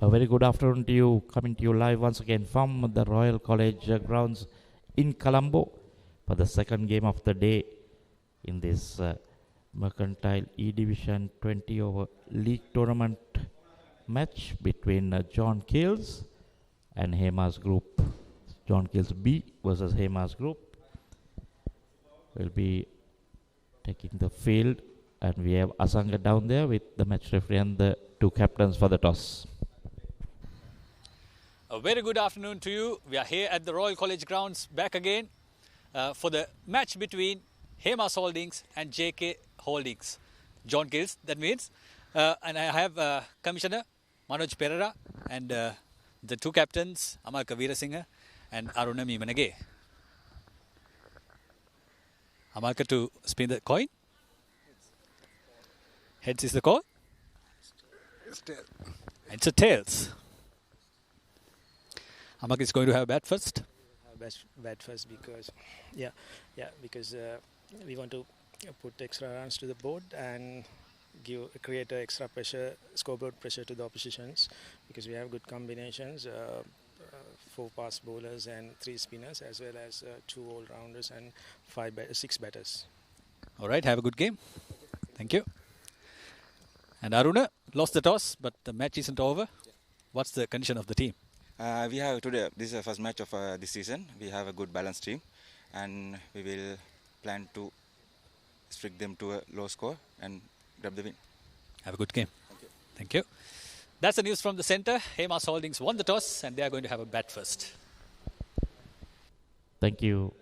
A very good afternoon to you, coming to you live once again from the Royal College grounds in Colombo for the second game of the day in this Mercantile E-Division 20 over league tournament match between John Keels and Hemas Group. John Keels B versus Hemas Group will be taking the field, and we have Asanga down there with the match referee and the two captains for the toss. A very good afternoon to you. We are here at the Royal College grounds back again for the match between Hemas Holdings and JK Holdings. John Kills, that means. And I have Commissioner Manoj Perera and the two captains, Amalka Veerasinghe and Aruna Mimanage. Amalka to spin the coin. Heads is the call. It's a tails. Amak is going to have a bat first. Bat first because, because we want to put extra runs to the board and create a extra pressure, scoreboard pressure to the oppositions, because we have good combinations, 4 fast bowlers and 3 spinners, as well as 2 all-rounders and 6 batters. All right, have a good game. Thank you. And Aruna lost the toss, but the match isn't over. What's the condition of the team? We have today, this is the first match of this season. We have a good balanced team, and we will plan to restrict them to a low score and grab the win. Have a good game. Thank you. Thank you. That's the news from the centre. Hemas Holdings won the toss, and they are going to have a bat first. Thank you.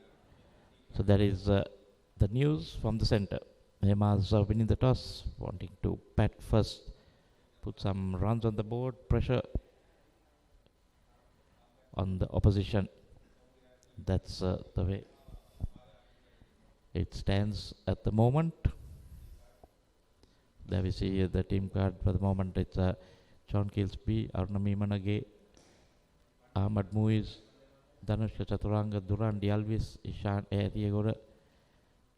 So that is the news from the centre. Hemas are winning the toss, wanting to bat first, put some runs on the board, pressure on the opposition. That's the way it stands at the moment. There we see the team card for the moment. It's John Keels B, Arunami Manage, Ahmad Muiz, Dhanushka Chaturanga, Duran Dialvis, Ishan Ariyagoda,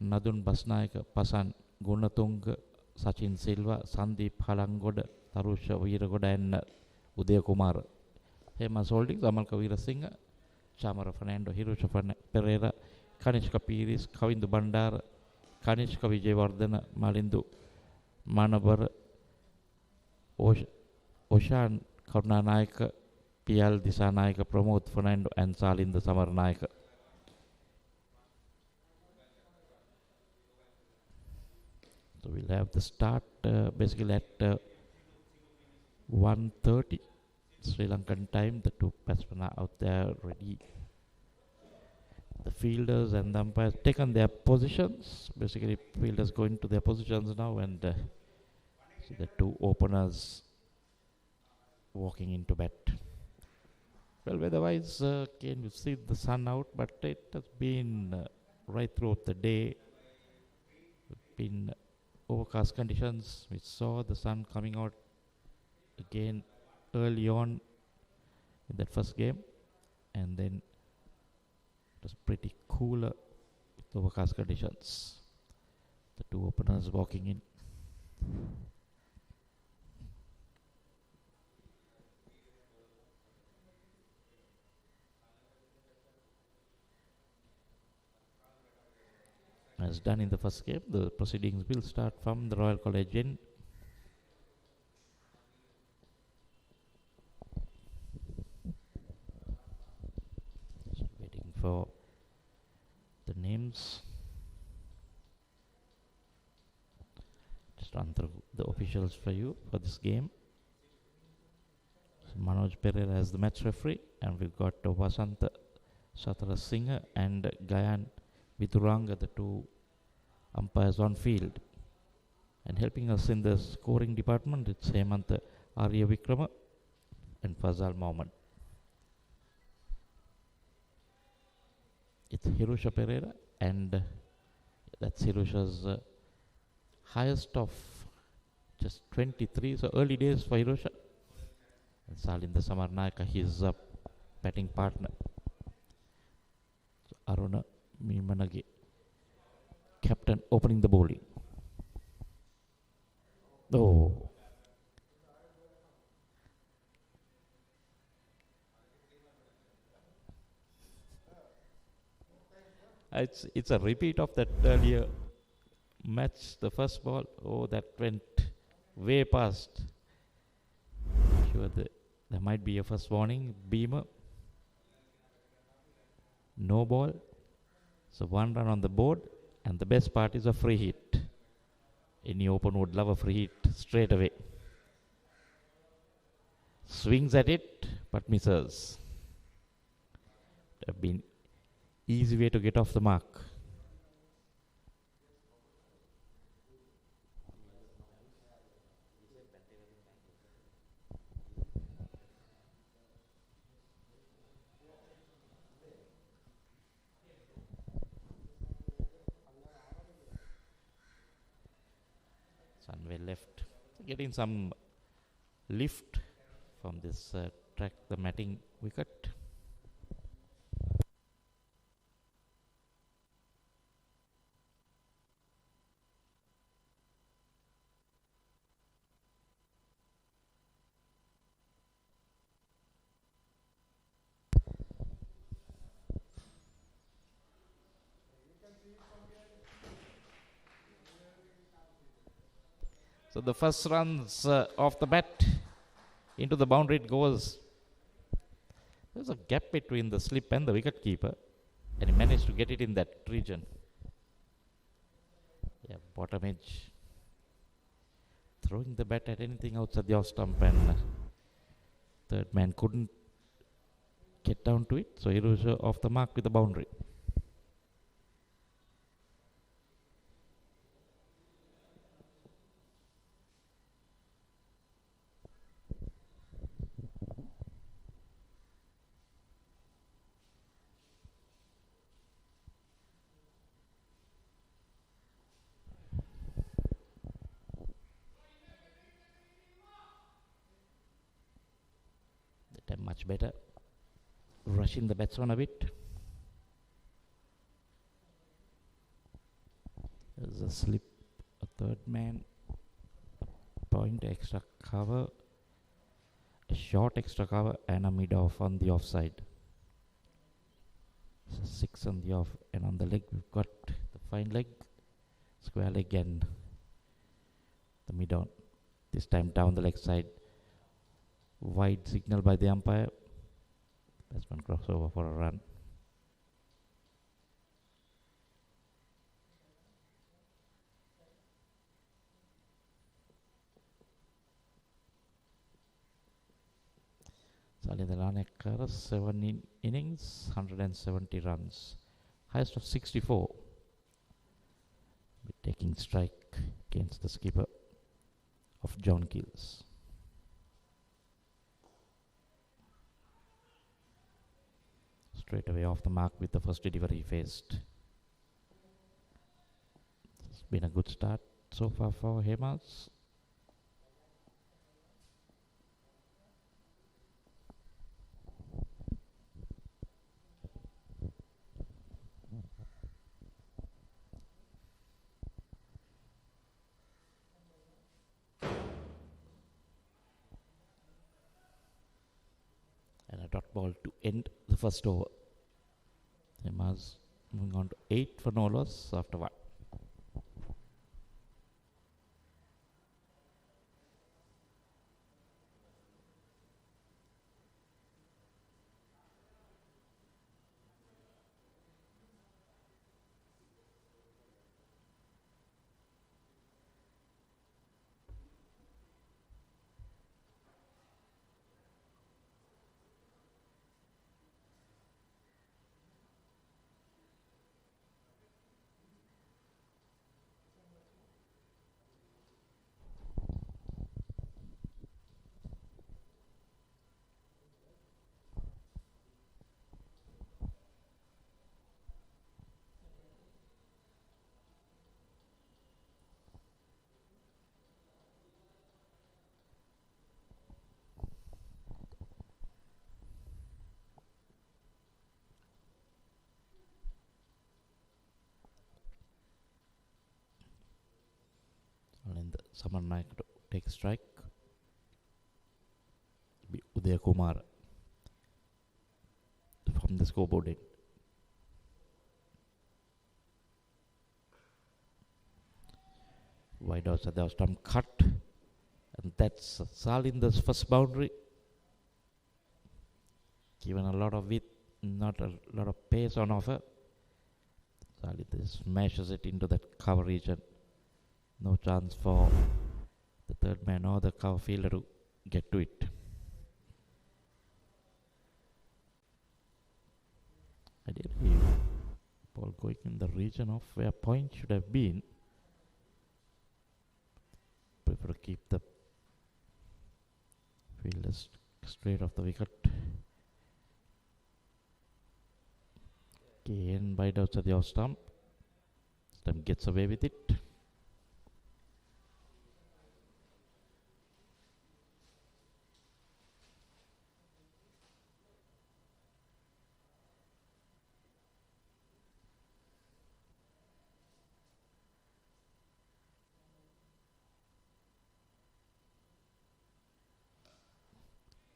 Nadun Basnayaka, Pasan Gunatunga, Sachin Silva, Sandeep Halangoda, Tarusha Veeragoda and Udaya Kumar. Hemas Holdings, Amalka Veerasinghe, Chamara Fernando, Hirusha Pereira, Kanishka Piris, Kavindu Bandara, Kanishka Vijayawardena, Malindu Manabar, Oshan Karunanayaka, PL Disanayaka, Pramod Fernando and Salinda Samarnayaka. So we'll have the start basically at 1:30 Sri Lankan time. The two batsmen are out there ready. The fielders and the umpires taken their positions. Basically, fielders going to their positions now, and see the two openers walking into bat. Well, weather-wise, can you see the sun out? But it has been right throughout the day. Been overcast conditions. We saw the sun coming out again early on in that first game, and then it was pretty cooler with overcast conditions. The two openers walking in. As done in the first game, the proceedings will start from the Royal College Inn. For the names, just run through the officials for you for this game. So Manoj Perera as the match referee, and we've got Vasanta Satarasinghe and Gayan Viduranga, the two umpires on field. And helping us in the scoring department, it's Hemant Arya Vikrama and Fazal Mohammed. It's Hirusha Pereira, and that's Hirusha's highest of just 23. So early days for Hirusha. And Salinda Samarnayaka, his batting partner. So Aruna Mimanage, captain, opening the bowling. Oh, It's a repeat of that earlier match. The first ball, oh, that went way past. Sure, there might be a first warning. Beamer. No ball. So 1 run on the board, and the best part is a free hit. Any open would love a free hit straight away. Swings at it, but misses. Have been easy way to get off the mark. Sunway left, getting some lift from this track, the matting wicket. So the first runs off the bat into the boundary it goes. There's a gap between the slip and the wicket keeper, and he managed to get it in that region. Yeah, bottom edge. Throwing the bat at anything outside the off stump, and third man couldn't get down to it, so he was off the mark with the boundary. Much better, rushing the batsman a bit. There's a slip, a third man, point, extra cover, a short extra cover, and a mid off on the offside. So 6 on the off, and on the leg we've got the fine leg, square leg, and the mid on. This time down the leg side. Wide signal by the umpire. Batsman crossover for a run. Salih Delanekar, 7 innings, 170 runs. Highest of 64. Taking strike against the skipper of John Gills. Straight away off the mark with the first delivery he faced. It's been a good start so far for Hemas. And a dot ball to end the first over. Hemas moving on to 8 for no loss after 1. And the Samar Naik to take strike. Be Udaya Kumar from the scoreboard end. Wide outside the stump cut. And that's Salinder's first boundary. Given a lot of width, not a lot of pace on offer. Salinder smashes it into that cover region. No chance for the third man or the cover fielder to get to it. Ideally, ball going in the region of where point should have been. Prefer to keep the fielders straight off the wicket. Again, wide outside the off stump. Stump gets away with it.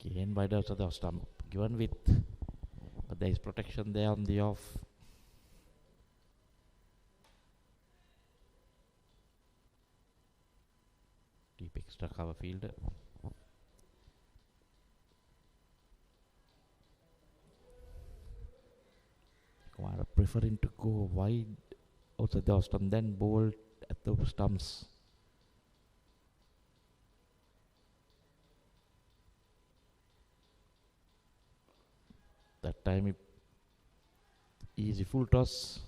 Again, wide outside the off stump. Given width, but there is protection there on the off. Deep extra cover fielder. Kumara preferring to go wide outside the off stump, then bowl at the stumps. That time easy full toss,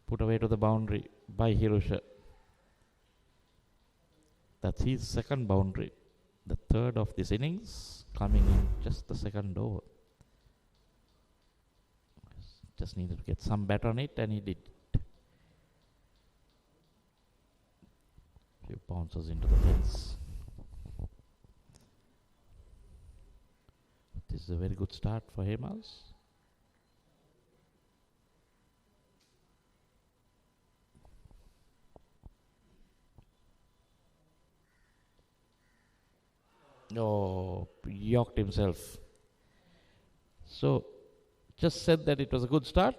put away to the boundary by Hirosha. That's his second boundary, the third of this innings, coming in just the second over. Just needed to get some bat on it, and he did. Few bounces into the fence. This is a very good start for Hemas. Oh, yorked himself. So, just said that it was a good start.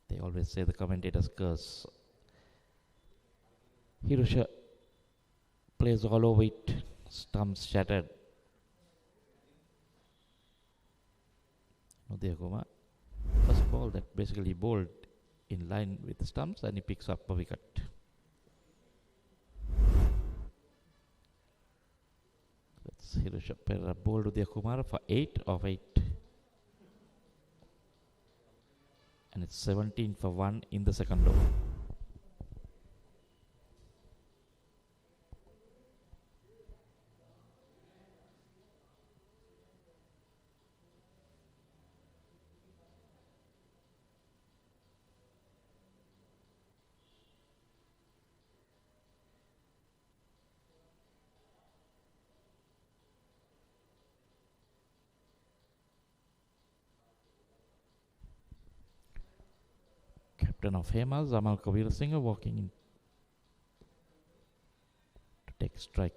They always say the commentators curse. Hirosha plays all over it. Stumps shattered. Udayakuma, first ball that basically bowled in line with the stumps, and he picks up a wicket. That's Hirosha Perera bowled Udayakuma for 8 of 8. And it's 17 for 1 in the second over. Captain of Hemas, Amal Kabir Singh, walking in to take strike.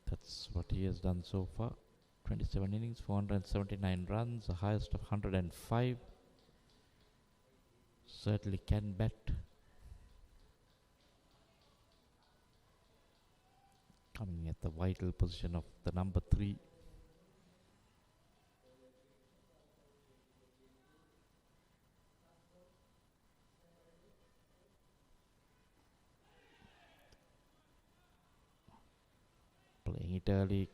That's what he has done so far. 27 innings, 479 runs, the highest of 105. Certainly can bat. Coming at the vital position of the number 3. Playing it early,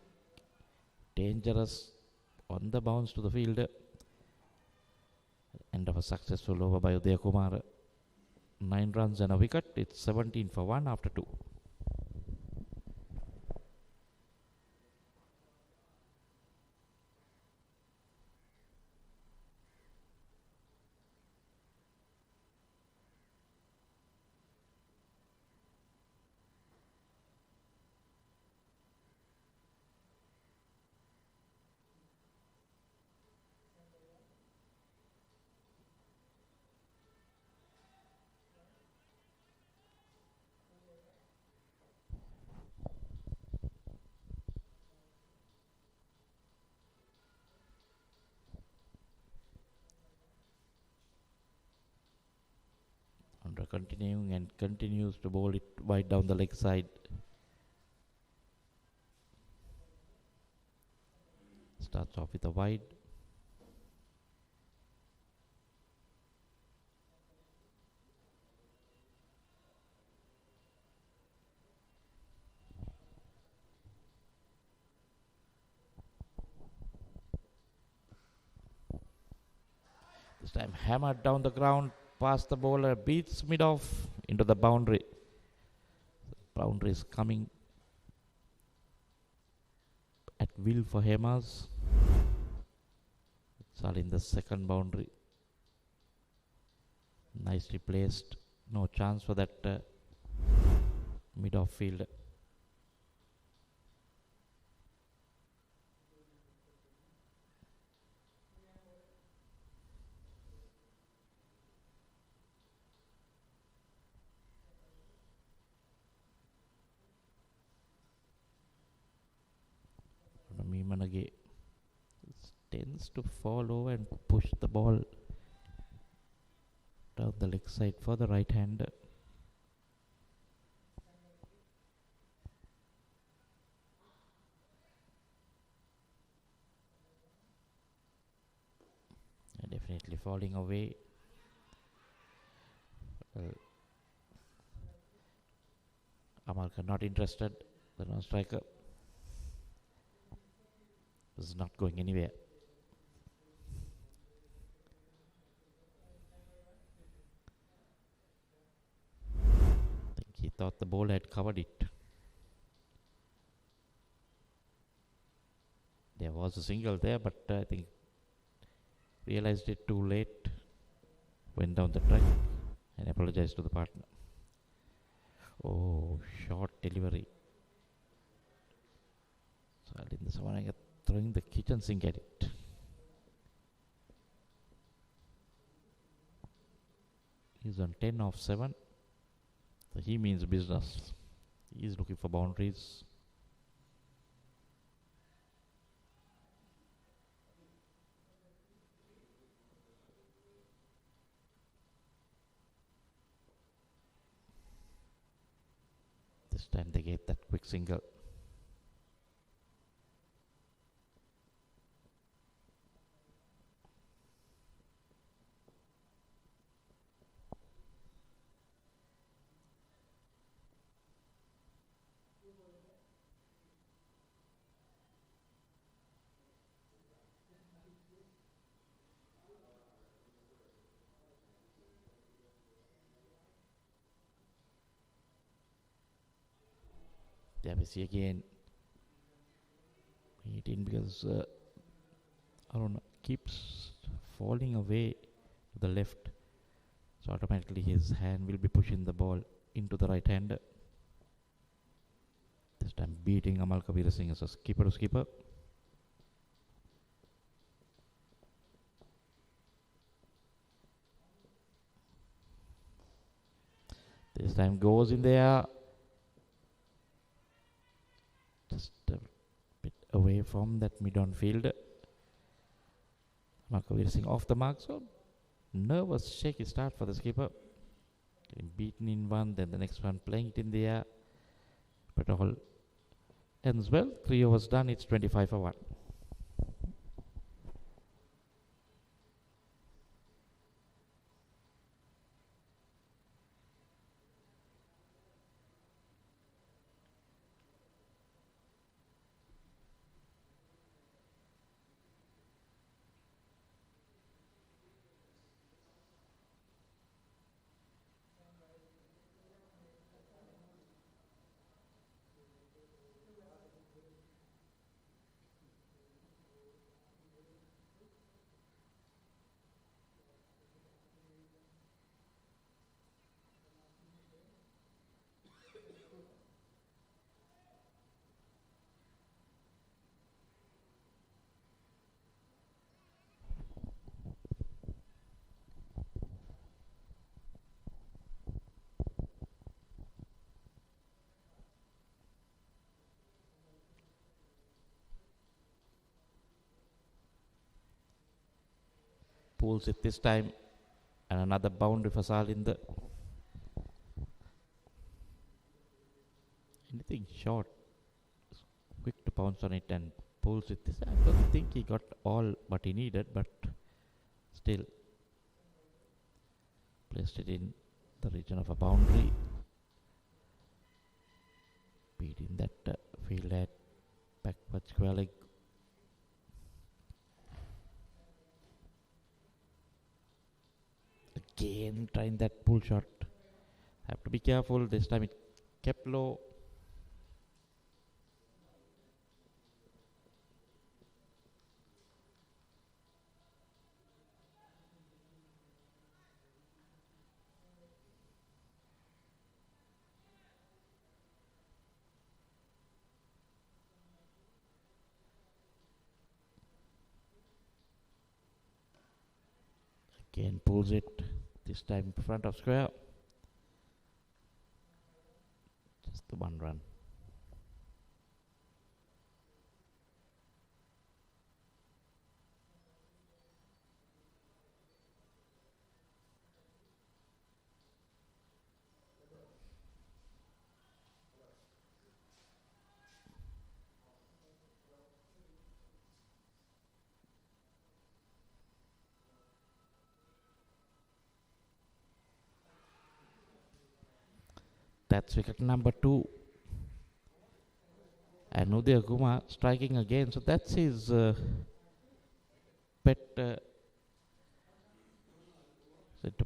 dangerous on the bounce to the fielder. End of a successful over by Udayakuma. 9 runs and a wicket. It's 17 for 1 after 2. continuing and continues to bowl it wide down the leg side. Starts off with a wide. This time hammered down the ground, past the bowler, beats mid-off into the boundary. The boundary is coming at will for Hemas. It's all in the second boundary. Nicely placed. No chance for that mid-off fielder. Meemanage tends to fall over and push the ball down the leg side for the right hander. Definitely falling away. Amalka not interested, the non-striker. This is not going anywhere. I think he thought the ball had covered it. There was a single there, but I think realized it too late. Went down the track and apologized to the partner. Oh, short delivery. So in this one I get throwing the kitchen sink at it. He's on 10 off 7. So he means business. He's looking for boundaries. This time they get that quick single. There we see again. Hit in because Arun keeps falling away to the left. So automatically his hand will be pushing the ball into the right hander. This time beating Amal Kabir Singh as a skipper to skipper. This time goes in there. Just a bit away from that mid-on fielder. Kabir Singh off the mark, so nervous shaky start for the skipper. Getting beaten in one, then the next one playing it in the air. But all ends well. 3 overs done, it's 25 for 1. Pulls it this time, and another boundary for Salinder. anything short, quick to pounce on it and pulls it. This, I don't think he got all what he needed, but still placed it in the region of a boundary. Beating that field at backward square leg. Again trying that pull shot. Have to be careful. This time it kept low. Again pulls it. This time in front of square. Just the 1 run. That's wicket number 2. And Uday Kumar striking again. So that's his pet. So to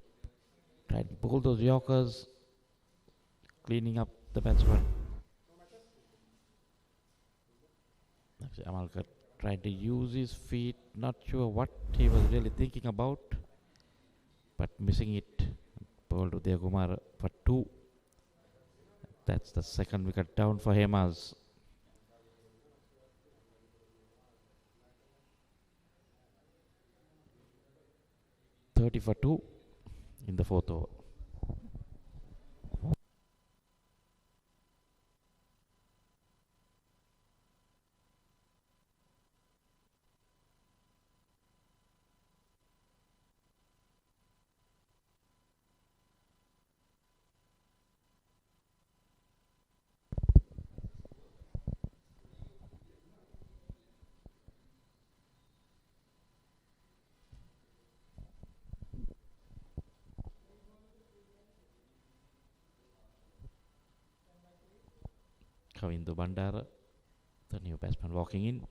try to pull those Yorkers, cleaning up the batsman. Amalkar tried to use his feet. Not sure what he was really thinking about, but missing it. Bowled Uday Kumar for 2. That's the second wicket down for Hemas. .30 for 2 in the 4th over. Kavindu Bandara, the new batsman walking in.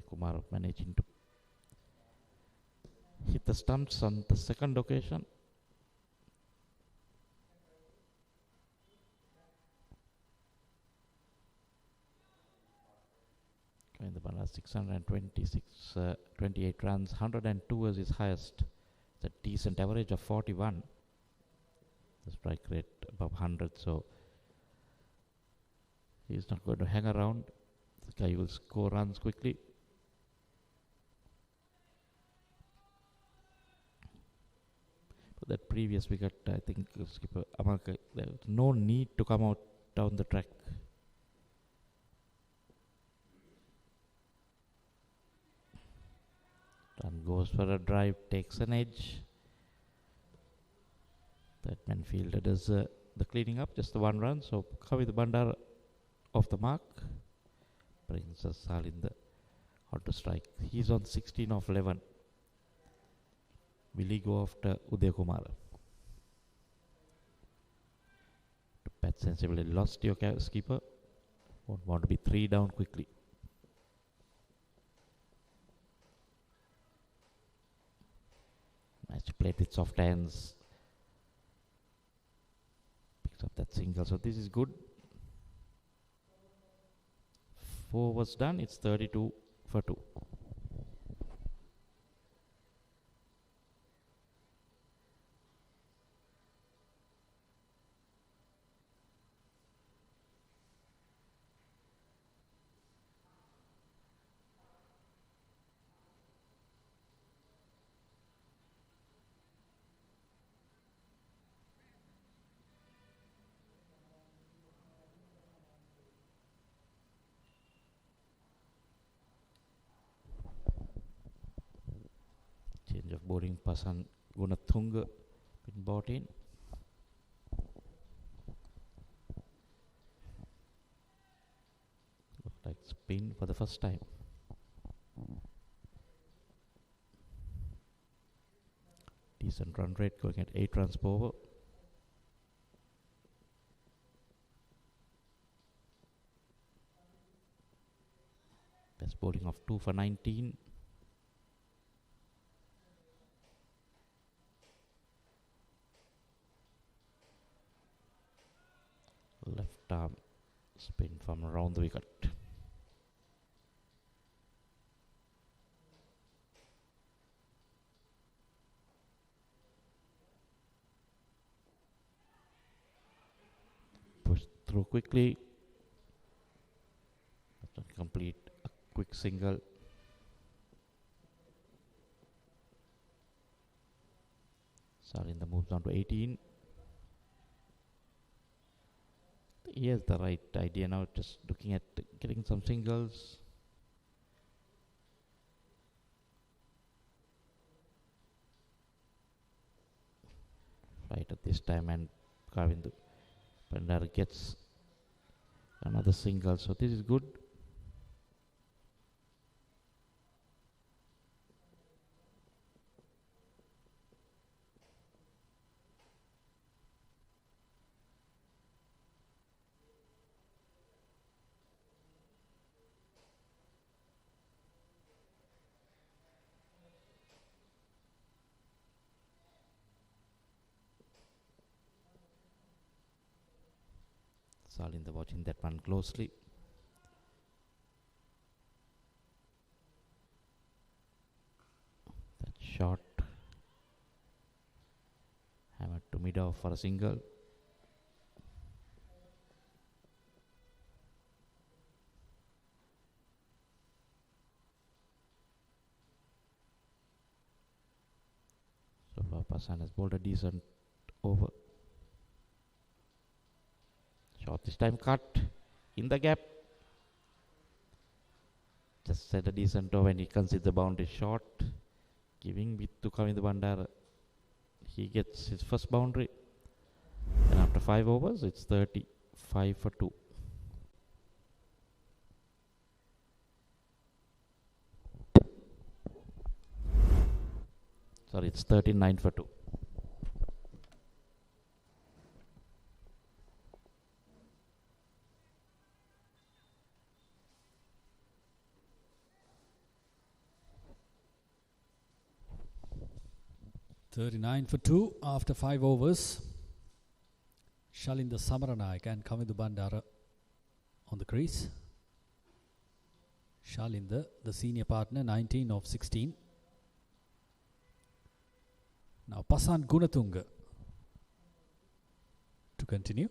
Kumar managing to hit the stumps on the second occasion. Kavindu Bandara 28 runs, 102 is his highest. It's a decent average of 41. The strike rate above 100, so he's not going to hang around. This guy will score runs quickly. But that previous wicket, I think skipper Amarka, there was no need to come out down the track. Run goes for a drive, takes an edge. That man fielder does the cleaning up, just the 1 run. So Kavindu Bandara off the mark, brings us Salinder onto strike. He's on 16 of 11. Will he go after Uday Kumar? To bat sensibly, lost your skipper. Won't want to be 3 down quickly. Match played with soft hands. Up that single, so this is good. 4 was done, it's 32 for 2. Change of bowling, Pasan Gunathunga been brought in. spin for the first time. Decent run rate, going at 8 runs per over. Best bowling of 2 for 19. Left arm spin from around the wicket. Push through quickly. Complete a quick single. Salinda moves on to 18. He has the right idea now, just looking at getting some singles. Right at this time, and Kavindu Bandara gets another single, so this is good. Salinda watching that one closely. That shot hammered to mid-off for a single. So far Pasan has bowled a decent over. Shot this time cut in the gap. Just set a decent over when he concedes the boundary shot. Giving it to Kavindu Bandara. He gets his first boundary. And after 5 overs, it's 35 for 2. Sorry, it's 39 for 2. $39 for 2 after 5 overs. Shalinda Samaranayake and Kavindu Bandara on the crease. Shalinda, the senior partner, 19 of 16. Now Pasan Gunatunga to continue.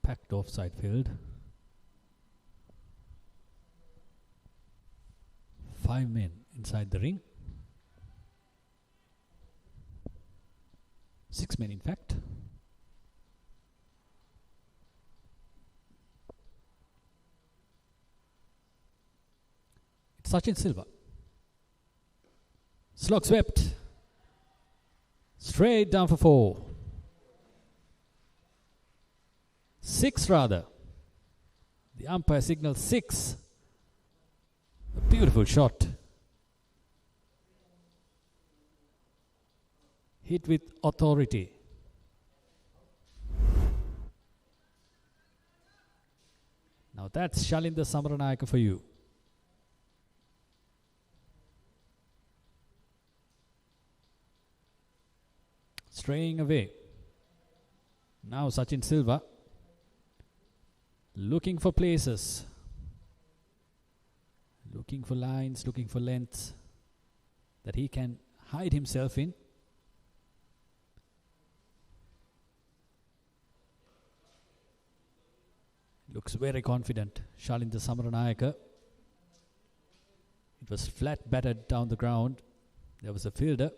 Packed offside field. 5 men inside the ring. 6 men in fact. It's Sachin Silva. Slog swept. Straight down for 4. 6 rather. The umpire signals 6. A beautiful shot. Hit with authority. Now that's Shalinda Samaranayake for you. Straying away. Now Sachin Silva. Looking for places. Looking for lines, looking for lengths that he can hide himself in. Looks very confident, Shalinda Samaranayake. It was flat battered down the ground. There was a fielder.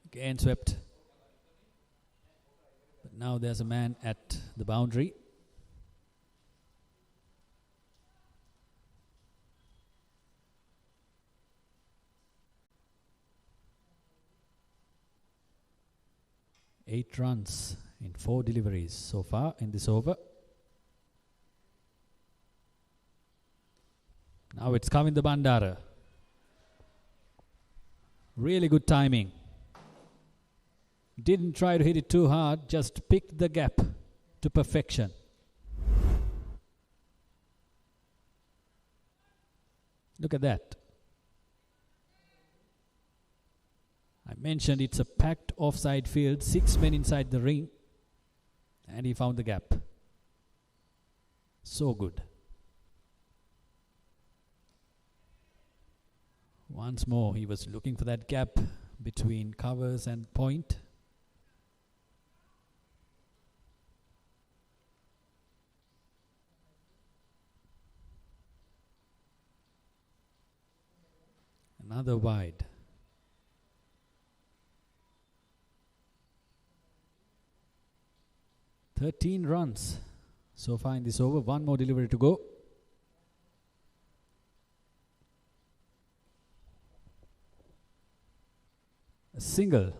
Again swept. But now there's a man at the boundary. 8 runs in 4 deliveries so far in this over. Now it's Kavindu Bandara. Really good timing. Didn't try to hit it too hard, just picked the gap to perfection. Look at that. I mentioned it's a packed offside field, 6 men inside the ring, and he found the gap. So good. Once more, he was looking for that gap between covers and point. Another wide. "13 runs so far in this over. 1 more delivery to go. A single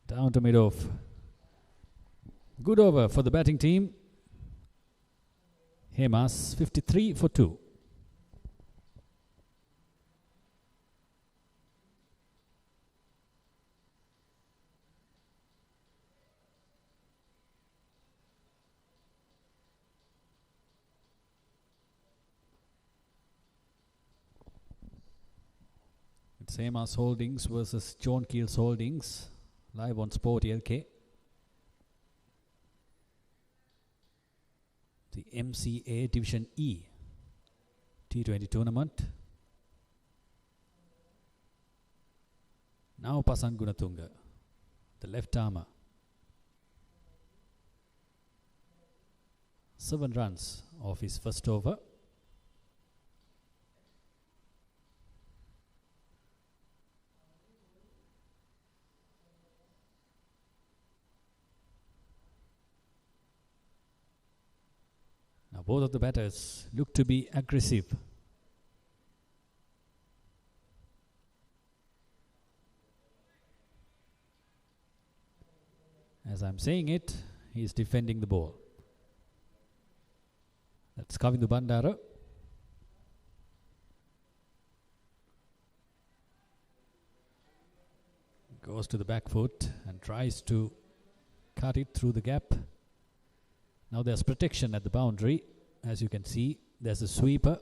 down to mid-off. Good over for the batting team. Hemas 53 for 2. It's Hemas Holdings versus John Keel's Holdings, live on Sportylk. The MCA Division E T20 tournament. Now Pasan Gunatunga, the left armour. 7 runs off his first over. Now both of the batters look to be aggressive. As I'm saying it, he's defending the ball. That's Kavindu Bandara. Goes to the back foot and tries to cut it through the gap. Now there's protection at the boundary. As you can see, there's a sweeper.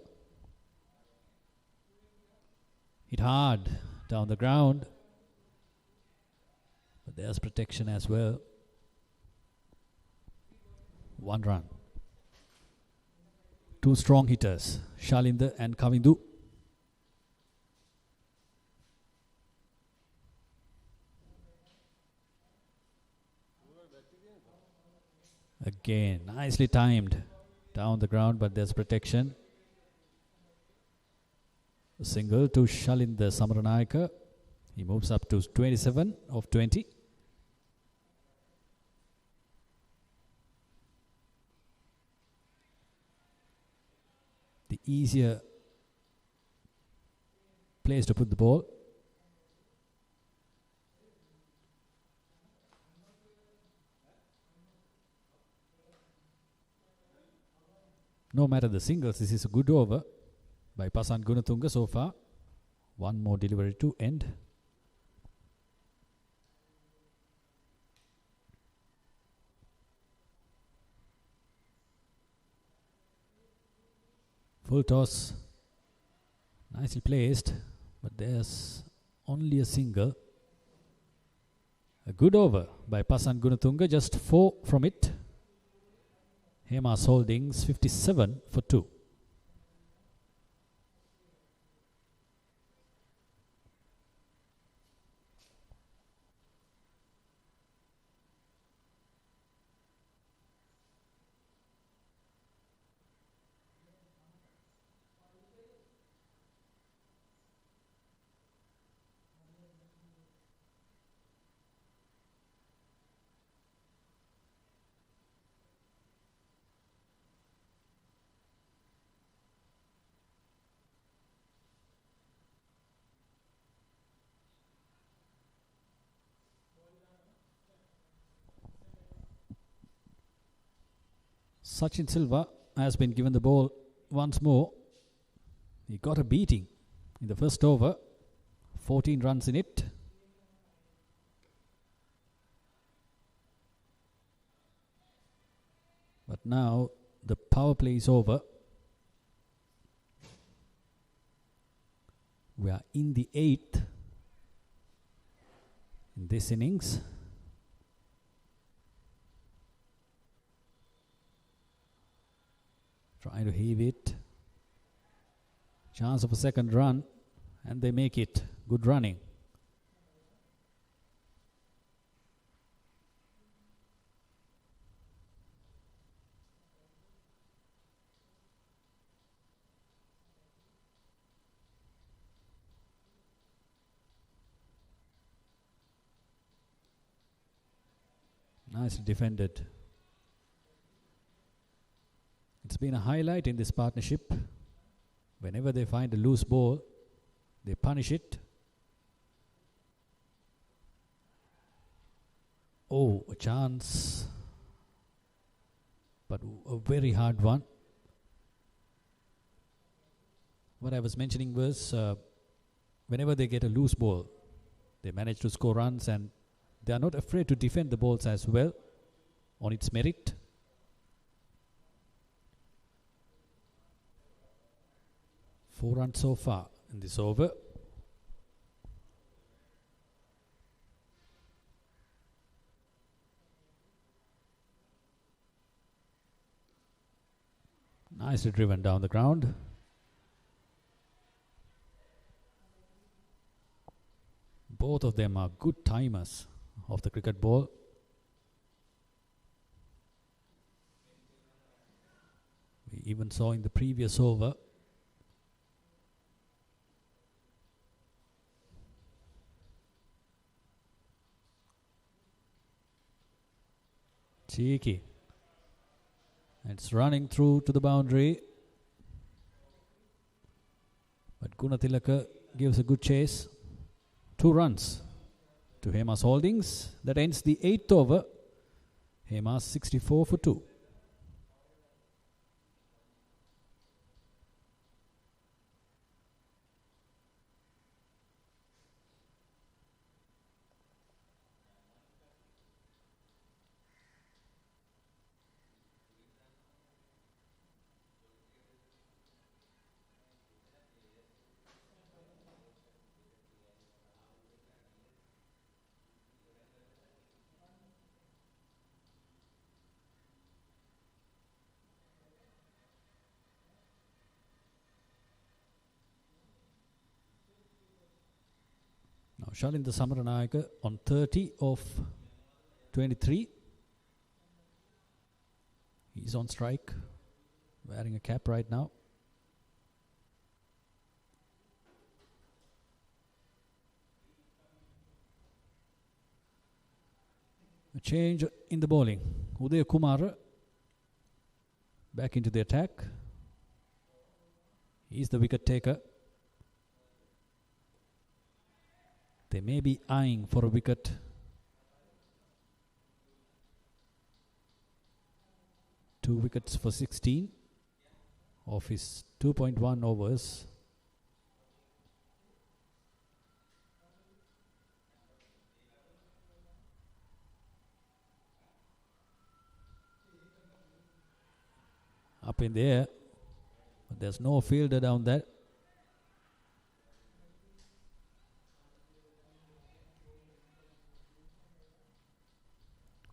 Hit hard down the ground. But there's protection as well. 1 run. 2 strong hitters, Shalinda and Kavindu. Again, nicely timed down the ground, but there's protection. A single to Shalinda Samaranayaka. He moves up to 27 of 20. The easier place to put the ball. No matter the singles, this is a good over by Pasan Gunatunga so far. 1 more delivery to end. Full toss. Nicely placed, but there's only a single. A good over by Pasan Gunatunga, just 4 from it. Hemas Holdings 57 for 2. Sachin Silva has been given the ball once more. He got a beating in the first over. 14 runs in it. But now the power play is over. We are in the 8th in this innings. Trying to heave it. Chance of a second run, and they make it. Good running. Nicely defended. It's been a highlight in this partnership. Whenever they find a loose ball, they punish it. Oh, a chance. But a very hard one. What I was mentioning was whenever they get a loose ball, they manage to score runs, and they are not afraid to defend the balls as well on its merit. Four runs so far in this over. Nicely driven down the ground. Both of them are good timers of the cricket ball. We even saw in the previous over cheeky. It's running through to the boundary. But Gunatilaka gives a good chase. 2 runs to Hemas Holdings. That ends the 8th over. Hemas 64 for 2. Shalinda Samaranayaka on 30 of 23. He's on strike, wearing a cap right now. A change in the bowling. Udaya Kumar back into the attack. He's the wicket taker. They may be eyeing for a wicket. Two wickets for 16 of his 2.1 overs. Up in the air, but there's no fielder down there.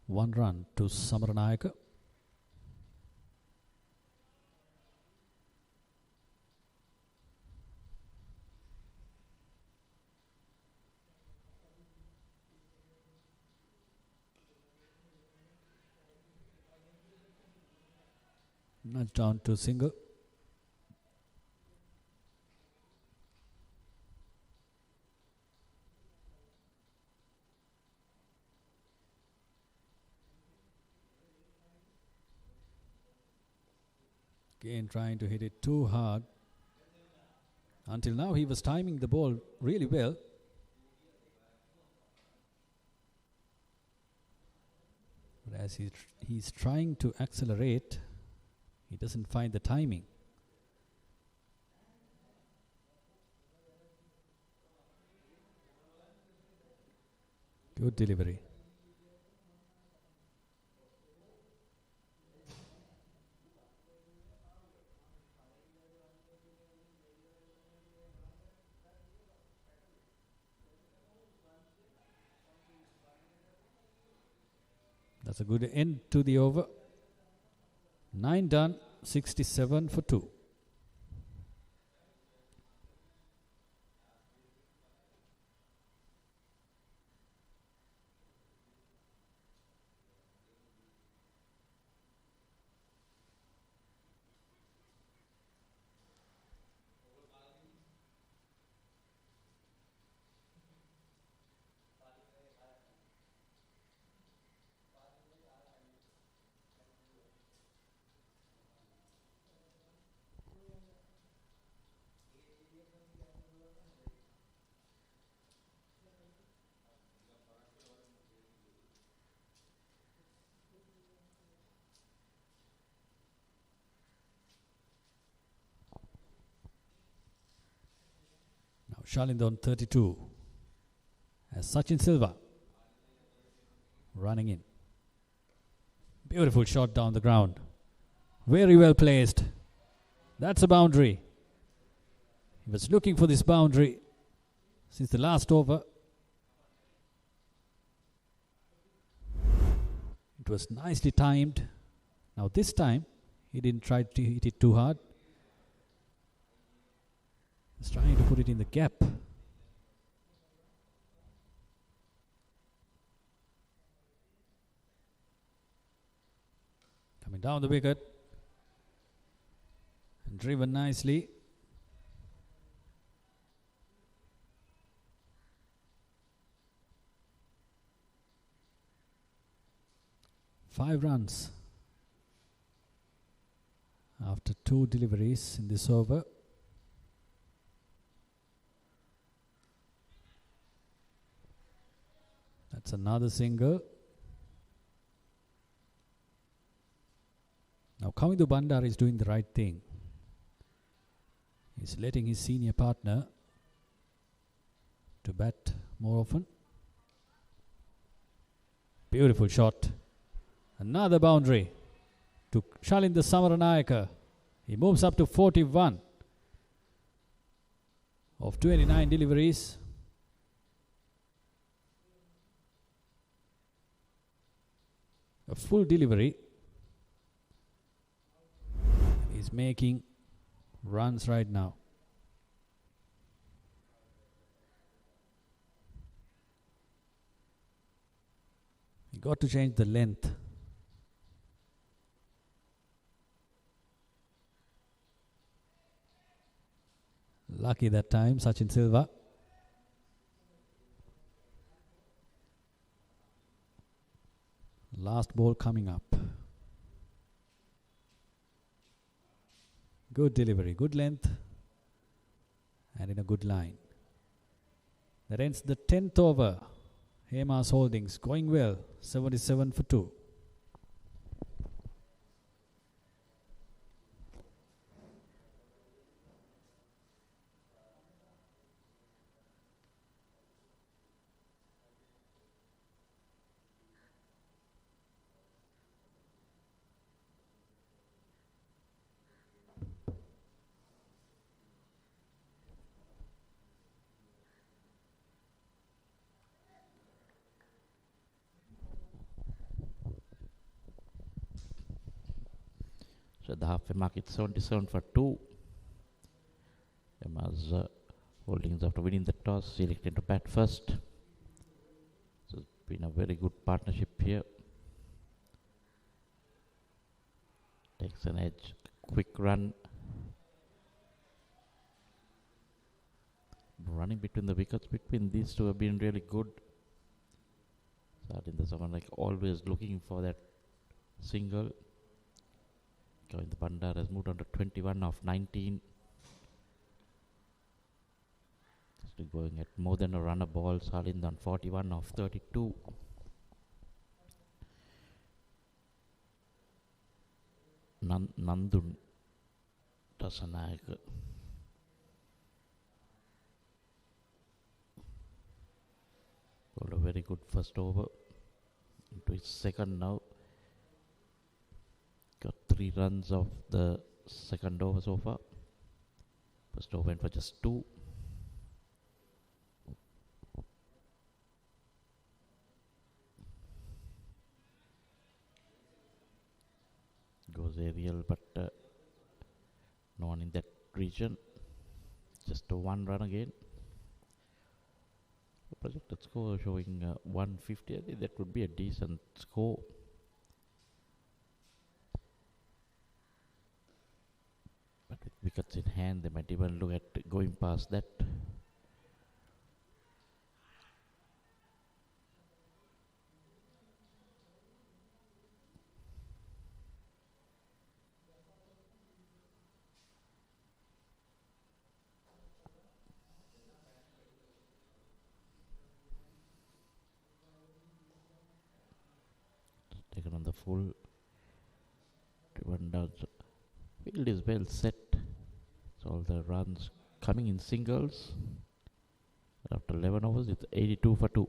One run to Samaranayaka. Nudge down to single. Again trying to hit it too hard. Until now he was timing the ball really well. But as he's trying to accelerate, He doesn't find the timing. Good delivery. That's a good end to the over. 9 done, 67 for 2. Shalind on 32 as Sachin Silva running in. Beautiful shot down the ground. Very well placed. That's a boundary. He was looking for this boundary since the last over. It was nicely timed. Now this time he didn't try to hit it too hard. He's trying to put it in the gap. Coming down the wicket. And driven nicely. Five runs after 2 deliveries in this over. That's another single. Now Kavindu Bandara is doing the right thing. He's letting his senior partner to bat more often. Beautiful shot. Another boundary to Shalinda Samaranayaka. He moves up to 41 of 29 deliveries. A full delivery. He's making runs right now. He got to change the length. Lucky that time, Sachin Silva. Last ball coming up. Good delivery, good length, and in a good line. That ends the 10th over. Hemas Holdings going well, 77 for 2. So the halfway mark is 77 for 2. Hemas Holdings, after winning the toss, selected to bat first. So it's been a very good partnership here. Takes an edge, quick run. Running between the wickets between these two have been really good. Starting the someone like always looking for that single. Kavindu Bandara has moved on to 21 of 19. Still going at more than a run a ball. Salind on 41 of 32. Nandun Dasanayaka. Got a very good first over. Into his second now. Got 3 runs off the second over so far. First over went for just 2. Goes aerial, but no one in that region. Just a 1 run again. The projected score showing 150. I think that would be a decent score. But with wickets in hand, they might even look at going past that. Taken on the full. Driven down. Field is well set. So all the runs coming in singles. After 11 overs, it's 82 for 2.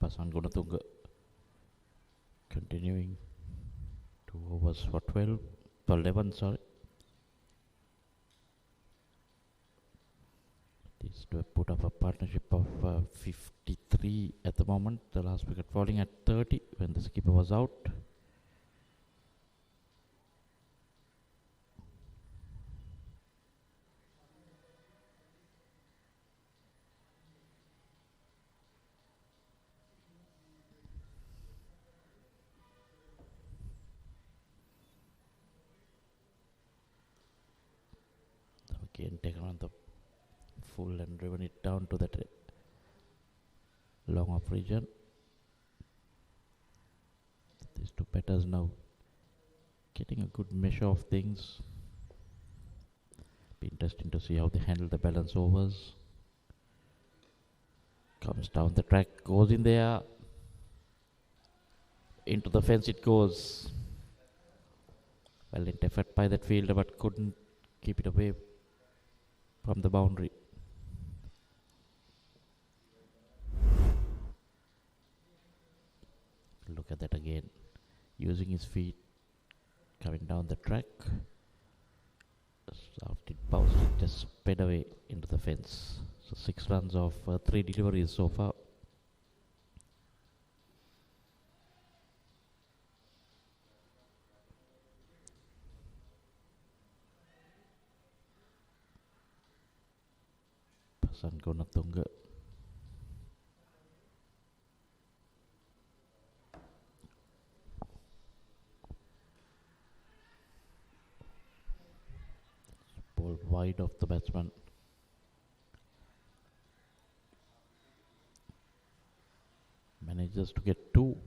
Pasan Gunatunga continuing 2 overs for 12 for 11, sorry. These two have put up a partnership of 53 at the moment. The last wicket falling at 30 when the skipper was out. Again taken on the full and driven it down to that long off region. These two batters now getting a good measure of things. Be interesting to see how they handle the balance overs. Comes down the track, goes in there. Into the fence it goes. Valiant effort by that fielder, but couldn't keep it away from the boundary. Look at that again. Using his feet, coming down the track. After it bounced, it just sped away into the fence. So 6 runs off 3 deliveries so far. Pasan Gunatunga. Ball wide of the batsman. Manages to get 2.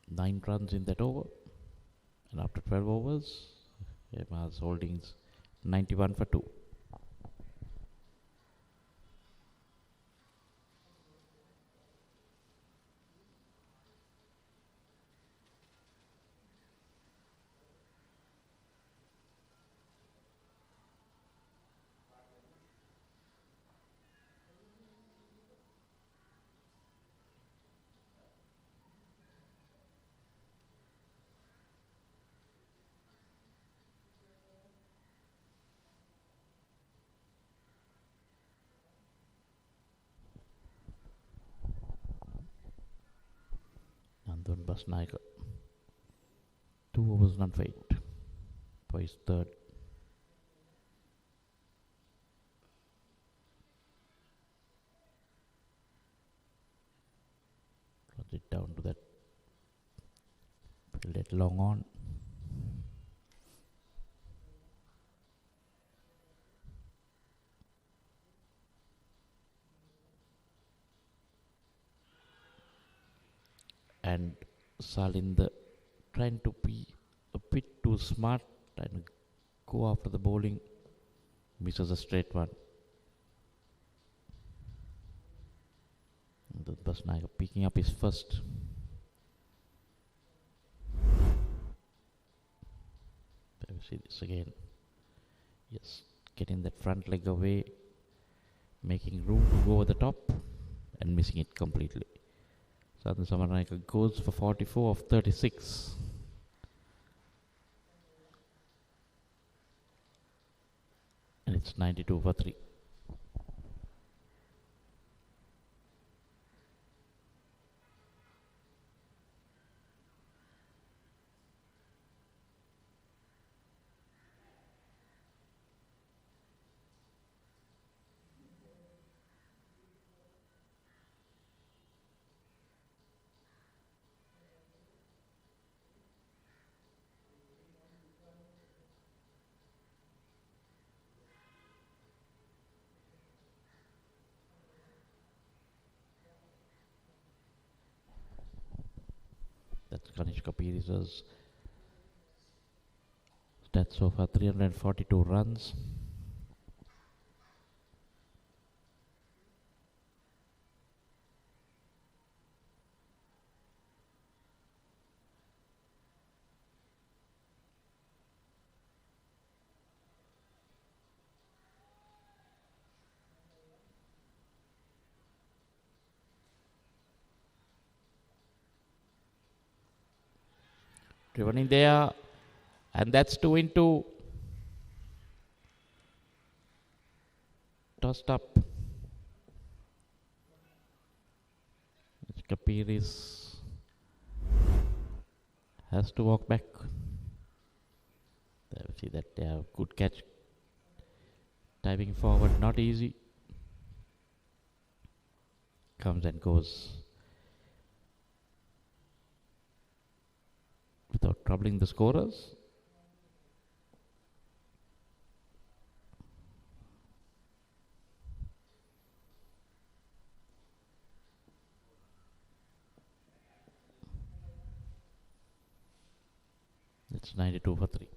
Nine runs in that over, and after 12 overs, Hemas Holdings 91 for 2. Don Basnaika. 2 overs not wait for his third. Runs it down to that. Let long on. And Salinder trying to be a bit too smart and go after the bowling. Misses a straight one. The Basnaika picking up his first. There we see this again. Yes, getting that front leg away, making room to go over the top and missing it completely. Southern Samaraika goes for 44 of 36. And it's 92 for 3. That's Ganesh Kapirisa's stats so far, 342 runs. Driven in there, and that's 2 into. Tossed up. Kapiris has to walk back. There we see that they have good catch. Diving forward, not easy. Comes and goes without troubling the scorers. It's 92 for 3.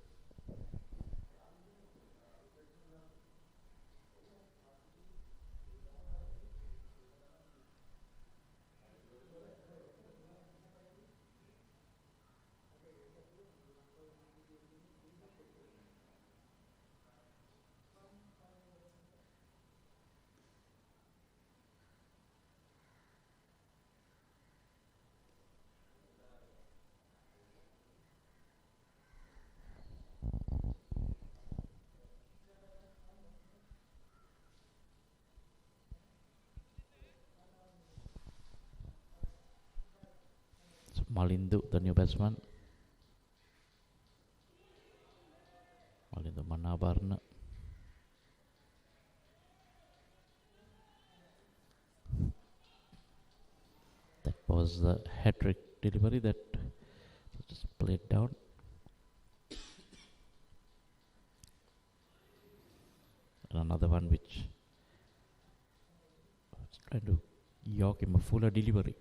Malindu, the new batsman. Malindu Manabarna. That was the hat-trick delivery that just played down. And another one which was trying to york him a fuller delivery.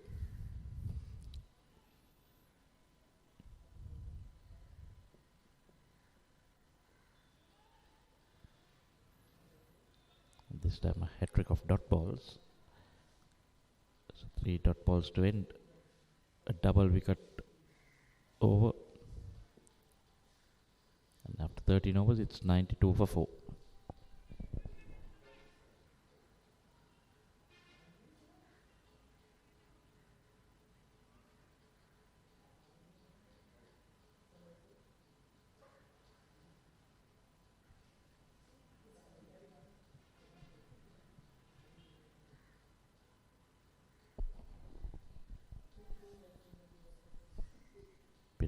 This time a hat-trick of dot balls. So 3 dot balls to end. A double wicket over. And after 13 overs, it's 92 for 4.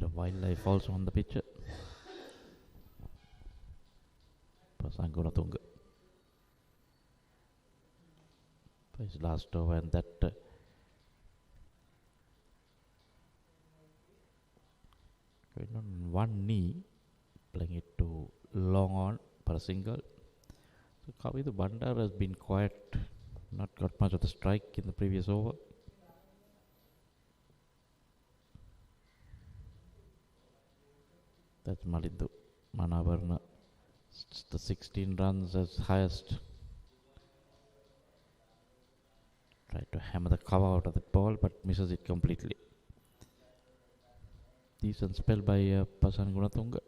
bit of wildlife also on the pitch. Pasan Gunatunga. For his last over, and that going on one knee, playing it to long on for a single. So Kavindu Bandara has been quiet, not got much of the strike in the previous over. That's Malindu Manavarna. It's the 16 runs as highest. Tried to hammer the cover out of the ball, but misses it completely. Decent spell by Pasan Gunatunga.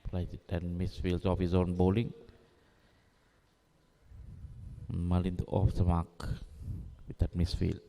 Plays it and misfields off his own bowling. Malindu off the mark with that misfield.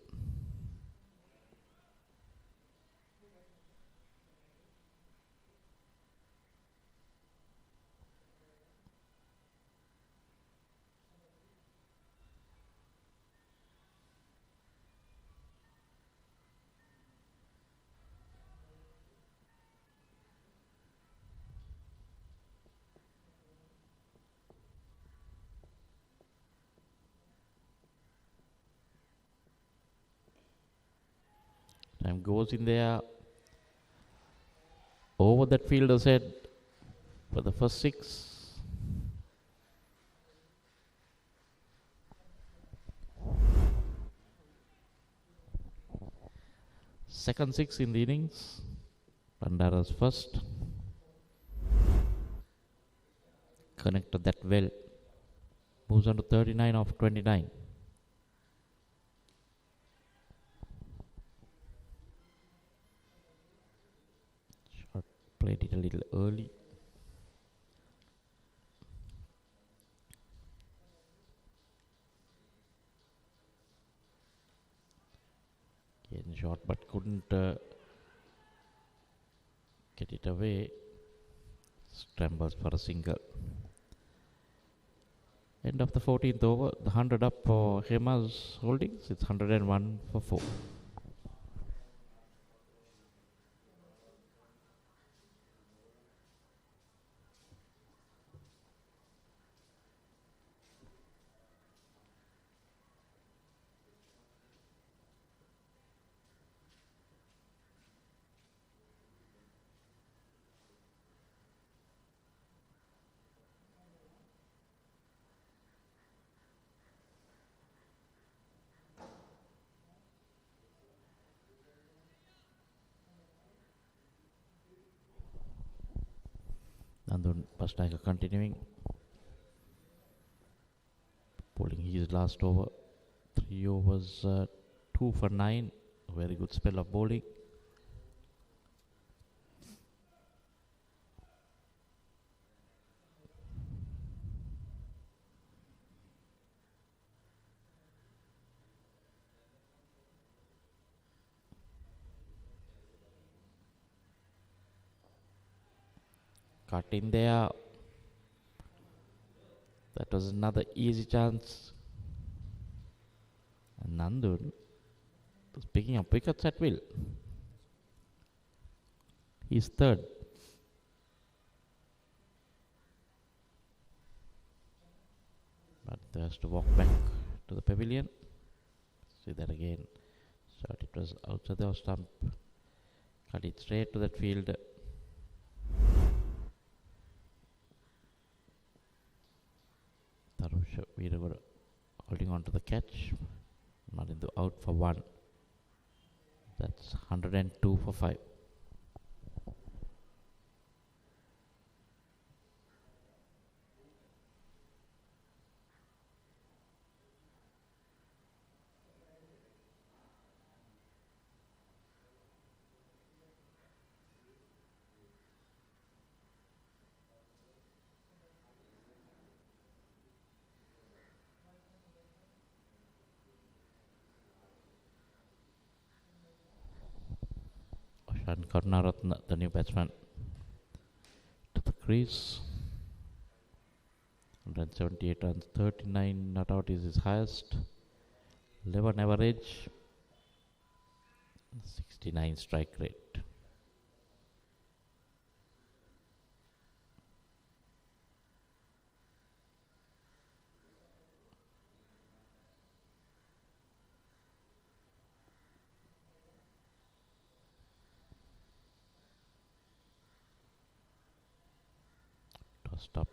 Time goes in there. Over that fielder's head for the first 6. Second 6 in the innings. Bandara's first. Connected that well. Moves on to 39 of 29. Played it a little early. Getting shot, but couldn't get it away. Scrambles for a single. End of the 14th over. The 100 up for Hemas Holdings. It's 101 for 4. Nandun Pastaka continuing. Bowling his last over. 3 overs, 2 for 9. A very good spell of bowling. Cut in there. That was another easy chance. And Nandun was picking up wickets at will. He's third. But he has to walk back to the pavilion. See that again. Shot, it was outside the stump. Cut it straight to that field. Veeravar holding on to the catch. Malindu out for 1. That's 102 for 5. And Karunaratna, the new batsman, to the crease. 178 runs, 39 not out is his highest. 11 average, 69 strike rate. Stop.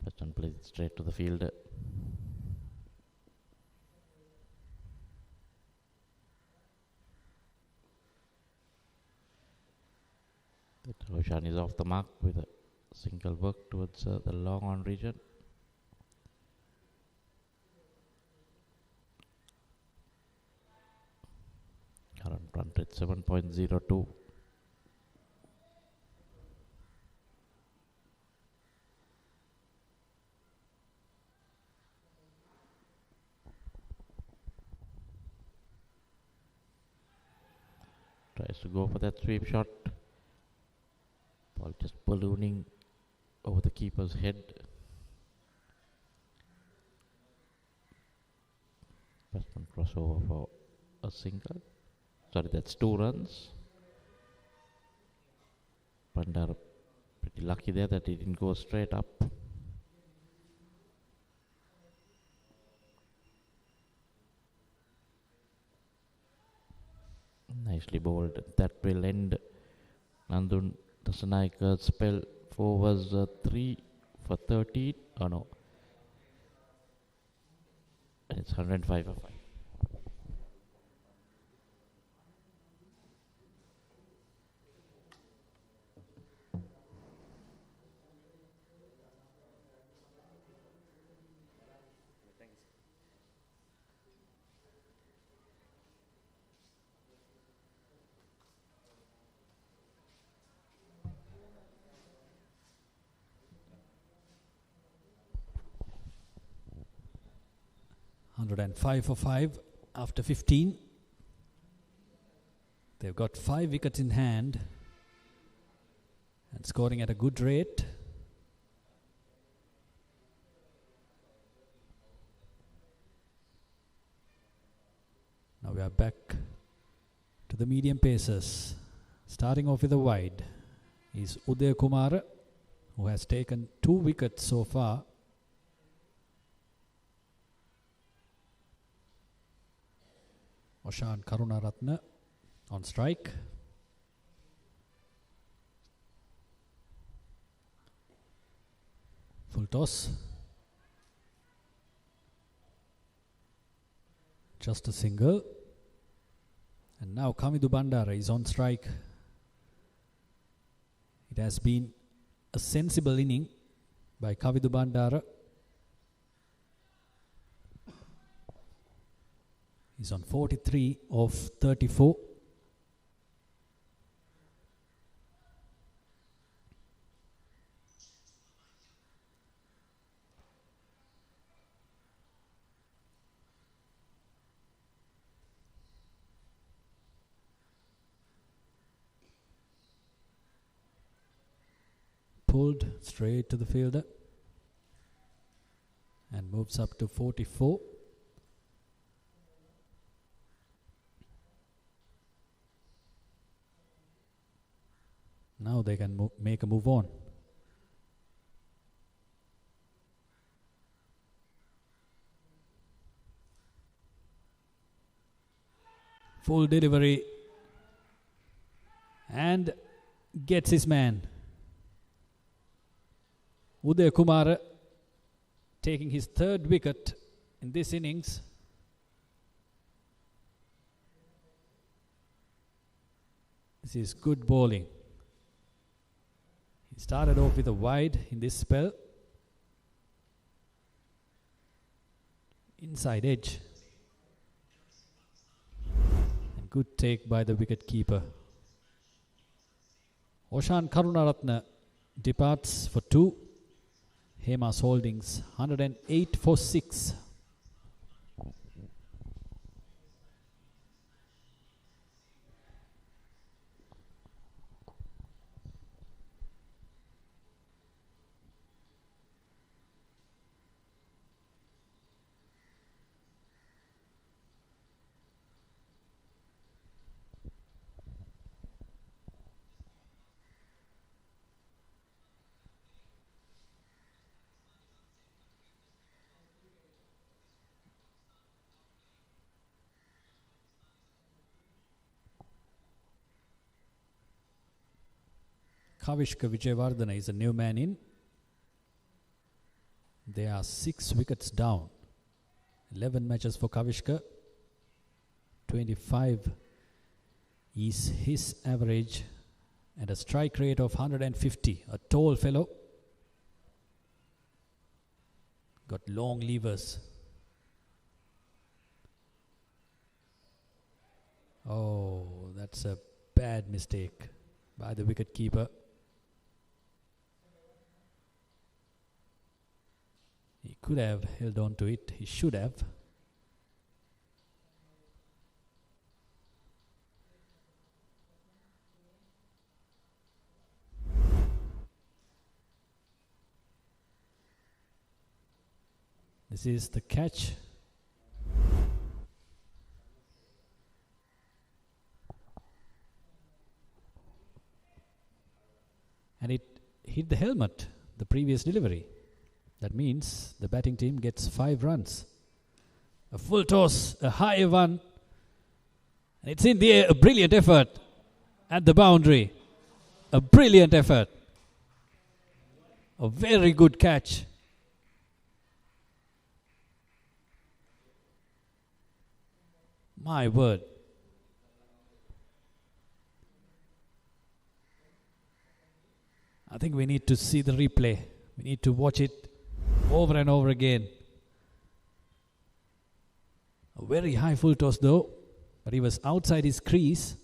Batsman plays it straight to the fielder. Roshan is off the mark with a single work towards the long on region. Current run rate 7.02. Tries to go for that sweep shot. Ball just ballooning over the keeper's head. Batsman crossover for a single. Sorry, that's 2 runs. Bandara pretty lucky there that he didn't go straight up. Nicely bowled. That will end Nandun Dasanayaka's spell. 4 was 3 for 13. Oh no. And it's 105 for 5. And 5 for 5 after 15. They've got 5 wickets in hand and scoring at a good rate. Now we are back to the medium pacers. Starting off with a wide is Uday Kumar, who has taken 2 wickets so far. Oshan Karunaratne on strike. Full toss. Just a single. And now Kavindu Bandara is on strike. It has been a sensible inning by Kavindu Bandara. He's on 43 of 34. Pulled straight to the fielder and moves up to 44. Now they can make a move on. Full delivery and gets his man. Uday Kumar taking his 3rd wicket in this innings. This is good bowling. He started off with a wide in this spell. Inside edge. And good take by the wicket keeper. Oshan Karunaratne departs for 2. Hemas Holdings 108 for 6. Kavishka Vijayawardena is a new man in. They are 6 wickets down. 11 matches for Kavishka. 25 is his average. And a strike rate of 150. A tall fellow. Got long levers. Oh, that's a bad mistake by the wicket keeper. He could have held on to it. He should have. This is the catch. And it hit the helmet, the previous delivery. That means the batting team gets 5 runs. A full toss, a high one. And it's in the air, a brilliant effort at the boundary. A brilliant effort. A very good catch. My word. I think we need to see the replay. We need to watch it over and over again. A very high full toss though, but he was outside his crease.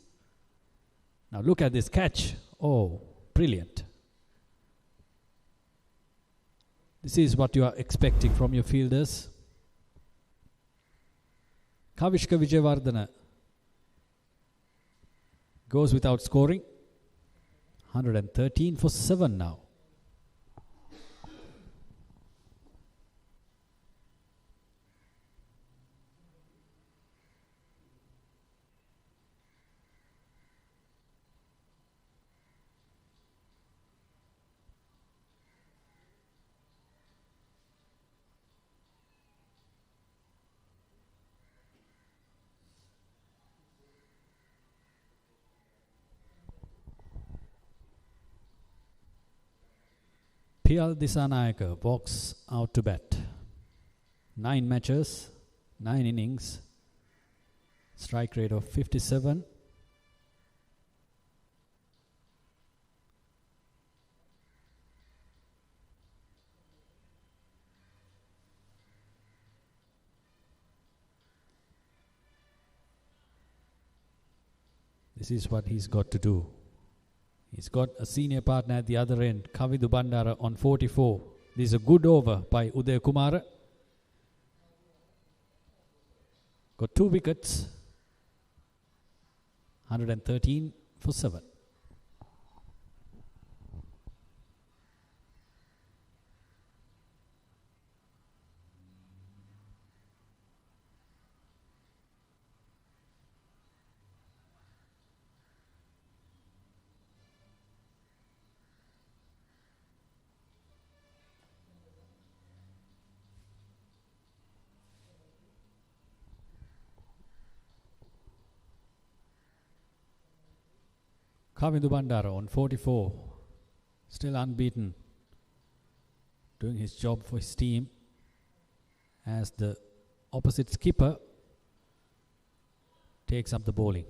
Now look at this catch. Oh, brilliant. This is what you are expecting from your fielders. Kavishka Vijayawardena goes without scoring. 113 for 7 now. Piyal Disanayake walks out to bat. 9 matches, 9 innings, strike rate of 57. This is what he's got to do. He's got a senior partner at the other end, Kavindu Bandara on 44. This is a good over by Uday Kumara. Got 2 wickets. 113 for 7. Kavindu Bandara on 44, still unbeaten, doing his job for his team as the opposite skipper takes up the bowling.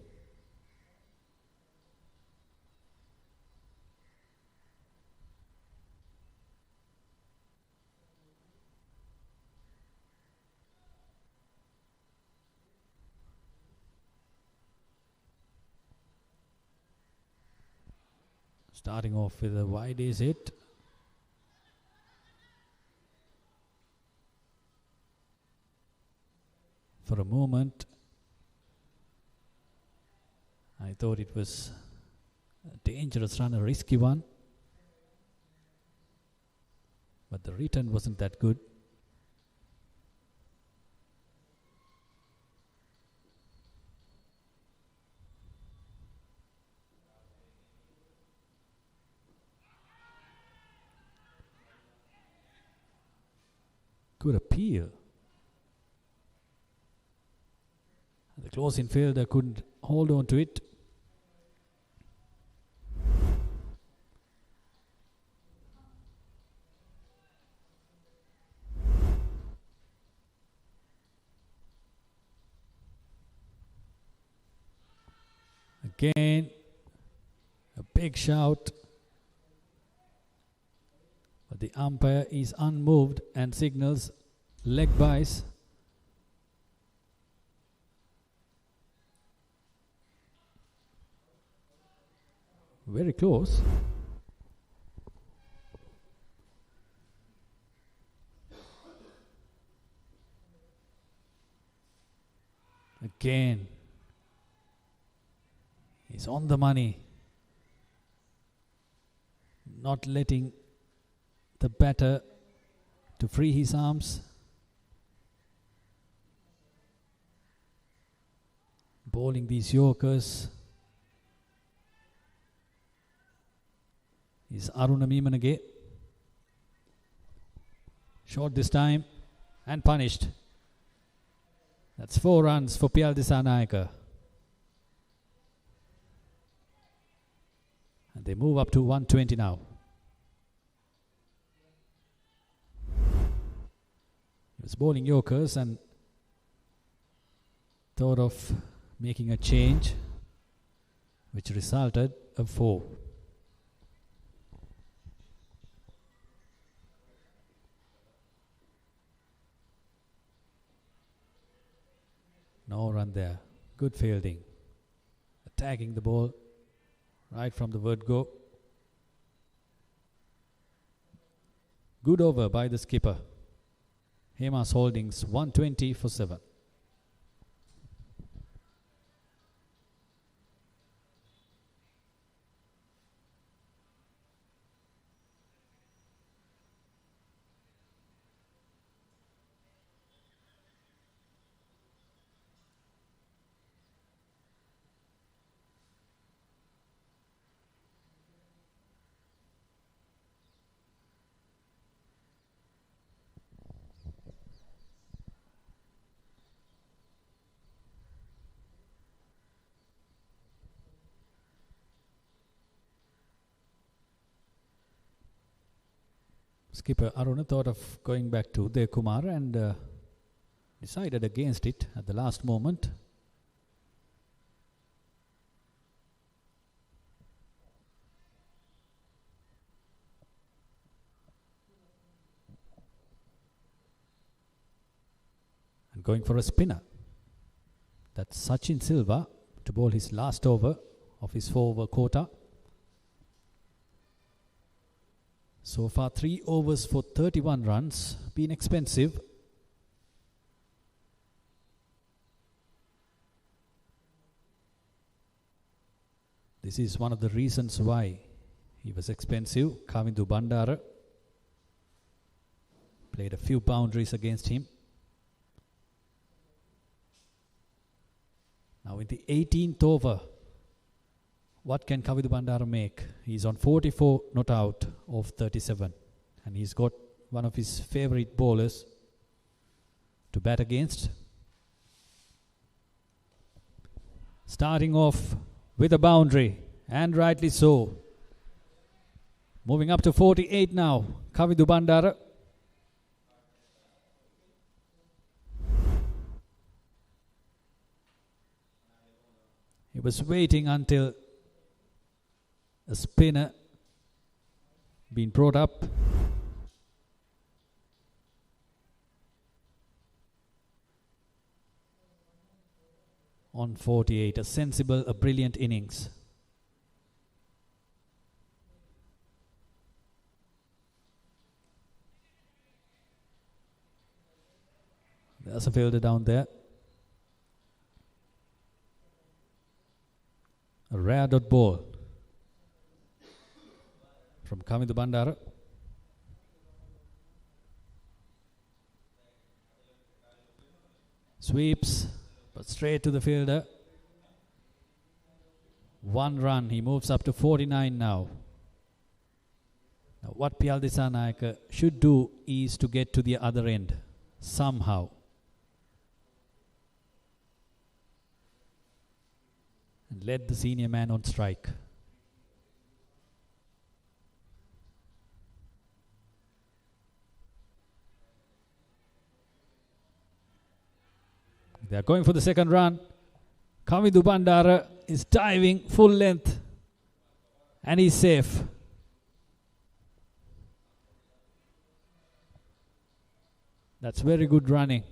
Starting off with a wide ace hit. For a moment, I thought it was a dangerous run, a risky one. But the return wasn't that good. Good appeal. The close infielder couldn't hold on to it. Again, a big shout. But the umpire is unmoved and signals leg byes. Very close. Again, he's on the money, not letting the batter to free his arms. Bowling these Yorkers is Aruna Meemanage. Short this time and punished. That's 4 runs for Piyal Dissanayake. And they move up to 120 now. He was bowling Yorkers and thought of making a change, which resulted a 4. No run there. Good fielding. Attacking the ball right from the word go. Good over by the skipper. Hemas Holdings 120 for 7. Skipper Aruna thought of going back to Uday Kumar and decided against it at the last moment. And going for a spinner. That's Sachin Silva to bowl his last over of his 4-over quota. So far 3 overs for 31 runs, been expensive. This is one of the reasons why he was expensive. Kavindu Bandara played a few boundaries against him. Now in the 18th over, what can Kavindu Bandara make? He's on 44 not out of 37. And he's got one of his favorite bowlers to bat against. Starting off with a boundary, and rightly so. Moving up to 48 now, Kavindu Bandara. He was waiting until a spinner been brought up. On 48, a sensible, a brilliant innings. There's a fielder down there. A rare dot ball from Kavindu Bandara. Sweeps, but straight to the fielder. 1 run, he moves up to 49 now. Now what Piyal Dissanayake should do is to get to the other end somehow. And let the senior man on strike. They are going for the second run. Kavindu Bandara is diving full length and he's safe. That's very good running.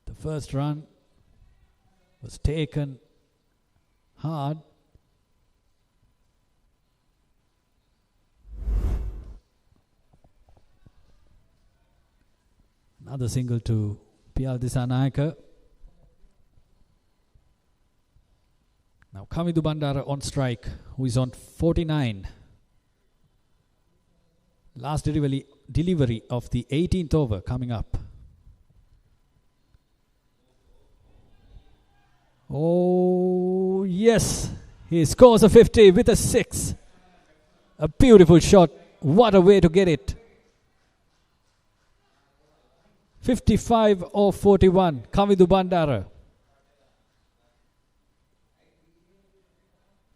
The first run was taken hard. Another single to Piyal Disanayaka. Now Kavindu Bandara on strike, who is on 49. Last delivery of the 18th over coming up. Oh yes, he scores a 50 with a 6. A beautiful shot. What a way to get it. 55 or 41, Kavindu Bandara.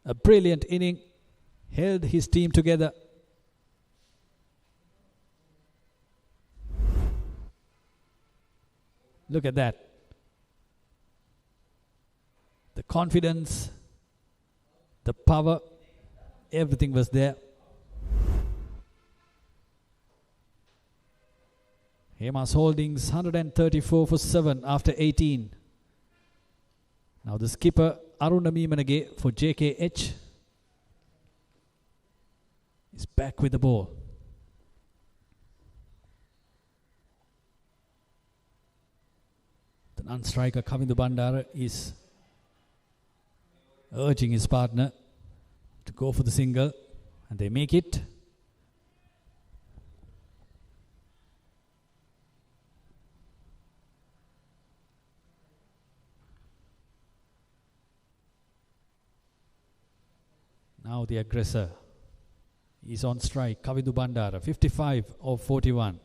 A brilliant inning, held his team together. Look at that. The confidence, the power, everything was there. Hemas Holdings 134 for 7 after 18. Now the skipper Aruna Meemanage for JKH is back with the ball. The non-striker Kavindu Bandara is urging his partner to go for the single, and they make it. Now the aggressor is on strike, Kavindu Bandara, 55 of 41.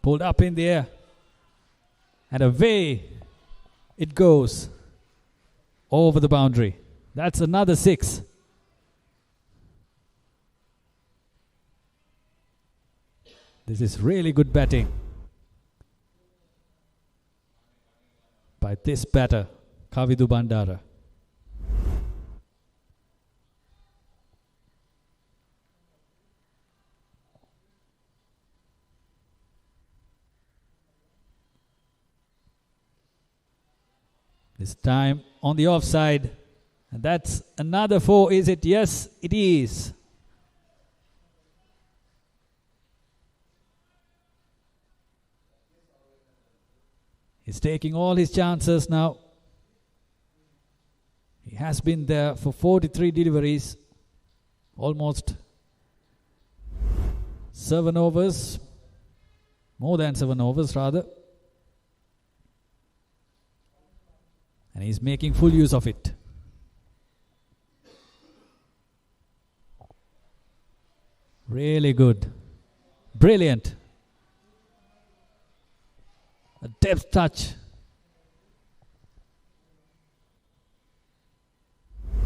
Pulled up in the air, and away it goes over the boundary. That's another 6. This is really good batting by this batter, Kavindu Bandara. This time on the offside, and that's another 4, is it? Yes, it is. He's taking all his chances now. He has been there for 43 deliveries, almost 7 overs, more than 7 overs rather. And he's making full use of it. Really good. Brilliant. A depth touch.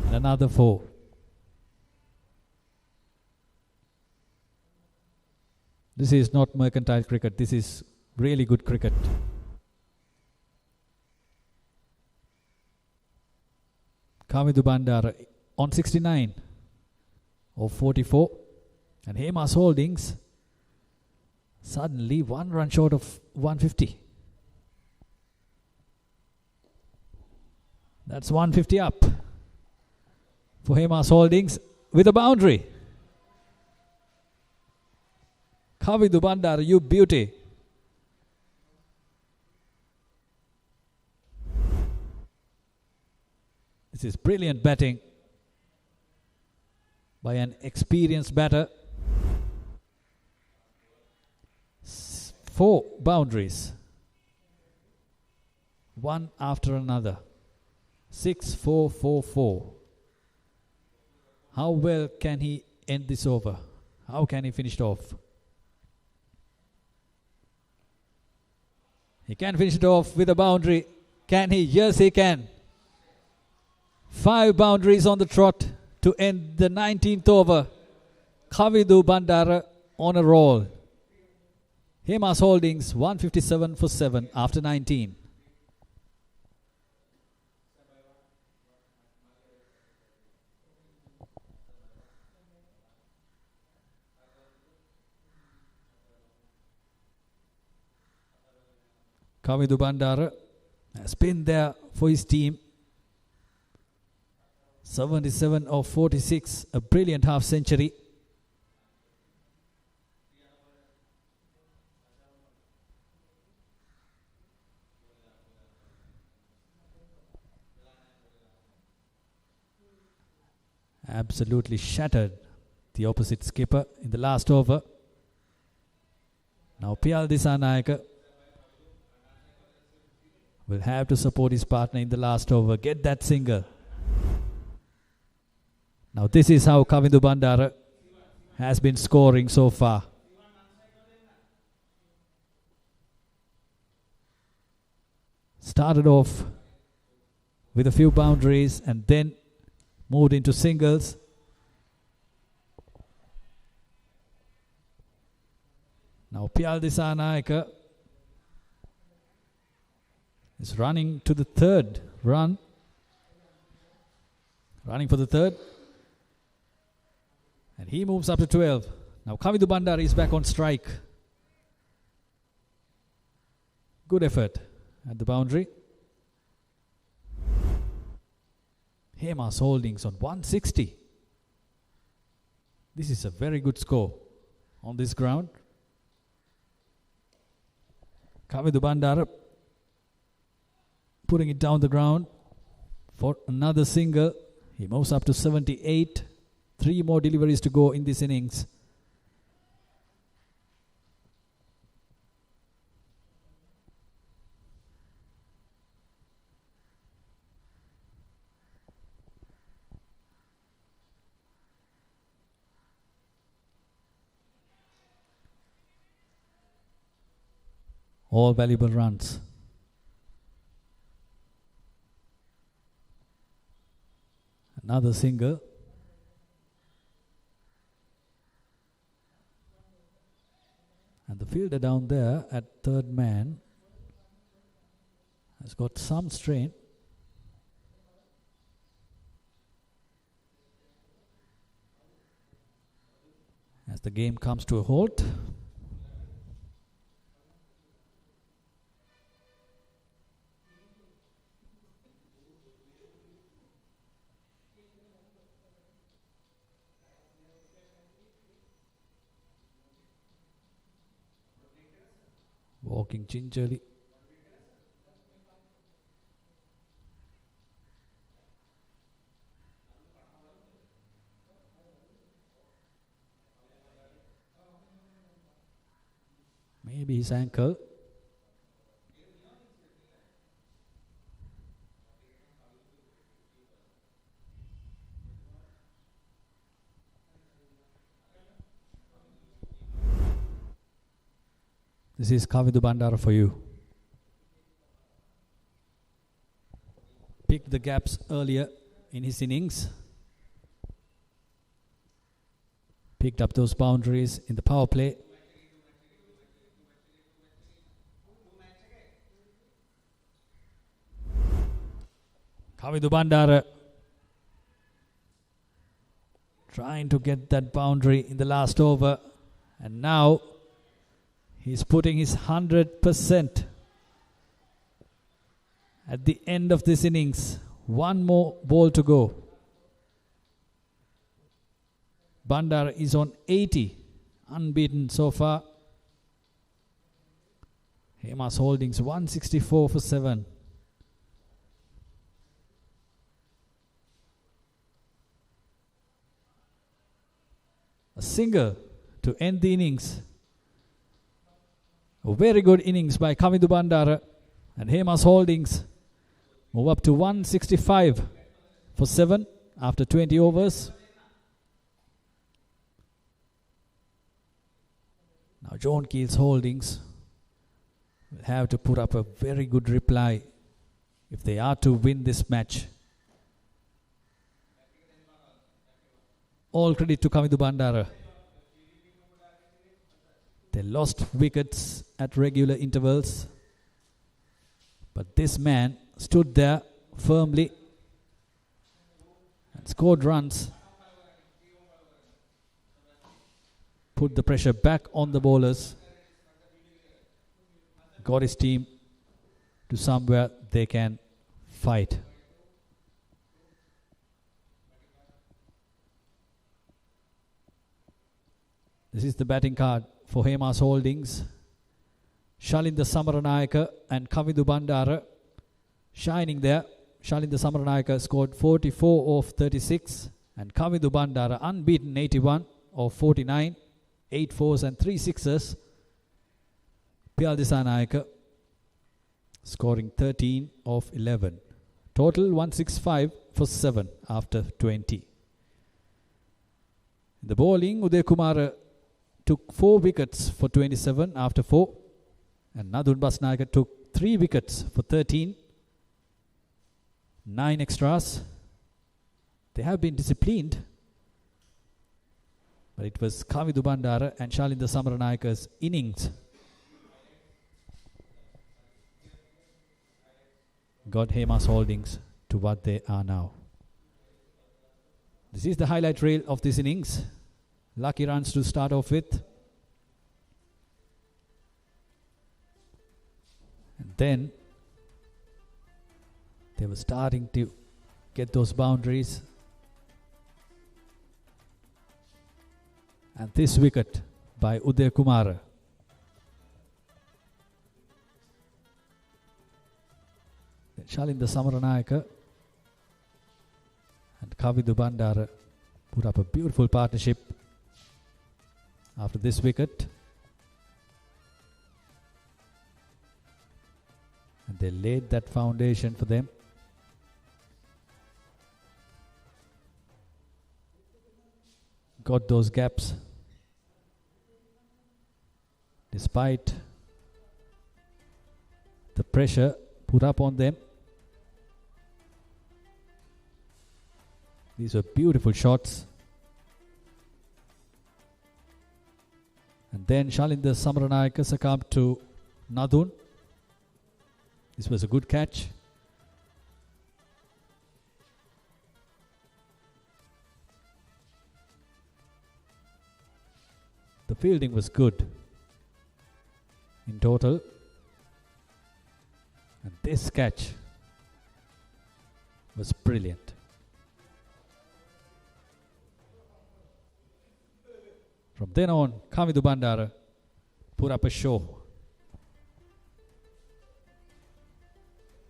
And another 4. This is not mercantile cricket. This is really good cricket. Kavindu Bandara on 69 of 44. And Hemas Holdings suddenly 1 run short of 150. That's 150 up for Hemas Holdings with a boundary. Kavindu Bandara, you beauty. This is brilliant batting by an experienced batter. 4 boundaries, one after another. 6, 4, 4, 4. How well can he end this over? How can he finish it off? He can finish it off with a boundary. Can he? Yes, he can. 5 boundaries on the trot to end the 19th over. Kavindu Bandara on a roll. Hemas Holdings 157 for 7 after 19. Kavindu Bandara has been there for his team. 77 of 46, a brilliant half century. Absolutely shattered the opposite skipper in the last over. Now Piyal Disanayaka will have to support his partner in the last over. Get that single. Now this is how Kavindu Bandara has been scoring so far. Started off with a few boundaries and then moved into singles. Now Piyal Disanayaka is running to the third run. Running for the third. And he moves up to 12. Now Kavindu Bandara is back on strike. Good effort at the boundary. Hemas Holdings on 160. This is a very good score on this ground. Kavindu Bandara putting it down the ground for another single. He moves up to 78. 3 more deliveries to go in this innings. All valuable runs. Another single. And the fielder down there at third man has got some strain. As the game comes to a halt. Walking gingerly. Maybe his ankle. This is Kavindu Bandara for you. Picked the gaps earlier in his innings. Picked up those boundaries in the power play. Kavindu Bandara trying to get that boundary in the last over. And now he's putting his 100% at the end of this innings. 1 more ball to go. Bandara is on 80, unbeaten so far. Hemas Holdings 164 for 7. A single to end the innings. A very good innings by Kavindu Bandara, and Hemas Holdings move up to 165 for 7 after 20 overs. Now John Keel's Holdings will have to put up a very good reply if they are to win this match. all credit to Kavindu Bandara. They lost wickets at regular intervals, but this man stood there firmly and scored runs, put the pressure back on the bowlers, got his team to somewhere they can fight. This is the batting card for Hemas Holdings. Shalinda Samaranayaka and Kavindu Bandara shining there. Shalinda Samaranayaka scored 44 of 36 and Kavindu Bandara unbeaten 81 of 49, 8 fours and 3 sixes. Piyal Disanayaka scoring 13 of 11. Total 165 for 7 after 20. In the bowling, Uday Kumar took 4 wickets for 27 after 4. And Nadun Basnayaka took 3 wickets for 13. 9 extras. They have been disciplined. But it was Kavindu Bandara and Shalinda Samaranayaka's innings got Hemas Holdings to what they are now. This is the highlight reel of this innings. Lucky runs to start off with. And then they were starting to get those boundaries. And this wicket by Uday Kumar. Then Shalinda Samaranayaka and Kavindu Bandara put up a beautiful partnership after this wicket. And they laid that foundation for them. Got those gaps despite the pressure put up on them. These were beautiful shots. And then Shalinda Samaranayaka succumbed to Nadun. This was a good catch. The fielding was good in total. And this catch was brilliant. From then on, Kavindu Bandara put up a show.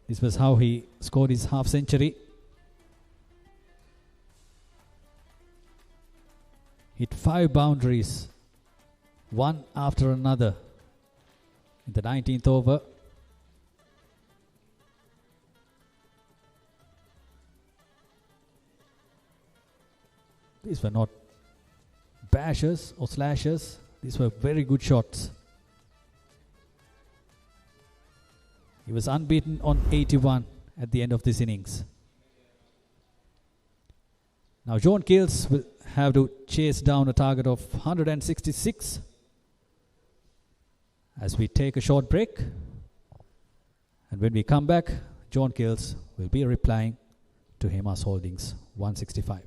This was how he scored his half century. Hit 5 boundaries, one after another, in the 19th over. These were not bashes or slashes. These were very good shots. He was unbeaten on 81 at the end of this innings. Now John Kills will have to chase down a target of 166 as we take a short break. And when we come back, John Kills will be replying to Hemas Holdings 165.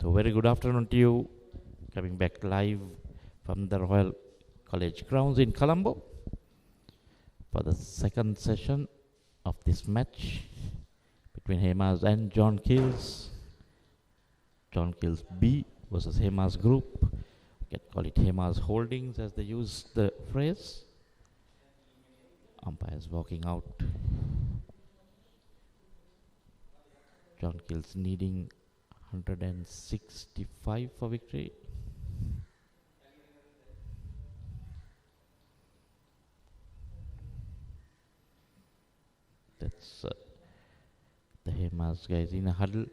A very good afternoon to you. Coming back live from the Royal College grounds in Colombo for the second session of this match between Hemas and John Keels. John Keels B versus Hemas Group. You can call it Hemas Holdings as they use the phrase. Umpires walking out. John Keels needing 165 for victory. That's the Hemas guys in a huddle.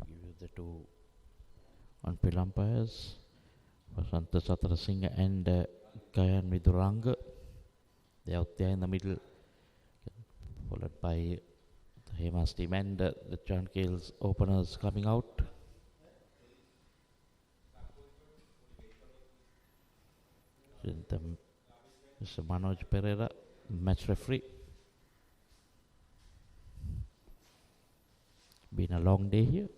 I'll give you the two on-field umpires. Vasanta Satrasinghe and Gayan Viduranga. They're out there in the middle, followed by the Hemas team and the John Keels openers coming out. Mr. Manoj Pereira, match referee. Been a long day here,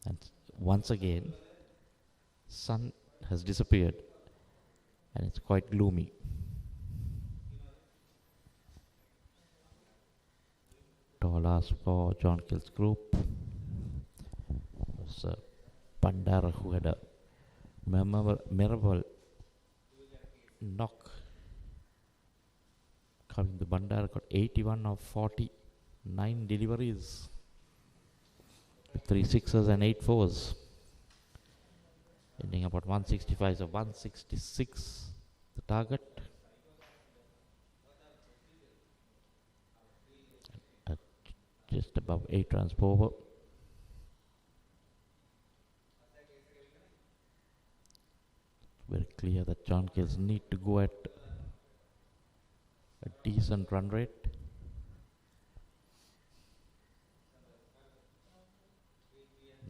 and once again, sun has disappeared and it's quite gloomy. Tall ask for John Keels Group was Bandara, who had a memorable knock. Kavindu Bandara got 81 of 49 deliveries with 3 sixes and 8 fours. Ending about 165, so 166 the target. At just above 8 runs per over. Very clear that John Keels need to go at a decent run rate.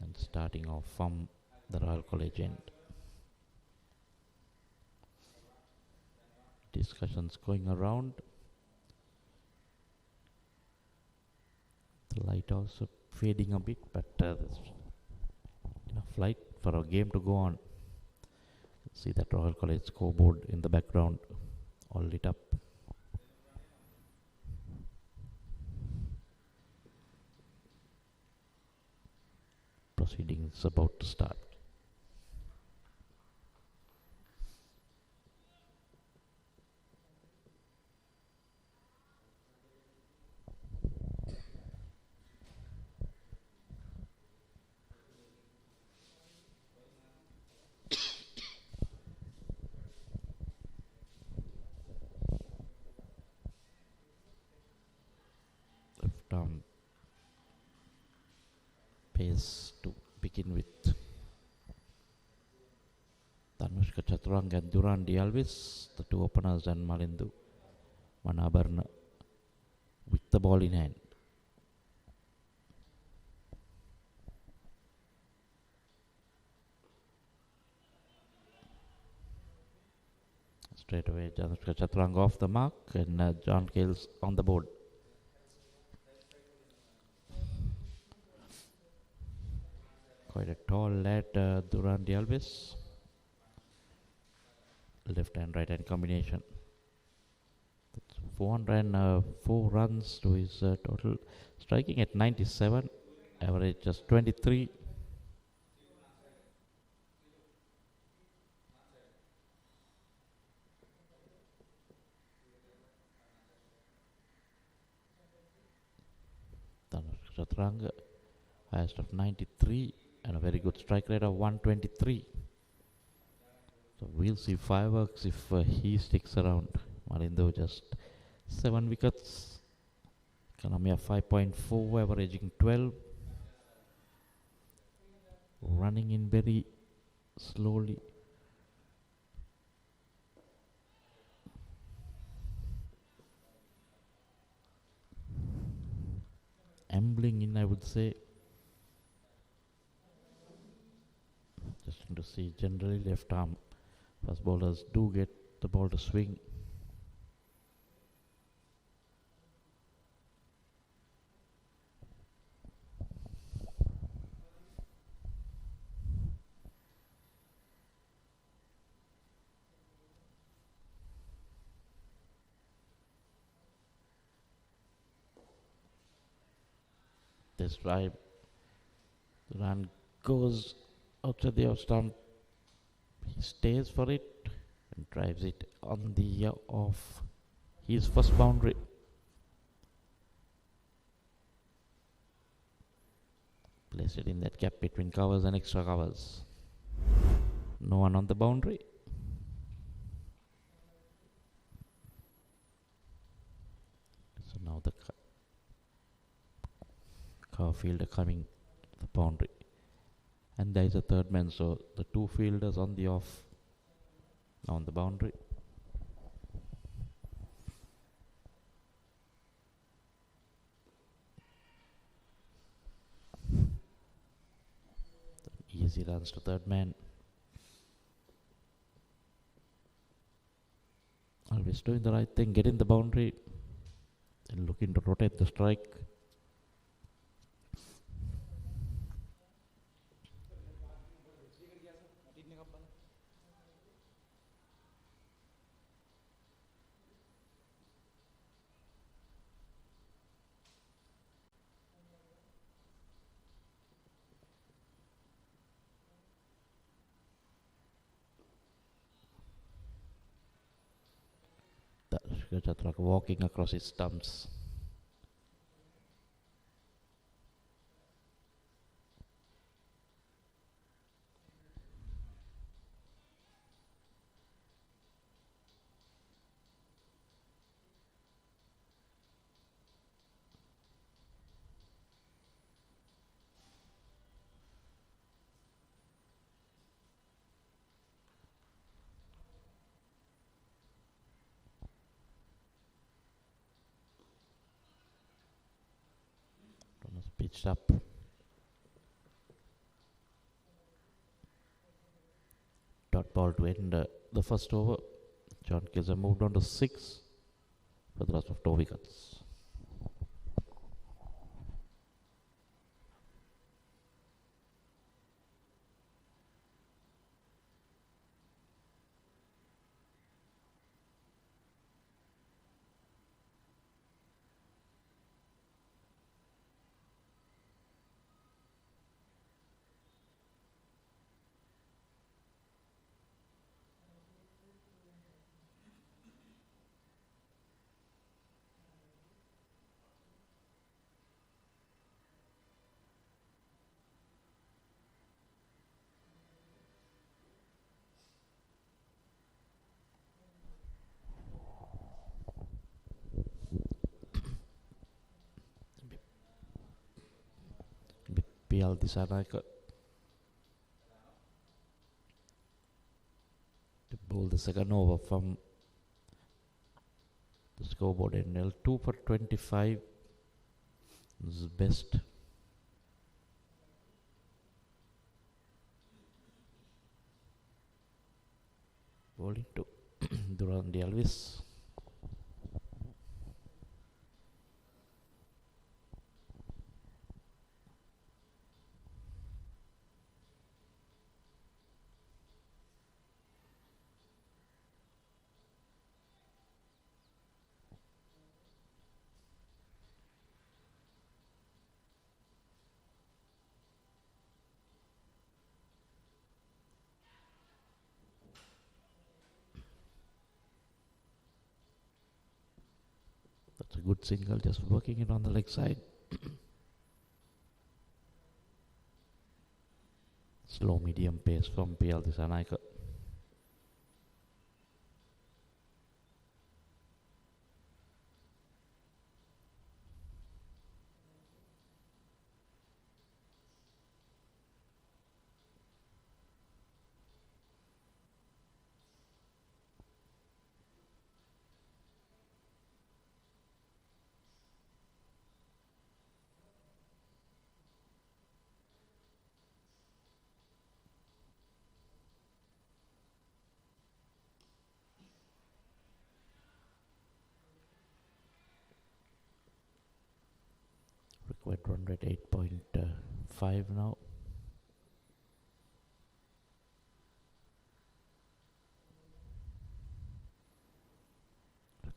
And starting off from the Royal College end. Discussions going around. The light also fading a bit, but there's enough light for a game to go on. See that Royal College scoreboard in the background, all lit up. Proceedings about to start. Left arm pace to begin with. Tanushka Chaturanga and Duran Dialvis, the two openers, and Malindu Manabarna with the ball in hand. Straight away, Tanushka Chaturanga off the mark, and John Keels on the board. Quite a tall lad, Duran Dialvis. Left and right hand combination. That's 404 runs to his total. Striking at 97, average just 23. Tanushka Chaturanga, highest of 93. And a very good strike rate of 123. So we'll see fireworks if he sticks around. Malindu just 7 wickets. Kanamia 5.4, averaging 12. Running in very slowly. Ambling in, I would say. Just to see, generally left arm fast bowlers do get the ball to swing. This drive, the run goes outside the off stump. He stays for it and drives it on the off his first boundary. Place it in that gap between covers and extra covers. No one on the boundary. So now the cover fielder coming to the boundary. And there is a third man, so the two fielders on the off, now on the boundary. Easy runs to third man. Always doing the right thing, get in the boundary and looking to rotate the strike. Chhatrak walking across his stumps. Pitched up. Dot ball to end the first over. John Kills have moved on to 6 for the loss of 2 wickets. Disanaika to bowl the second over from the scoreboard NL. 2 for 25 this is best. Bowling to Duran Elvis. That's a good single, just working it on the leg side. Slow medium pace from PL Disanaika. Required run rate 8.5 now.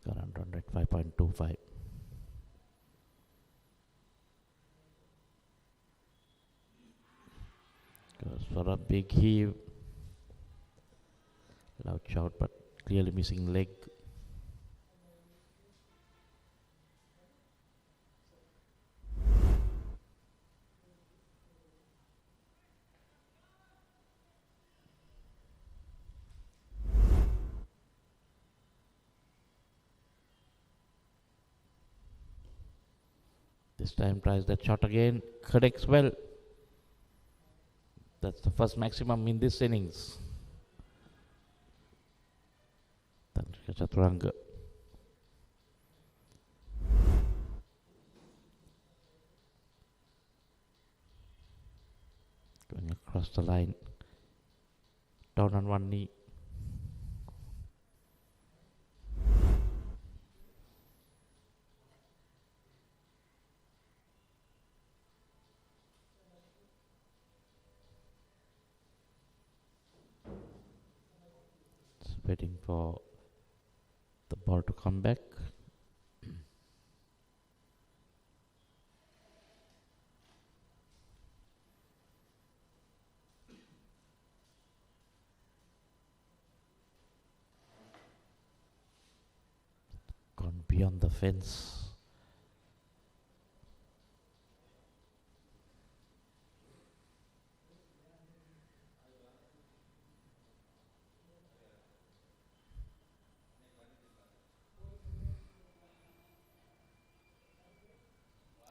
Current run rate 5.25. Goes for a big heave. Loud shot, but clearly missing leg. This time tries that shot again, connects well. That's the first maximum in this innings. Tantrika Chaturanga. Going across the line. Down on one knee. Waiting for the ball to come back. Gone beyond the fence.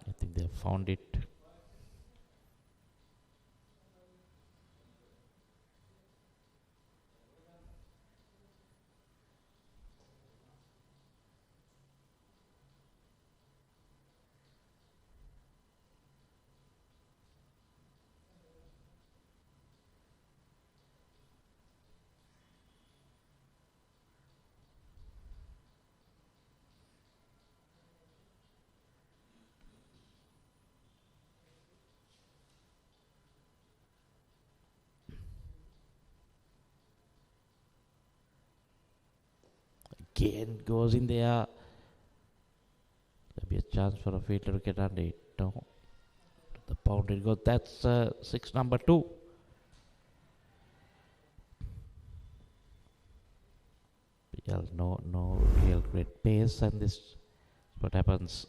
I think they have found it. Again goes in there. There'll be a chance for a fielder to get under it. No. To the boundary goes. That's 6 number 2. No real great pace, and this is what happens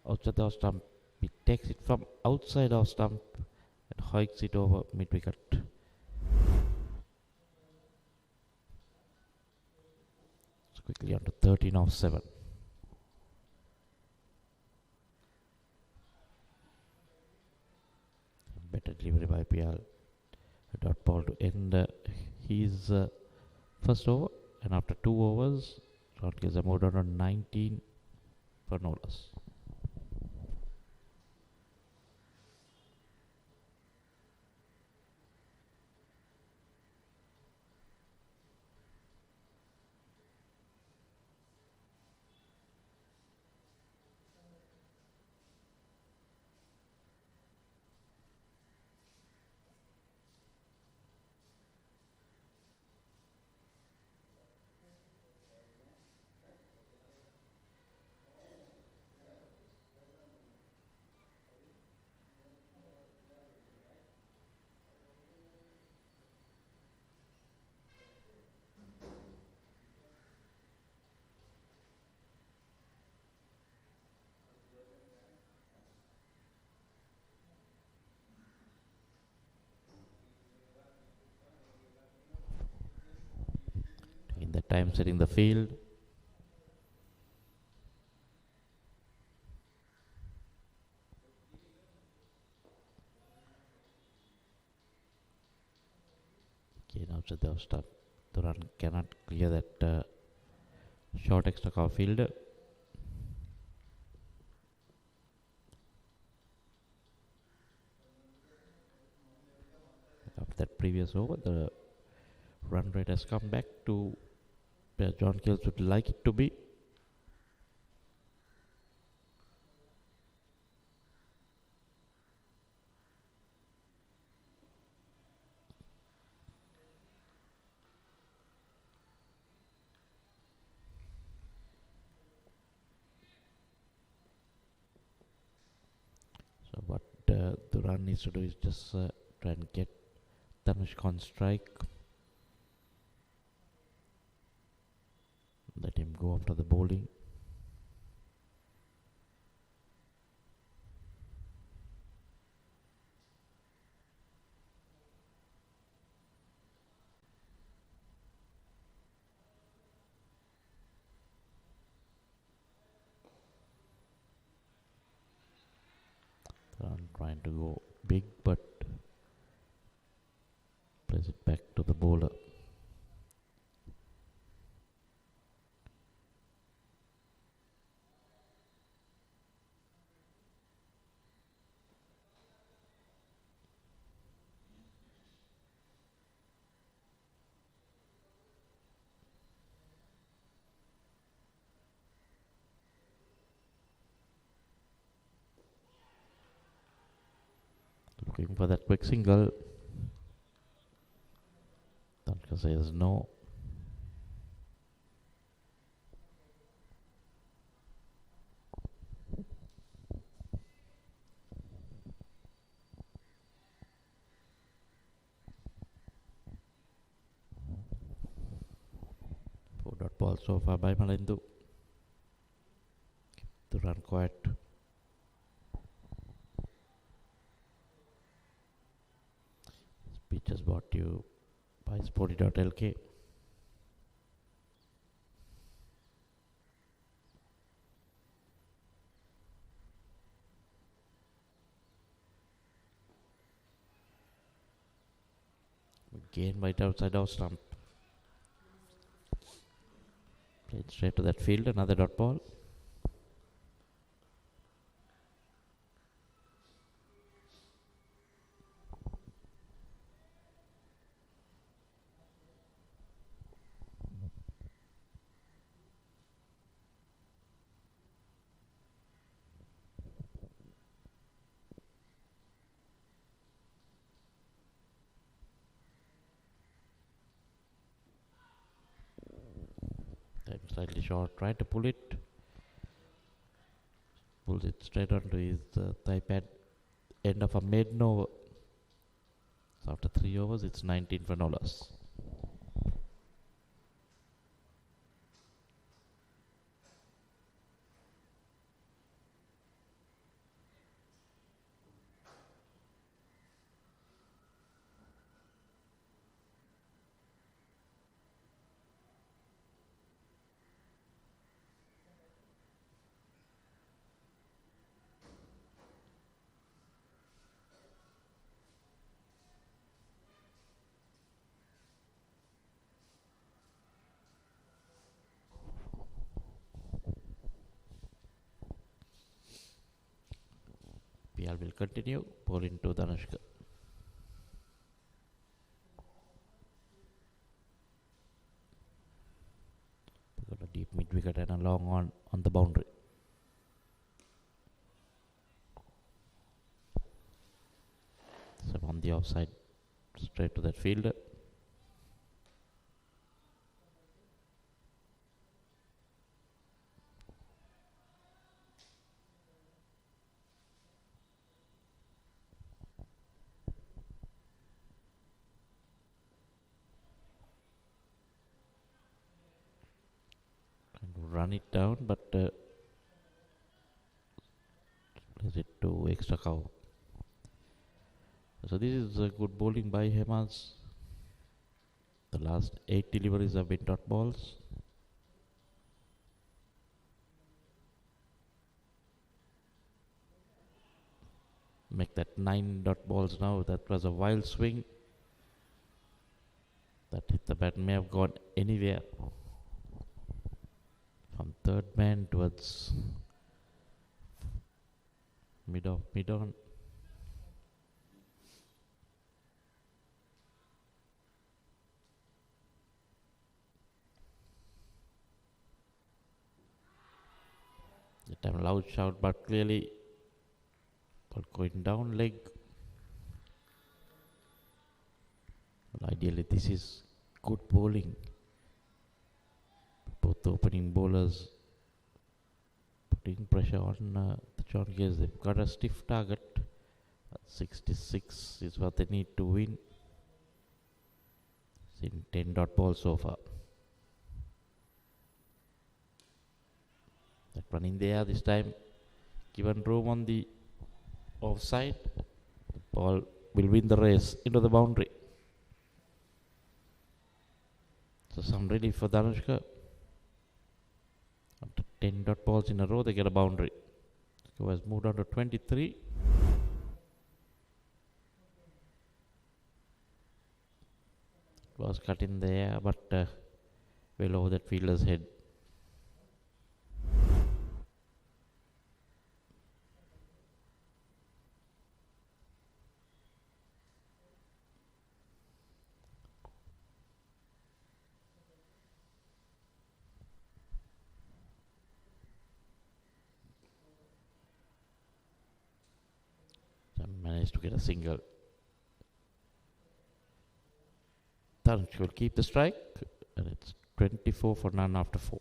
outside the stump. He takes it from outside of stump and hikes it over mid wicket. Quickly on to 13 off 7. Better delivery by PL. A dot ball to end his first over, and after 2 overs, Roundkills are moved on to 19 for no loss. In the time setting the field. Again outside the start. The run cannot clear that short extra cover fielder. After that previous over, the run rate has come back to where John Kills would like it to be. Duran needs to do is just try and get Tanushka on strike. Let him go after the bowling. I'm trying to go big, but plays it back to the bowler. Looking for that quick single. Tanushka says no. Four dot ball so far by Malindu. Keep the run quiet. Speech is brought to you by Sporty.lk. Again right outside our stump. Played straight to that field, another dot ball. Time slightly short, try to pull it. Pulls it straight onto his thigh pad. End of a maiden over. So after 3 overs, it's 19 for no loss. PL will continue. Ball into Tanushka. Got a deep mid wicket and a long on the boundary. So on the offside, straight to that fielder. Run it down, but plays it to extra cover. So this is good bowling by Hemas. The last 8 deliveries have been dot balls. Make that 9 dot balls now. That was a wild swing. That hit the bat, may have gone anywhere. From third man towards mid on. The time loud shout, but clearly ball going down leg. Well, ideally this is good bowling. Both the opening bowlers putting pressure on the John Gales. They've got a stiff target 66 is what they need to win. It's in 10 dot ball so far. That one in there this time. Given room on the offside. The ball will win the race into the boundary. So some relief for Dhanushka. After 10 dot balls in a row, they get a boundary. Who has moved on to 23. Was cut in there, but well over that fielder's head. Managed to get a single. Dhanushka will keep the strike, and it's 24 for none after 4.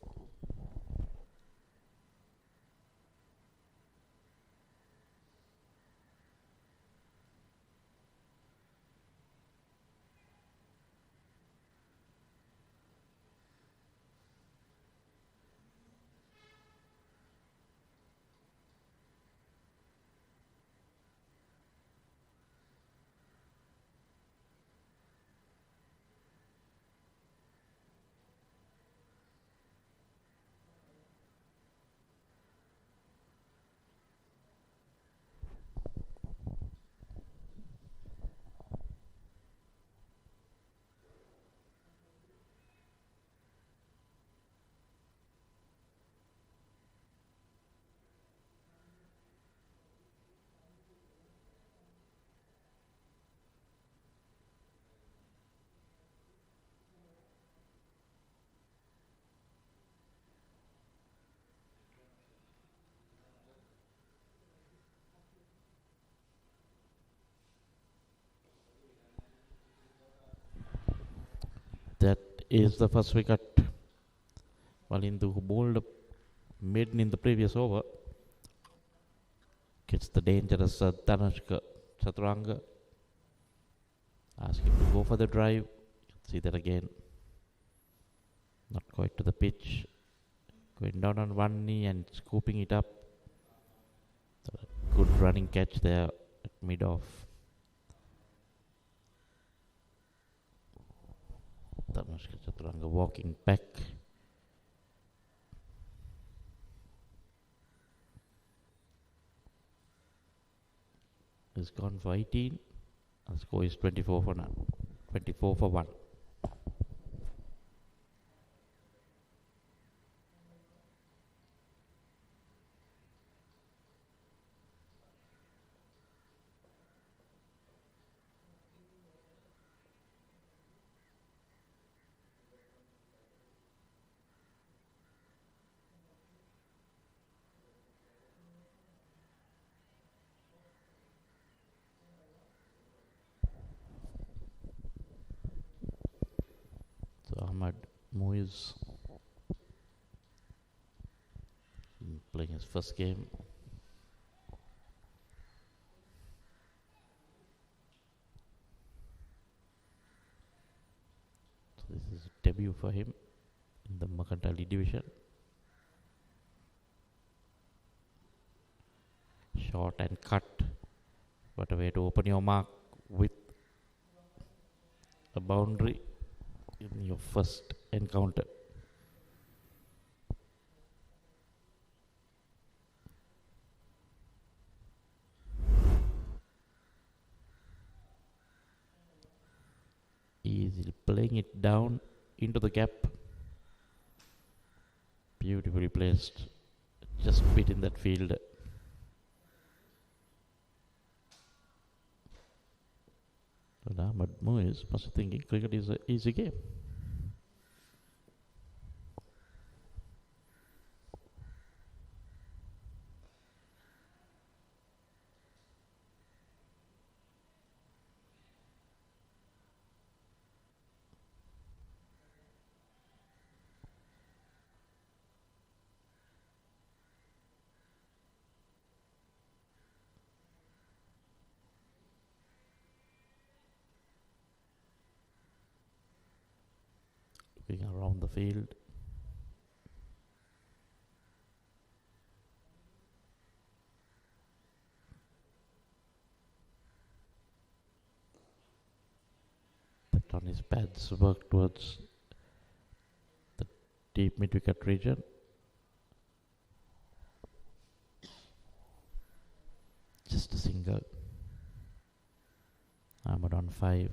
That is the first wicket. Kavindu, who bowled maiden in the previous over, gets the dangerous Dhanushka Chaturanga. Ask him to go for the drive. See that again. Not quite to the pitch. Going down on one knee and scooping it up. Good running catch there at mid-off. Dhanushka Chaturanga walking back. He's gone for 18. The score is 24 for none. 24 for 1. Moise playing his first game. So this is a debut for him in the Mercantile division. Short and cut. What a way to open your mark with a boundary in your first encounter. Easily playing it down into the gap. Beautifully placed. Just bit in that field. But Moise must be thinking cricket is an easy game. looking around the field. But on his pads, work towards the deep mid-wicket region. Just a single. Ahmed on 5.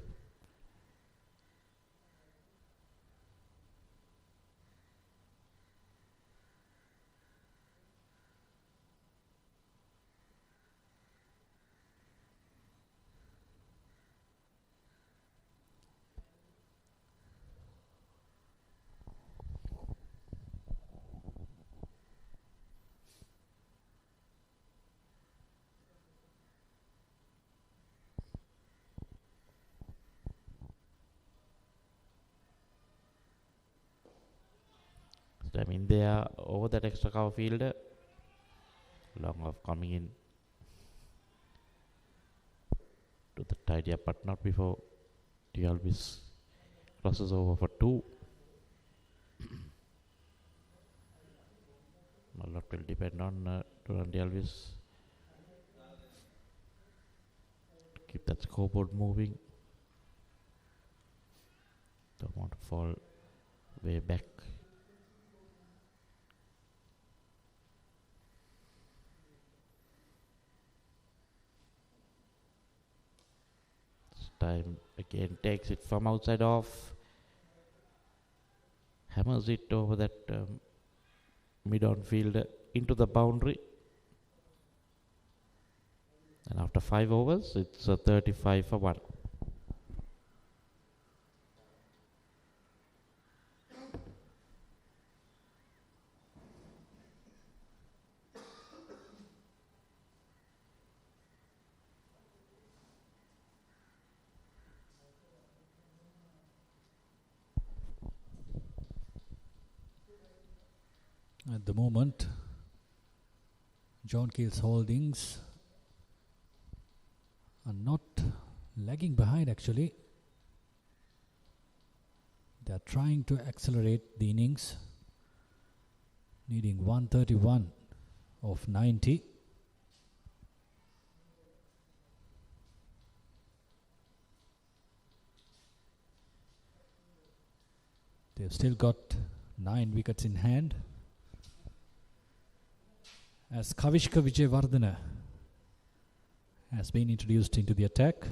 I mean, they are over that extra cover fielder. Long off coming in to the tidy up, but not before Elvis crosses over for 2. A lot will depend on Elvis. Keep that scoreboard moving. Don't want to fall way back. Time again, takes it from outside off, hammers it over that mid-on fielder into the boundary, and after 5 overs it's a 35 for 1. At the moment, John Keel's holdings are not lagging behind actually. They are trying to accelerate the innings, needing 131 of 90. They've still got 9 wickets in hand. As Kavishka Vijayawardena has been introduced into the attack.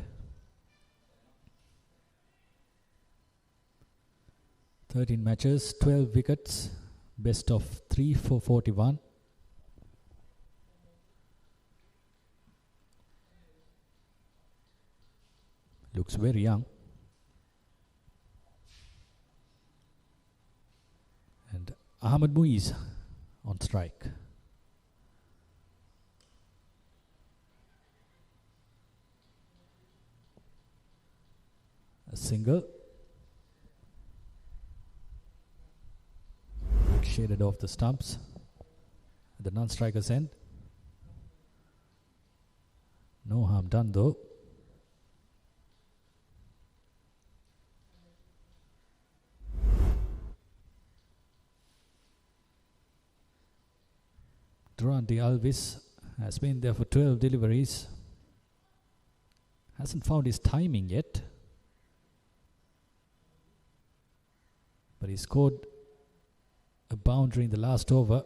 "13 matches, 12 wickets, best of 3 for 41. Looks very young. And Ahmed Muiz on strike. A single. Shaded off the stumps at the non-striker's end. No harm done though. Durante Alvis has been there for 12 deliveries. Hasn't found his timing yet. But he scored a boundary in the last over.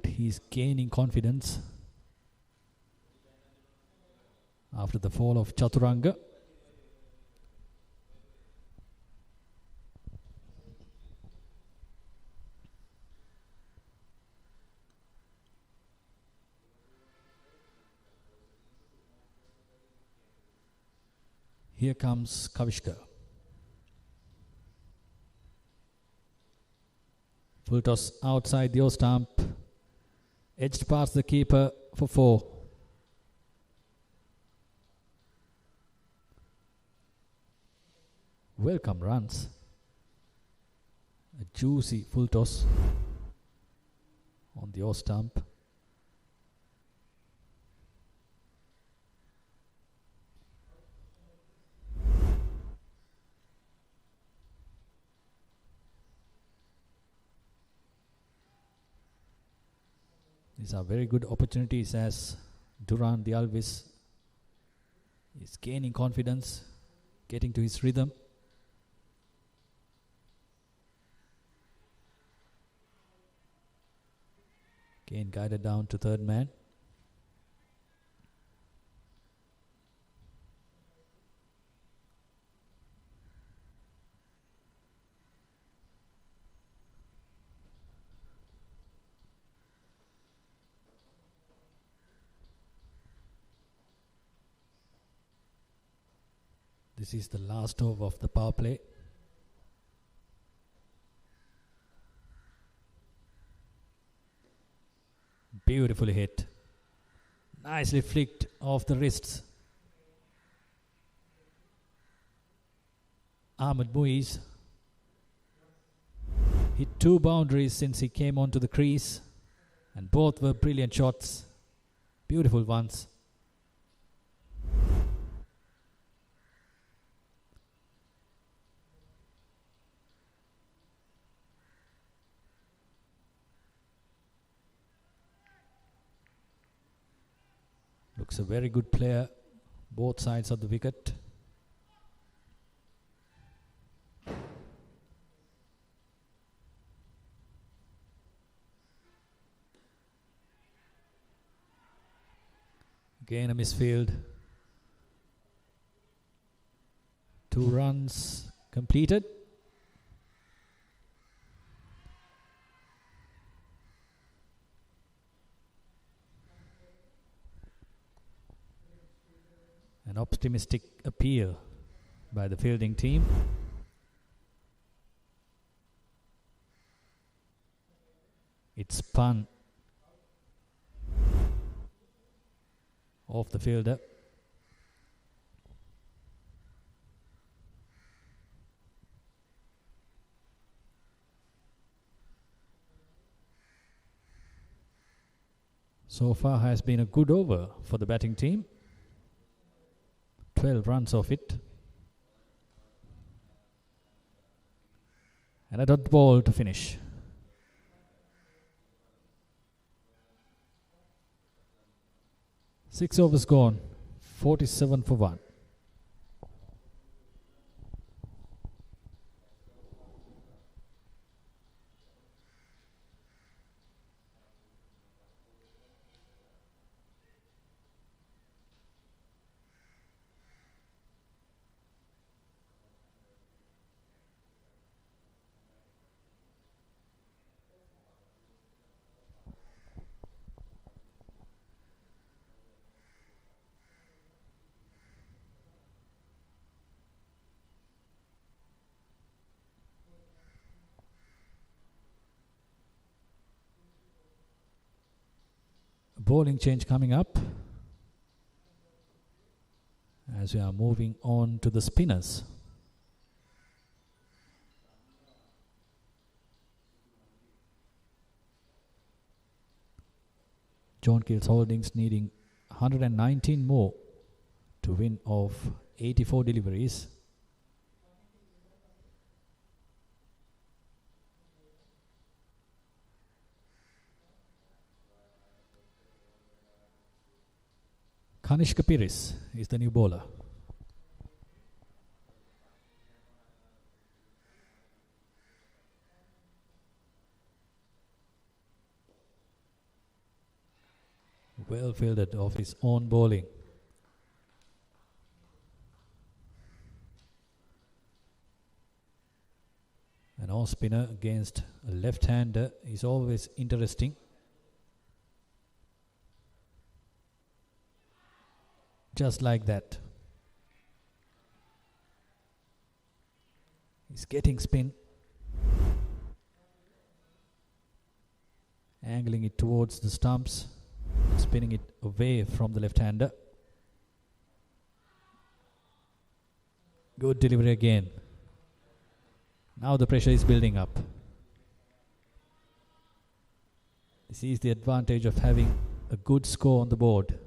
He's gaining confidence after the fall of Chaturanga. Here comes Kavishka. Full toss outside the O-stump. Edged past the keeper for 4. Welcome runs. A juicy full toss on the O-stump. These are very good opportunities as Duran the Alvis is gaining confidence, getting to his rhythm. Again guided down to third man. This is the last over of the power play. Beautifully hit. Nicely flicked off the wrists. Ahmed Muiz hit 2 boundaries since he came onto the crease, and both were brilliant shots. Beautiful ones. Looks a very good player, both sides of the wicket. Again a misfield. 2 runs completed. An optimistic appeal by the fielding team. It's spun off the fielder. So far has been a good over for the batting team. 12 runs off it. And a dot ball to finish. Six overs gone. 47 for 1. Bowling change coming up as we are moving on to the spinners. John Gill's Holdings needing 119 more to win off 84 deliveries. Kanishka Piris is the new bowler. Well fielded off his own bowling. An off spinner against a left-hander is always interesting. Just like that. He's getting spin. Angling it towards the stumps. Spinning it away from the left-hander. Good delivery again. Now the pressure is building up. This is the advantage of having a good score on the board.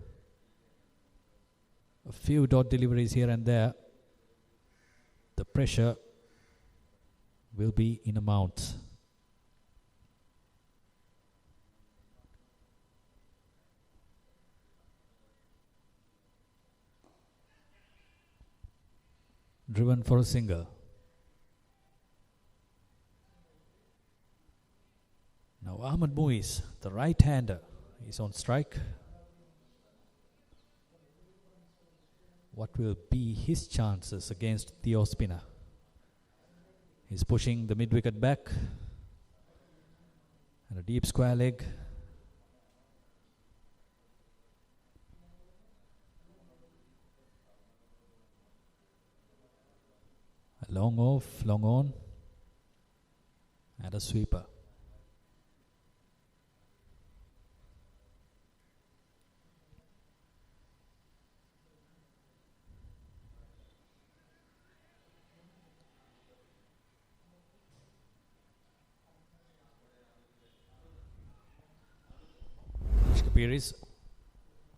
A few dot deliveries here and there. The pressure will be in amounts. driven for a single. Now Ahmed Muiz, the right-hander, is on strike. What will be his chances against the off-spinner? He's pushing the mid-wicket back. And a deep square leg. A long off, long on. And a sweeper. Kapir is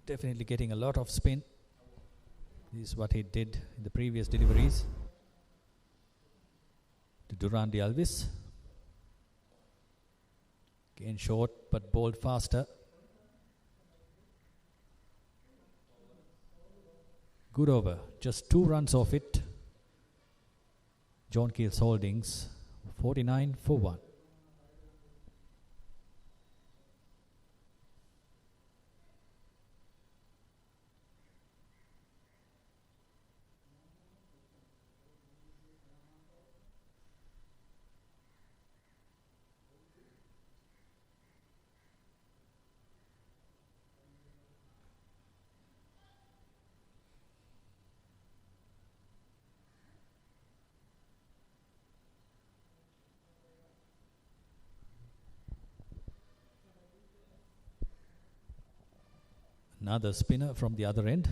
definitely getting a lot of spin. This is what he did in the previous deliveries to Durrandi Alvis. Again short but bowled faster. Good over, just 2 runs off it. John Keel's Holdings 49 for 1. Another spinner from the other end.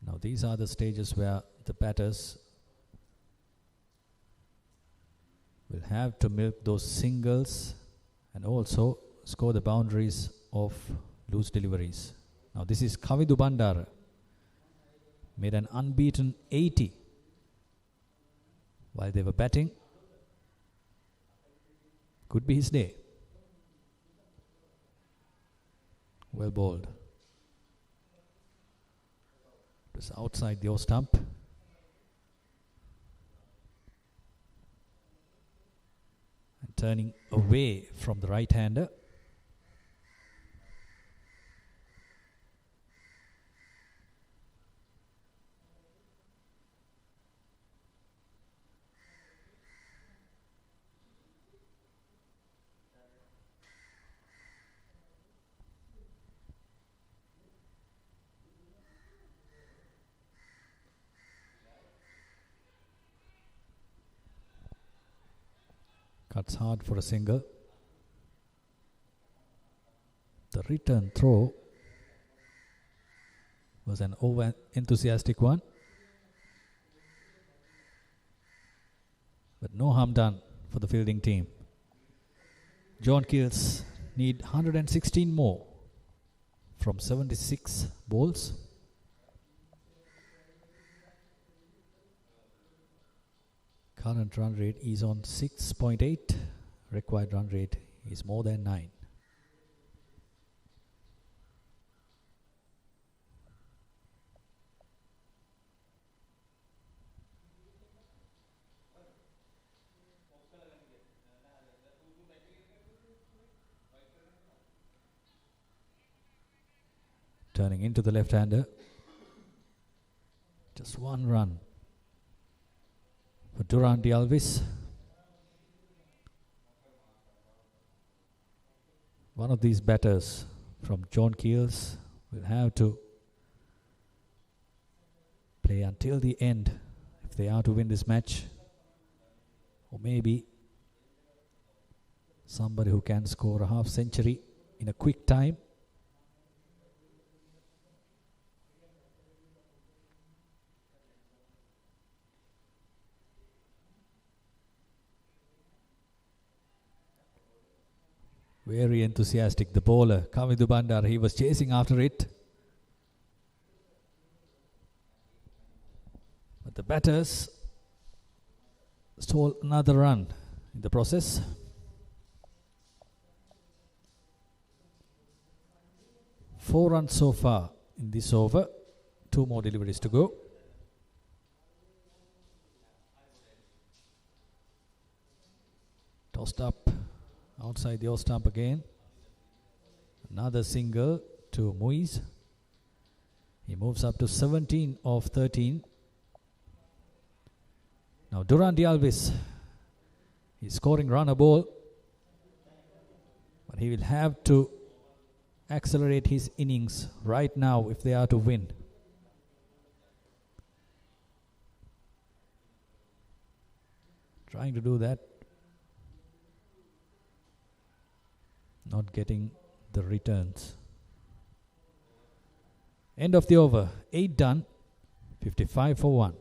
Now these are the stages where the batters will have to milk those singles and also score the boundaries of loose deliveries. Now this is Kavindu Bandara. Made an unbeaten 80 while they were batting. Could be his day. Well bowled. It was outside the off stump. And turning away from the right-hander. Cuts hard for a single. The return throw was an over-enthusiastic one. But no harm done for the fielding team. John Keels need 116 more from 76 balls. Current run rate is on 6.8. Required run rate is more than 9. Turning into the left-hander. Just 1 run for Durrandi Alvis. One of these batters from John Keels will have to play until the end if they are to win this match. Or maybe somebody who can score a half century in a quick time. Very enthusiastic, the bowler, Kavindu Bandara. He was chasing after it. But the batters stole another run in the process. 4 runs so far in this over. 2 more deliveries to go. Tossed up outside the off stump again. Another single to Muiz. He moves up to 17 of 13. Now Durrandi Alves is scoring run a ball, but he will have to accelerate his innings right now if they are to win. Trying to do that, not getting the returns. End of the over, 8 done, 55 for 1.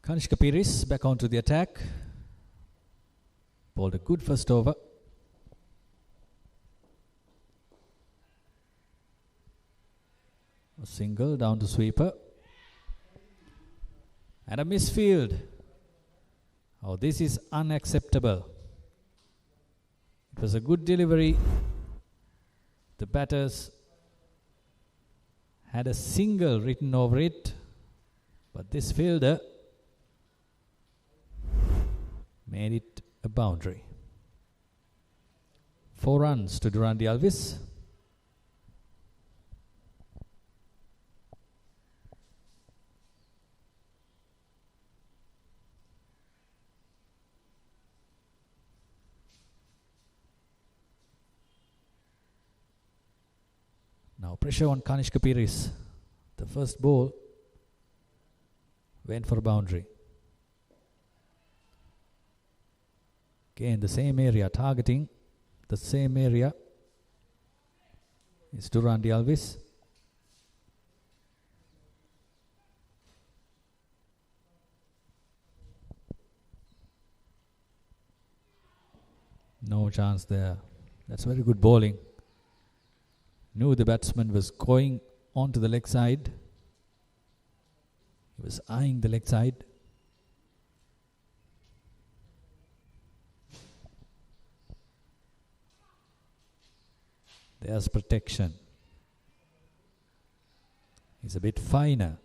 Kanishka Piris back onto the attack. Bowled a good first over. A single down to sweeper. And a misfield. Oh, this is unacceptable. It was a good delivery. The batters had a single written over it, but this fielder made it a boundary. 4 runs to Durrandi Alves. Now pressure on Kanishka Piris. The first ball went for a boundary. Again, the same area, targeting the same area is Durrandi Alves. No chance there. That's very good bowling. Knew the batsman was going onto the leg side. He was eyeing the leg side. There's protection. He's a bit finer,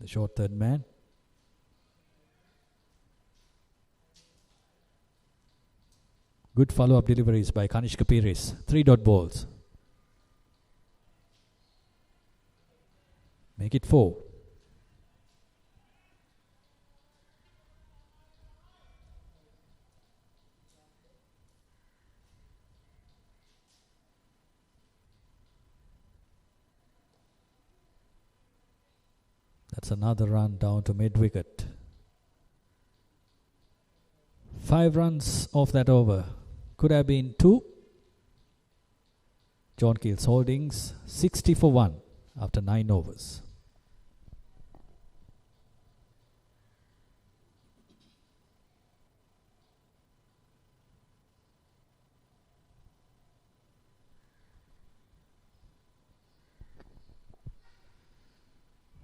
the short third man. Good follow-up deliveries by Kanishka Piris. 3 dot balls. Make it 4. That's another run down to mid-wicket. 5 runs off that over. Could have been 2. John Keel's Holdings 60 for 1 after 9 overs.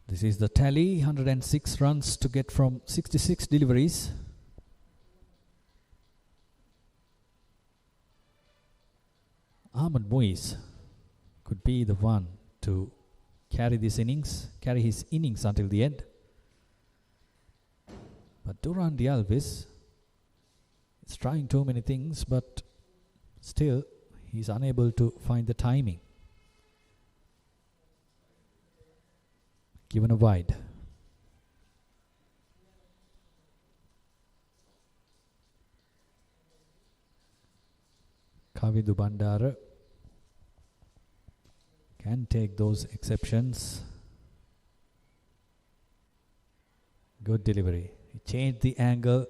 This is the tally, 106 runs to get from 66 deliveries. Ahmed Muiz could be the one to carry his innings until the end. But Durrandi Alves is trying too many things, but still he's unable to find the timing. Given a wide. Kavindu Bandara can take those exceptions. Good delivery. He changed the angle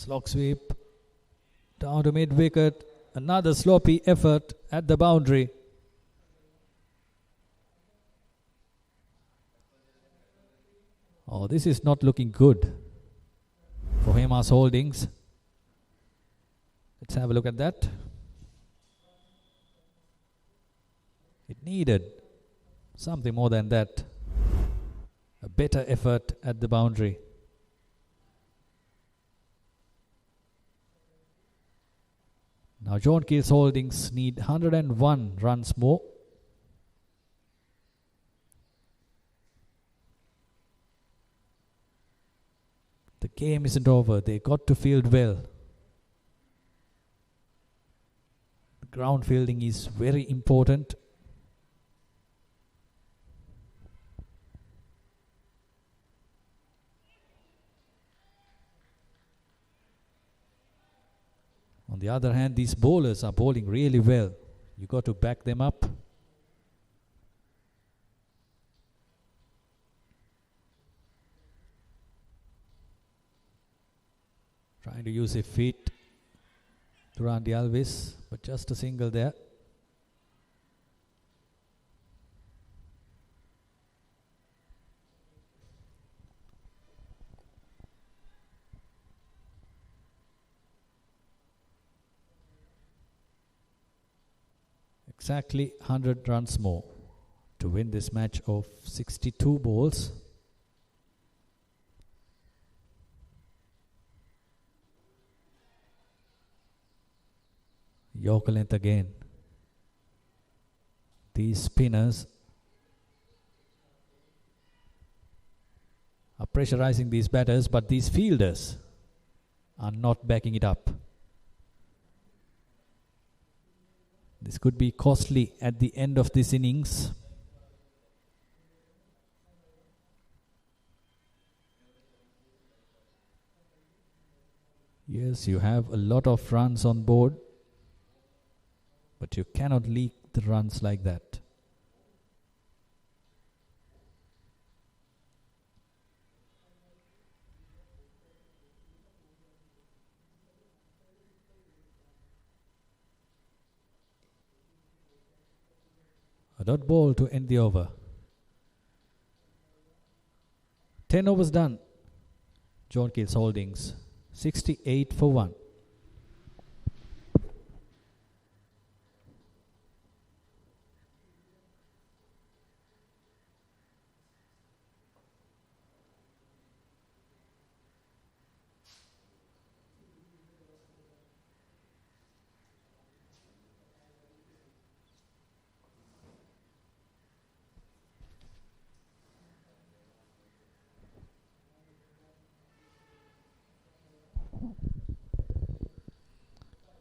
Slog sweep down to mid wicket. Another sloppy effort at the boundary. Oh, this is not looking good for Hemas Holdings. Let's have a look at that. It needed something more than that. A better effort at the boundary. Now John Keels Holdings need 101 runs more. The game isn't over. They got to field well. Ground fielding is very important. On the other hand, these bowlers are bowling really well. You got to back them up. Trying to use a feet to Randy Alvis, but just a single there. Exactly 100 runs more to win this match of 62 balls. Yorker length again. These spinners are pressurizing these batters, but these fielders are not backing it up. This could be costly at the end of this innings. Yes, you have a lot of runs on board, but you cannot leak the runs like that. A dot ball to end the over. 10 overs done. John Keels Holdings 68 for 1.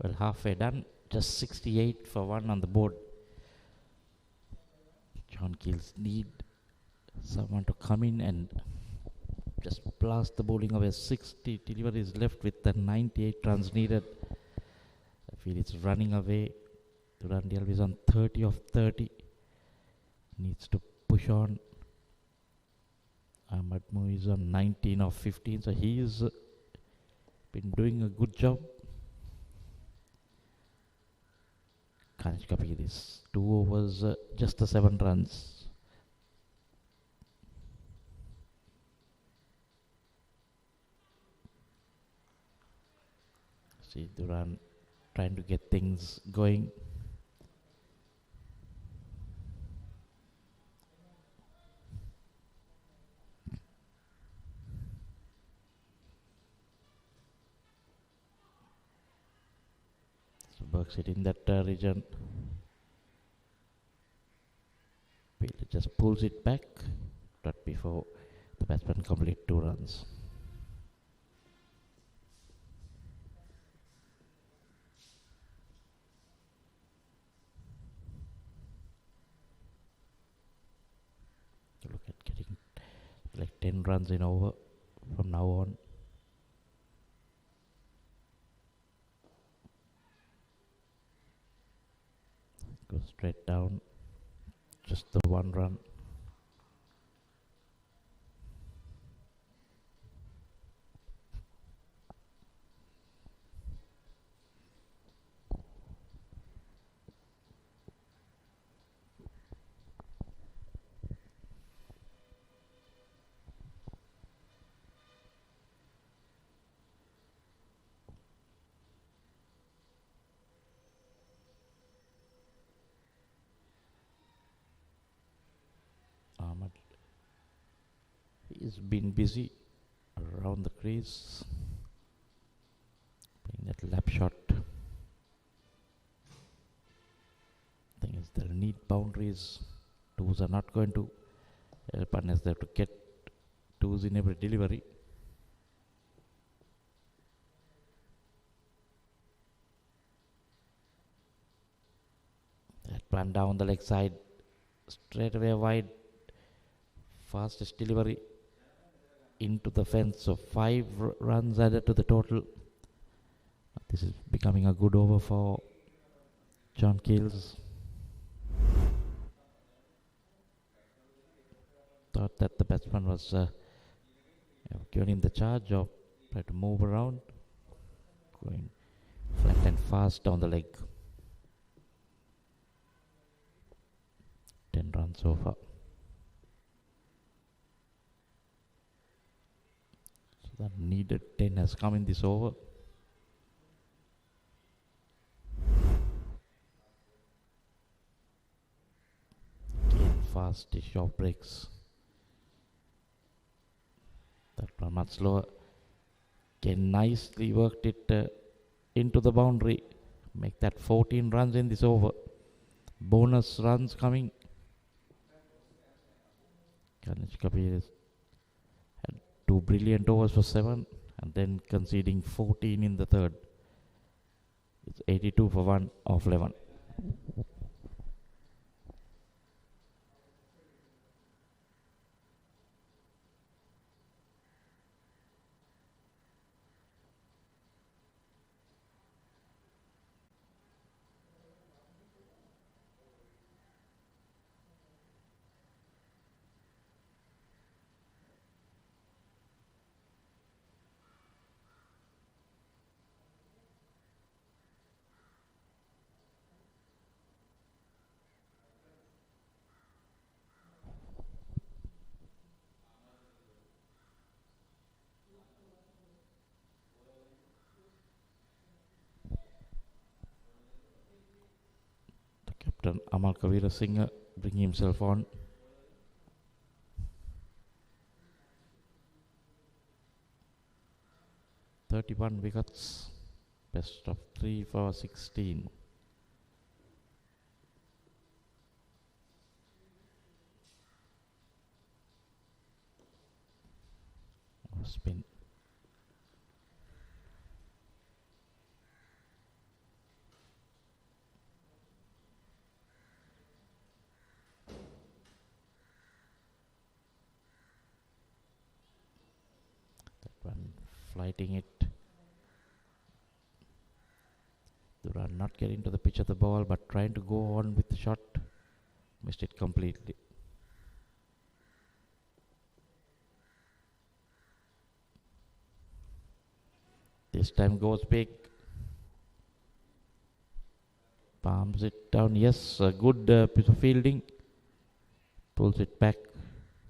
Well, halfway done, just 68 for 1 on the board. John Keels need someone to come in and just blast the bowling away. 60 delivery is left with the 98 runs needed. I feel it's running away. Randy Alvis on 30 of 30. Needs to push on. Ahmad Mo is on 19 of 15, so he's been doing a good job. Kanish Kapil is 2 overs, just the 7 runs. See Duran trying to get things going. Works it in that region. Fielder just pulls it back, but before the batsman complete 2 runs. Look at getting like 10 runs in over from now on. Go straight down, just the 1 run. Mohammed. He's been busy around the crease, playing that lap shot. Thing is, they'll need boundaries. Twos are not going to help unless they have to get twos in every delivery. That one down the leg side, straight away wide. Fastest delivery into the fence. So 5 runs added to the total. This is becoming a good over for John Keels. Thought that the batsman was given him the charge or tried to move around. Going flat and fast down the leg. 10 runs so far. So that needed 10 has come in this over. Again, fast-ish off breaks. That one much slower. Again, nicely worked it into the boundary. Make that 14 runs in this over. Bonus runs coming. Ganesh Kabir had 2 brilliant overs for 7 and then conceding 14 in the third. It's 82 for 1 off 11. Captain Amal Kavira Singh bringing himself on. "31 wickets, best of 3 for 16. Spin. One flighting it. Duran not getting to the pitch of the ball but trying to go on with the shot. Missed it completely. This time goes big. Palms it down. Yes, a good piece of fielding. Pulls it back.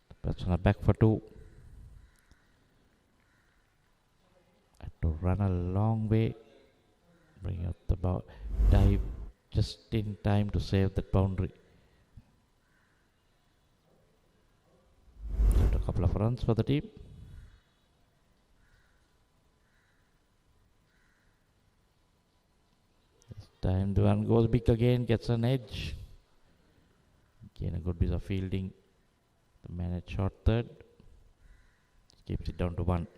The batsman back for 2. To run a long way, bring out the ball, dive just in time to save that boundary. Got a couple of runs for the team. This time the one goes big again, gets an edge. Again a good piece of fielding. The man at short third keeps it down to 1.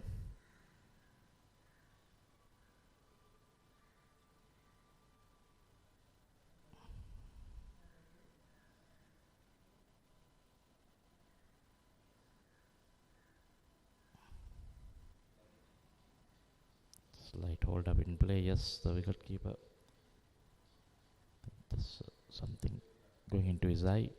Slight hold up in play, yes, the wicket keeper. There's something going into his eye.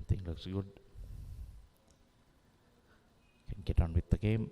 Everything looks good. get on with the game.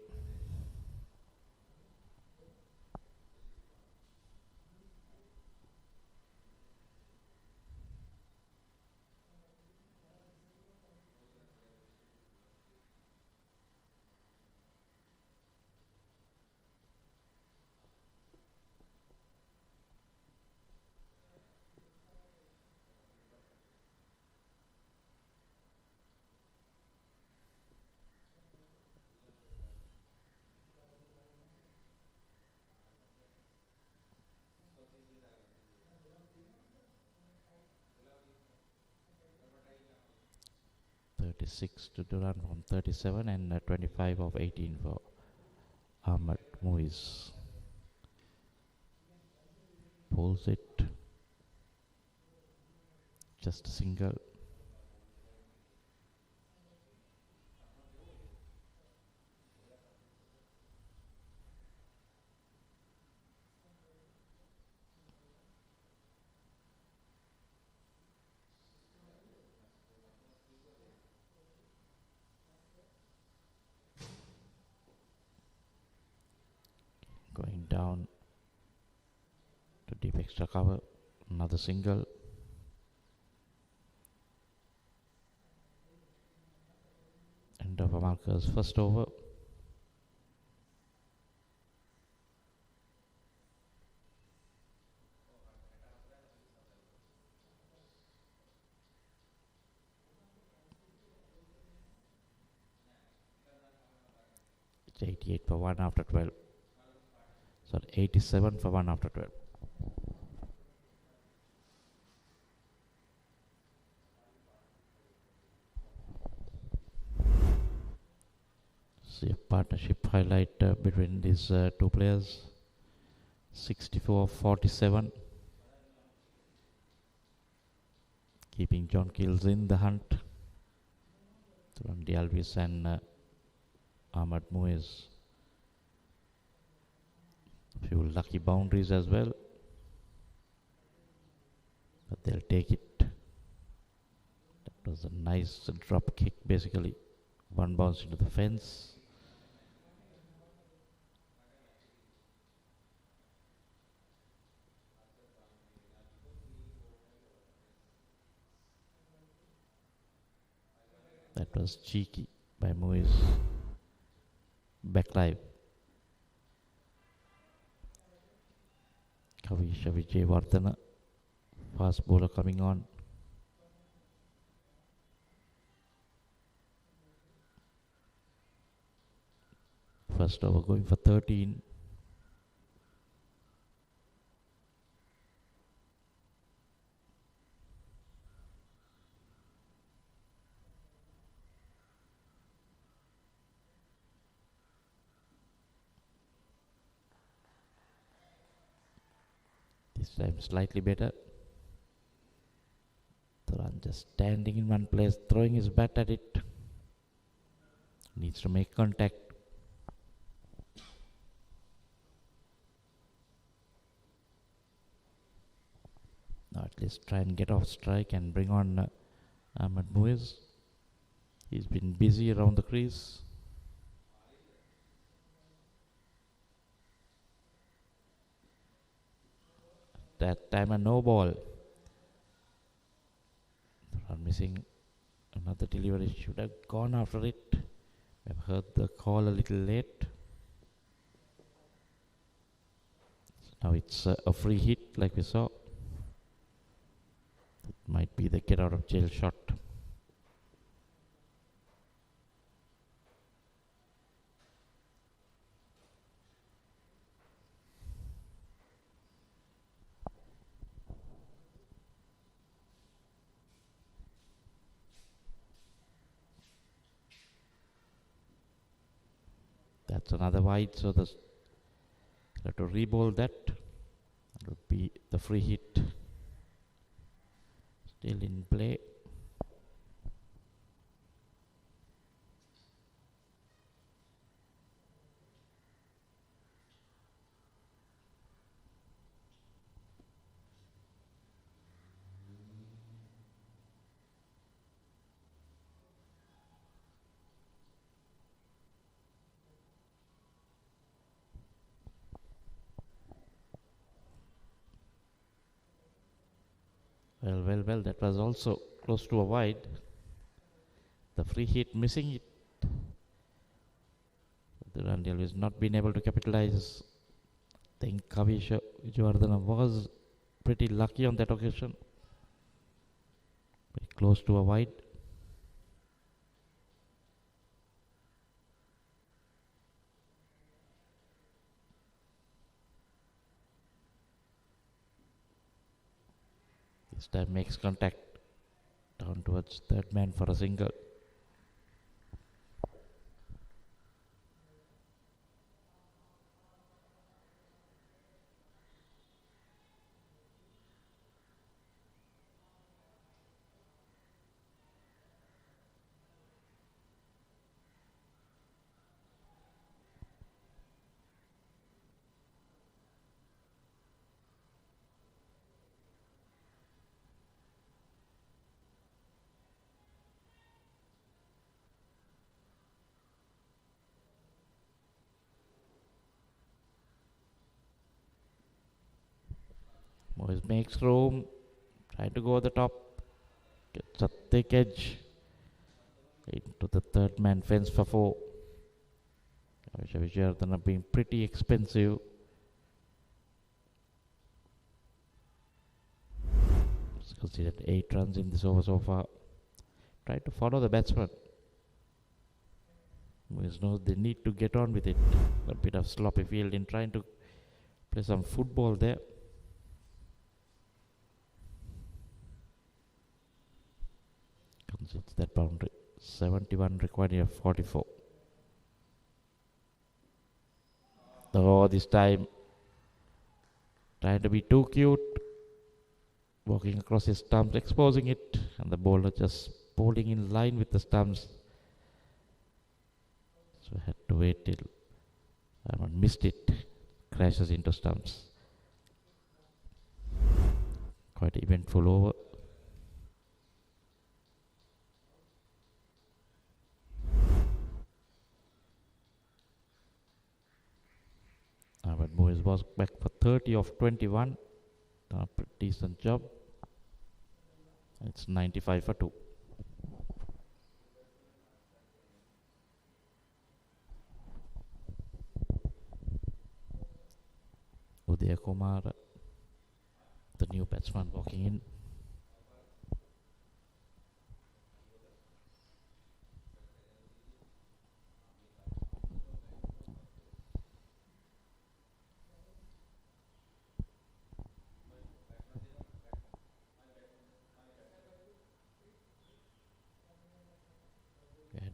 Six to Duran from 37 and 25 of 18 for Ahmad Muiz. Pulls it. Just a single. Going down to deep extra cover, another single. End of Amalka's first over. It's 88 for 1 after 12. Sorry, 87 for 1 after 12. See a partnership highlight between these two players. 64-47. Keeping John Keels in the hunt. Randy Alvis and Ahmad Muiz. Few lucky boundaries as well, but they'll take it. That was a nice drop kick, basically. One bounce into the fence. That was cheeky by Muiz. Back live. Kavisha Vijayawardena, fast bowler coming on. First over going for 13. This time slightly better. Turan just standing in one place, throwing his bat at it. Needs to make contact. Now at least try and get off strike and bring on Ahmad Muiz. He's been busy around the crease. That time a no ball. Turan missing another delivery. Should have gone after it. I've heard the call a little late. Now it's a free hit like we saw. It might be the get out of jail shot. That's another wide, so the have to re-bowl that. That would be the free hit. Still in play. Well, that was also close to a wide. The free hit missing it. The Randall has not been able to capitalize. I think Kavisha Vijayawardena was pretty lucky on that occasion. Very close to a wide. This time makes contact down towards third man for a single. Moise makes room, trying to go at the top, gets a thick edge into the third man fence for 4. Vijayawardena being pretty expensive. It's considered 8 runs in this over so far. Try to follow the batsman. Moise knows they need to get on with it. A bit of sloppy fielding, trying to play some football there. Concedes that boundary. 71 required here, 44. Oh, this time trying to be too cute. Walking across his stumps, exposing it, and the bowler just bowling in line with the stumps. So I had to wait till Rahman missed it. Crashes into stumps. Quite eventful over. But Moise was back for 30 of 21. Done a pretty decent job. It's 95 for 2. Udaya Kumar, the new batsman, walking in.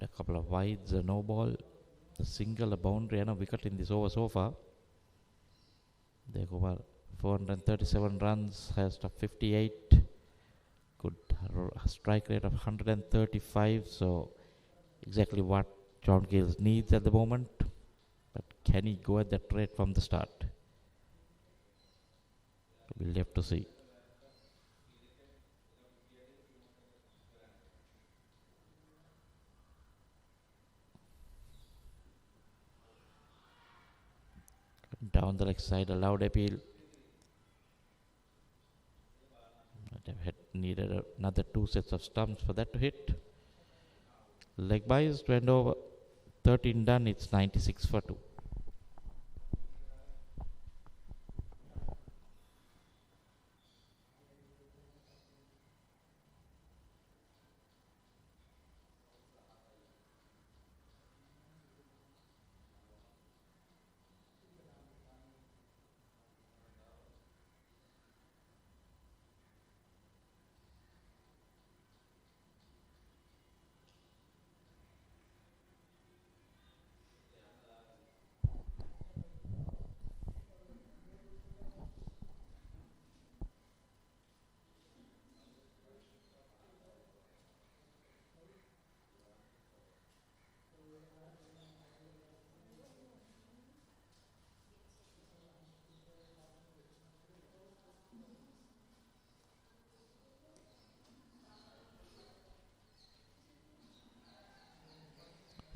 A couple of wides, a no ball, a single, a boundary, and a wicket in this over so far. They go over 437 runs, has to 58. Good strike rate of 135. So exactly what John Gales needs at the moment. But can he go at that rate from the start? We'll have to see. Down the leg side, a loud appeal. They've had needed another 2 sets of stumps for that to hit. Leg byes to end over. 13 done, it's 96 for 2.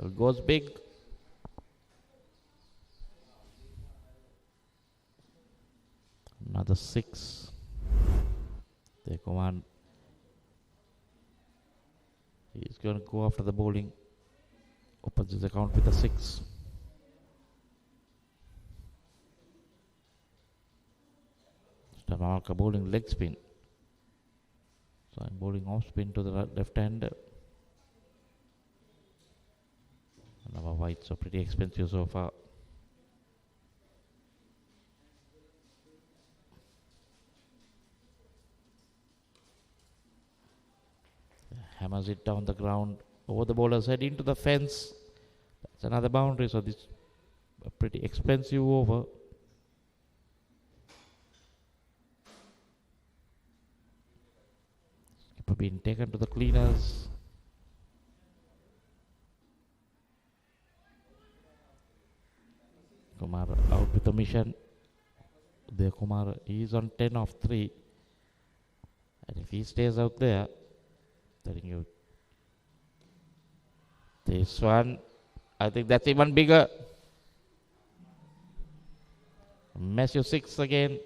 Well, goes big. Another 6. The command. He's going to go after the bowling. Opens his account with a 6. Stamarka bowling leg spin. So I'm bowling off spin to the left hander. And our whites are pretty expensive so far. Hammers it down the ground, over the bowler's head, into the fence. That's another boundary, so this is a pretty expensive over. Skipper being taken to the cleaners. Kumar out with the mission. There Kumar is on 10 off 3. And if he stays out there, telling you, this one, I think that's even bigger. Massive 6 again.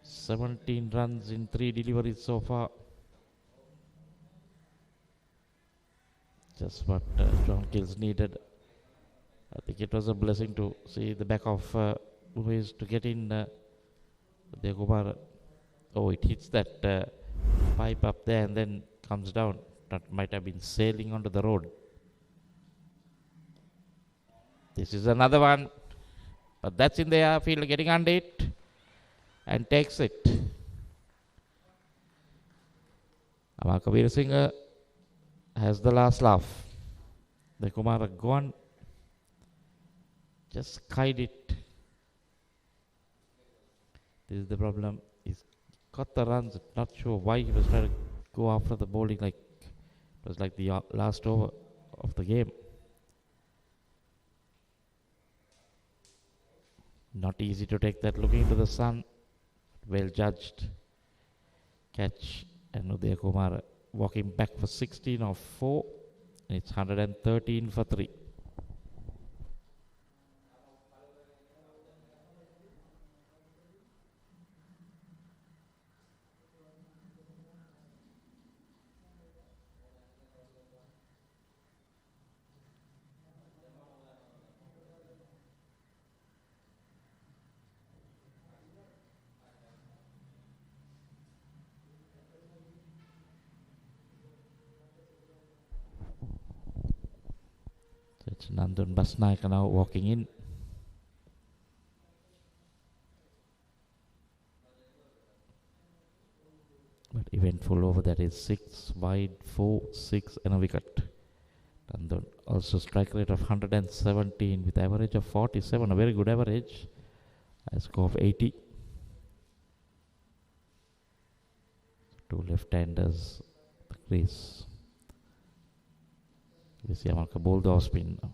"17 runs in 3 deliveries so far." Just what John Gills needed. I think it was a blessing to see the back of Ruiz to get in. The Kumar, oh, it hits that pipe up there and then comes down. That might have been sailing onto the road. This is another one, but that's in the airfield, getting under it and takes it. Amaka Veerasinghe has the last laugh. The Kumar gone, just skied it. This is the problem. He's got the runs. Not sure why he was trying to go after the bowling like it was like the last over of the game. Not easy to take that. Looking into the sun. Well judged catch. And Udaya Kumar walking back for 16 off 4. And it's 113 for 3. It's Nandan Basnaika now walking in. But eventful over, that is 6 wide, 4, 6 and a wicket. Nandan also strike rate of 117 with average of 47, a very good average. A score of 80. 2 left-handers, the crease. We see Amarka bowl the off spin now.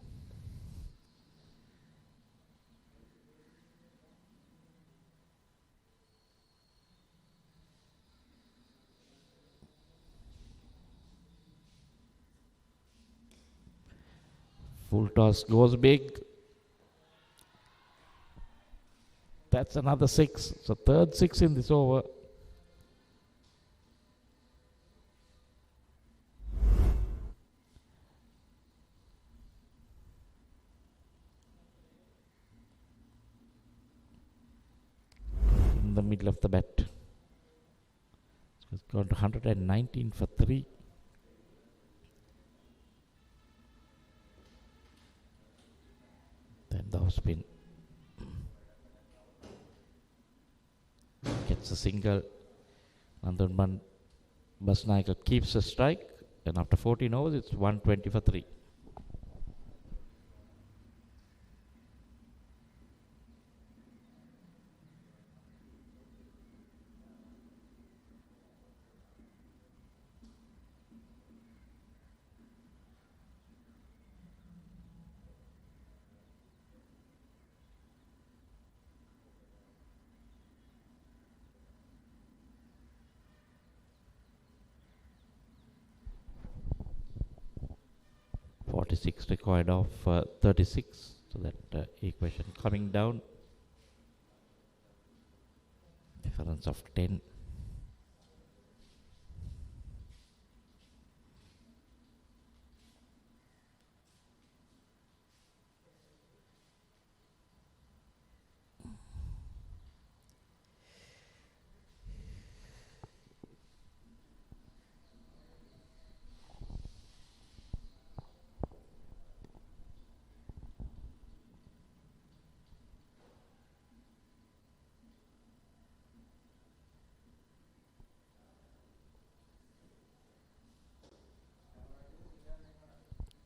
Full toss goes big. That's another 6. So third 6 in this over. In the middle of the bat. So it's gone to 119 for 3. Then the off spin. Gets a single. Nandan Basnaika keeps a strike. And after 14 overs, it's 120 for 3. Required of 36, so that equation coming down. Difference of 10.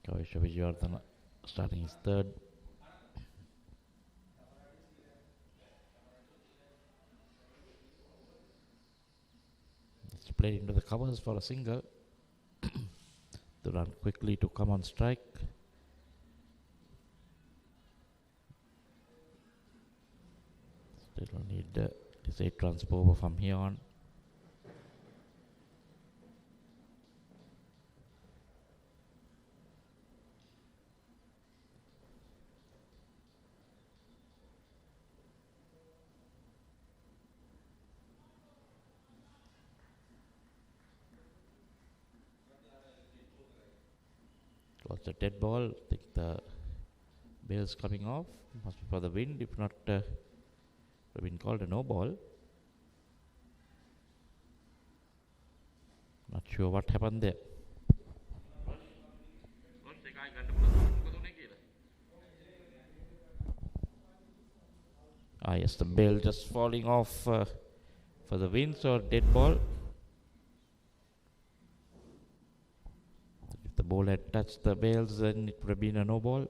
Kavisha Vijayardhana starting his third. It's played into the covers for a single. To run quickly to come on strike. Still need this 8 runs per over from here on. Was a dead ball. I think the bail's coming off. Must be for the wind. If not, would have been called a no ball. Not sure what happened there. Yes, the bail just falling off for the wind, so dead ball. If the ball had touched the bails, then it would have been a no ball.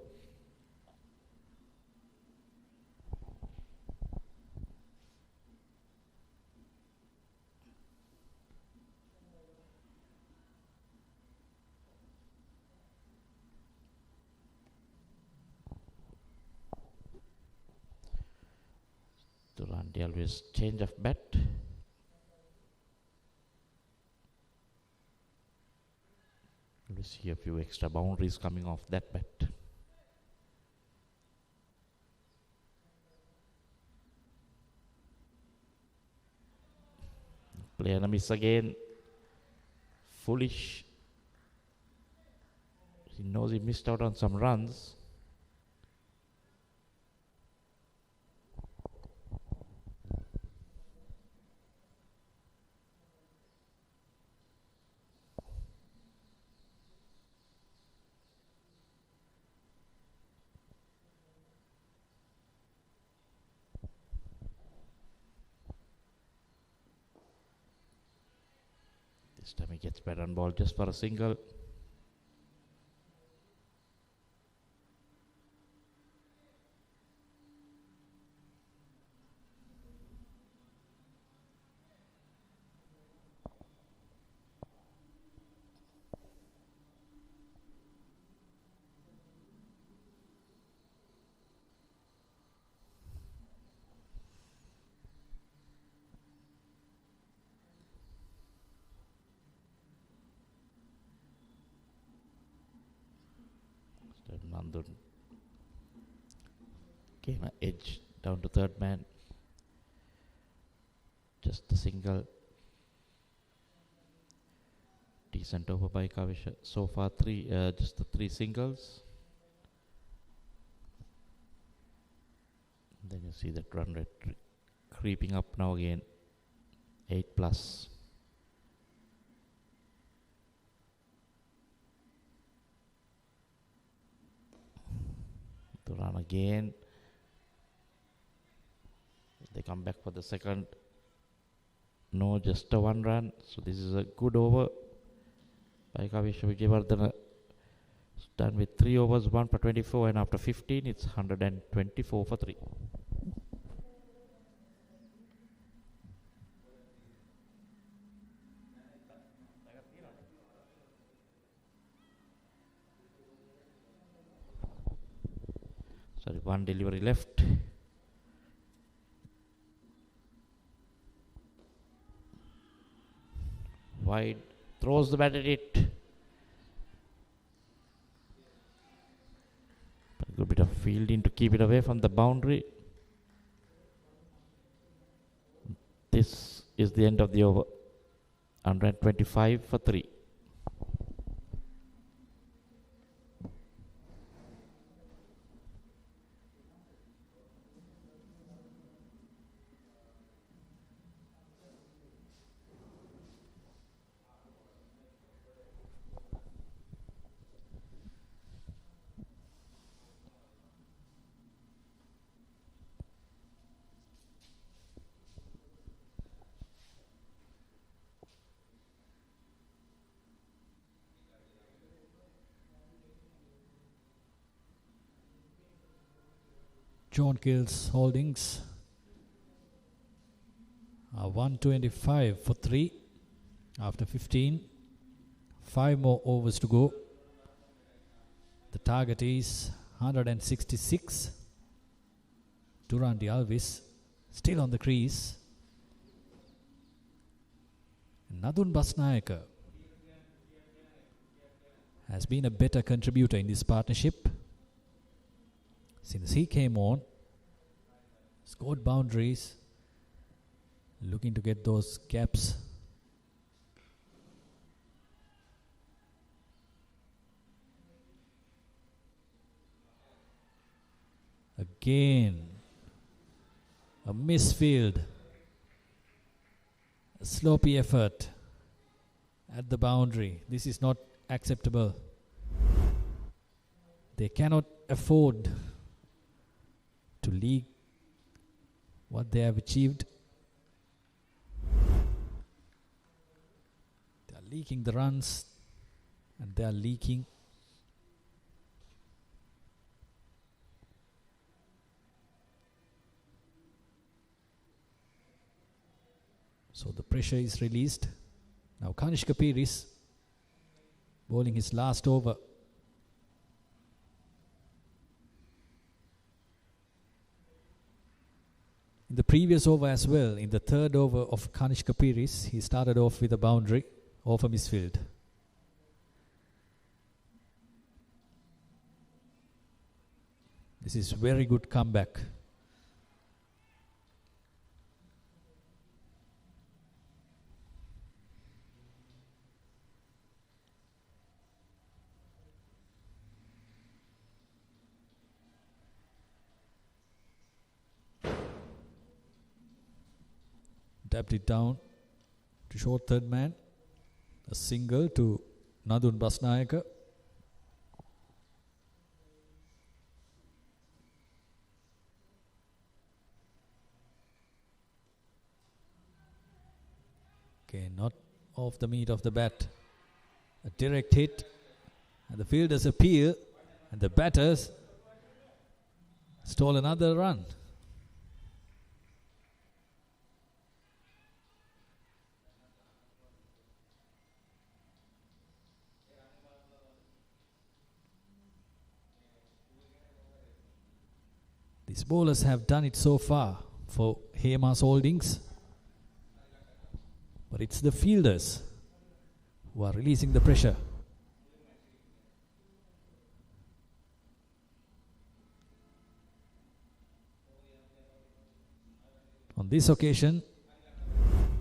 Durante always change of bat. We see a few extra boundaries coming off that bat. Player miss again. Foolish. He knows he missed out on some runs. This time he gets bat on ball just for a single. Nandun came an edge down to third man. Just a single. Decent over by Kavisha. So far just the 3 singles. Then you see that run rate creeping up now again. 8 plus. To run again. They come back for the second. No, just a 1 run. So this is a good over by Kavisha Vijayardhana. Done with 3 overs, 1 for 24, and after 15 it's 124 for 3. Sorry, 1 delivery left. Wide, throws the bat at it. A good bit of fielding to keep it away from the boundary. This is the end of the over. 125 for 3. John Gill's holdings are 125 for 3 after 15. 5 more overs to go. The target is 166. Durandi Alvis still on the crease. Nadun Basnayaka has been a better contributor in this partnership. Since he came on, scored boundaries, looking to get those gaps. Again, a misfield, a sloppy effort at the boundary. This is not acceptable. They cannot afford to leak what they have achieved. They are leaking the runs and they are leaking. So the pressure is released. Now Kanish Kapir is bowling his last over. In the previous over as well, in the third over of Kanish Kapiris, he started off with a boundary off a misfield. This is very good comeback. Tapped it down to short third man. A single to Nadun Basnayaka. Okay, not off the meat of the bat. A direct hit. And the fielders appeal. And the batters stole another run. These bowlers have done it so far for Hemas Holdings. But it's the fielders who are releasing the pressure. On this occasion,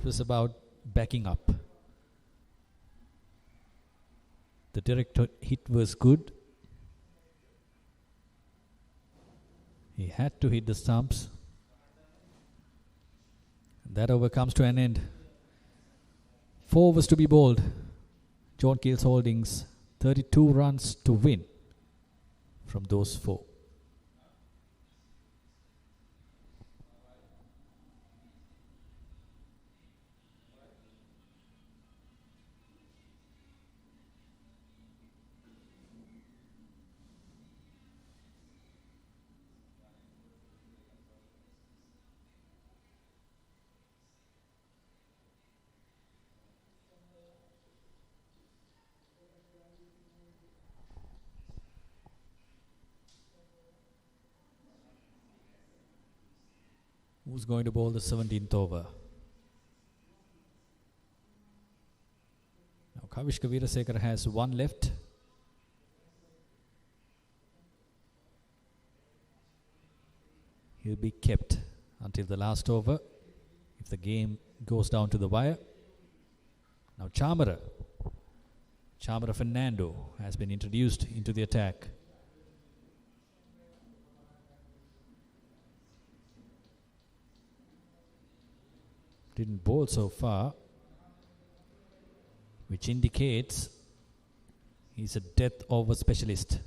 it was about backing up. The direct hit was good. He had to hit the stumps. That over comes to an end. 4 overs to be bowled. John Keel's Holdings, 32 runs to win from those 4. Who's going to bowl the 17th over? Now Kavishka Veerasekara has 1 left. He'll be kept until the last over. if the game goes down to the wire. Now Chamara Fernando has been introduced into the attack. Didn't bowl so far, which indicates he's a death over specialist.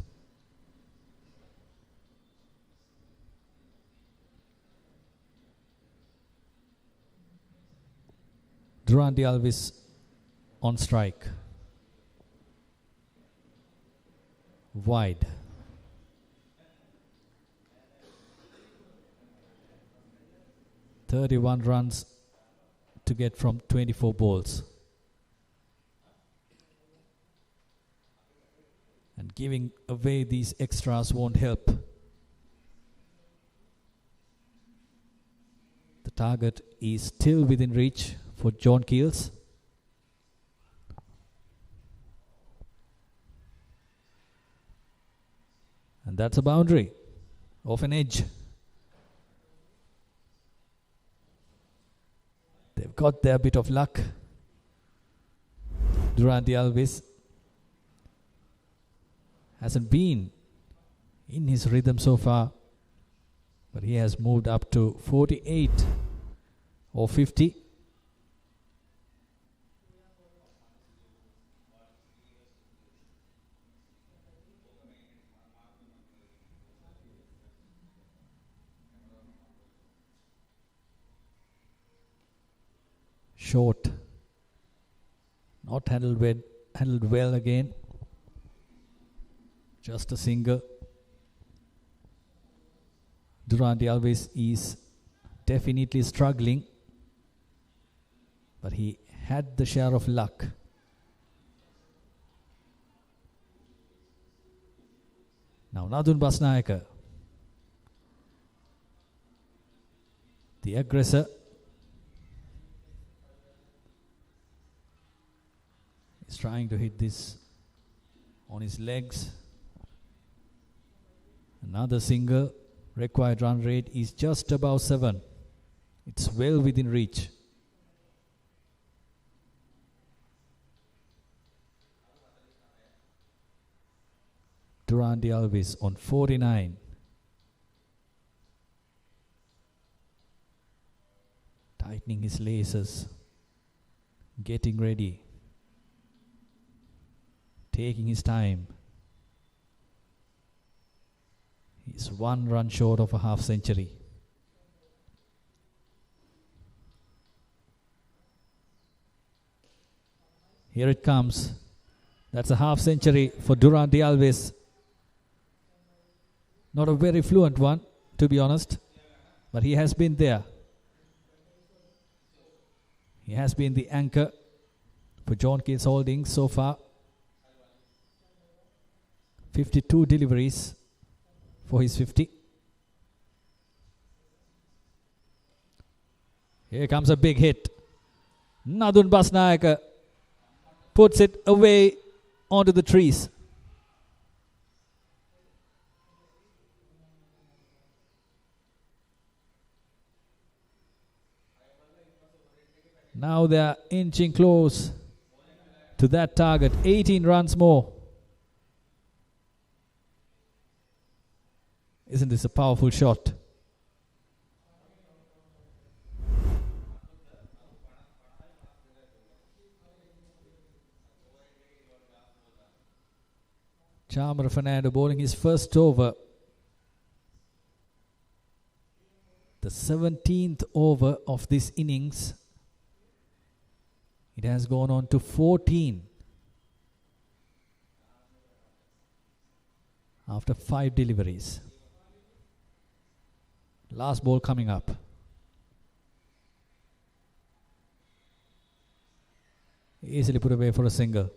Durante Alves on strike. Wide. "31 runs to get from 24 balls." And giving away these extras won't help. The target is still within reach for John Keels. And that's a boundary off an edge. They've got their bit of luck. Durante Alves hasn't been in his rhythm so far, but he has moved up to 48 or 50. Short, not handled well again. Just a single. Durante Alves is definitely struggling, but he had the share of luck. Now Nadun Basnayaka, the aggressor, is trying to hit this on his legs. Another single. Required run rate is just above 7. It's well within reach. Durante Alves on 49. Tightening his laces. Getting ready. Taking his time. He's 1 run short of a half century. Here it comes. That's a half century for Durante Alves. Not a very fluent one, to be honest, but he has been there. He has been the anchor for John Keels Holdings so far. 52 deliveries for his 50. Here comes a big hit. Nadun Basnayaka puts it away onto the trees. Now they are inching close to that target. 18 runs more. Isn't this a powerful shot? Chamara Fernando bowling his first over. The 17th over of this innings. It has gone on to 14 after 5 deliveries. Last ball coming up. Easily put away for a single.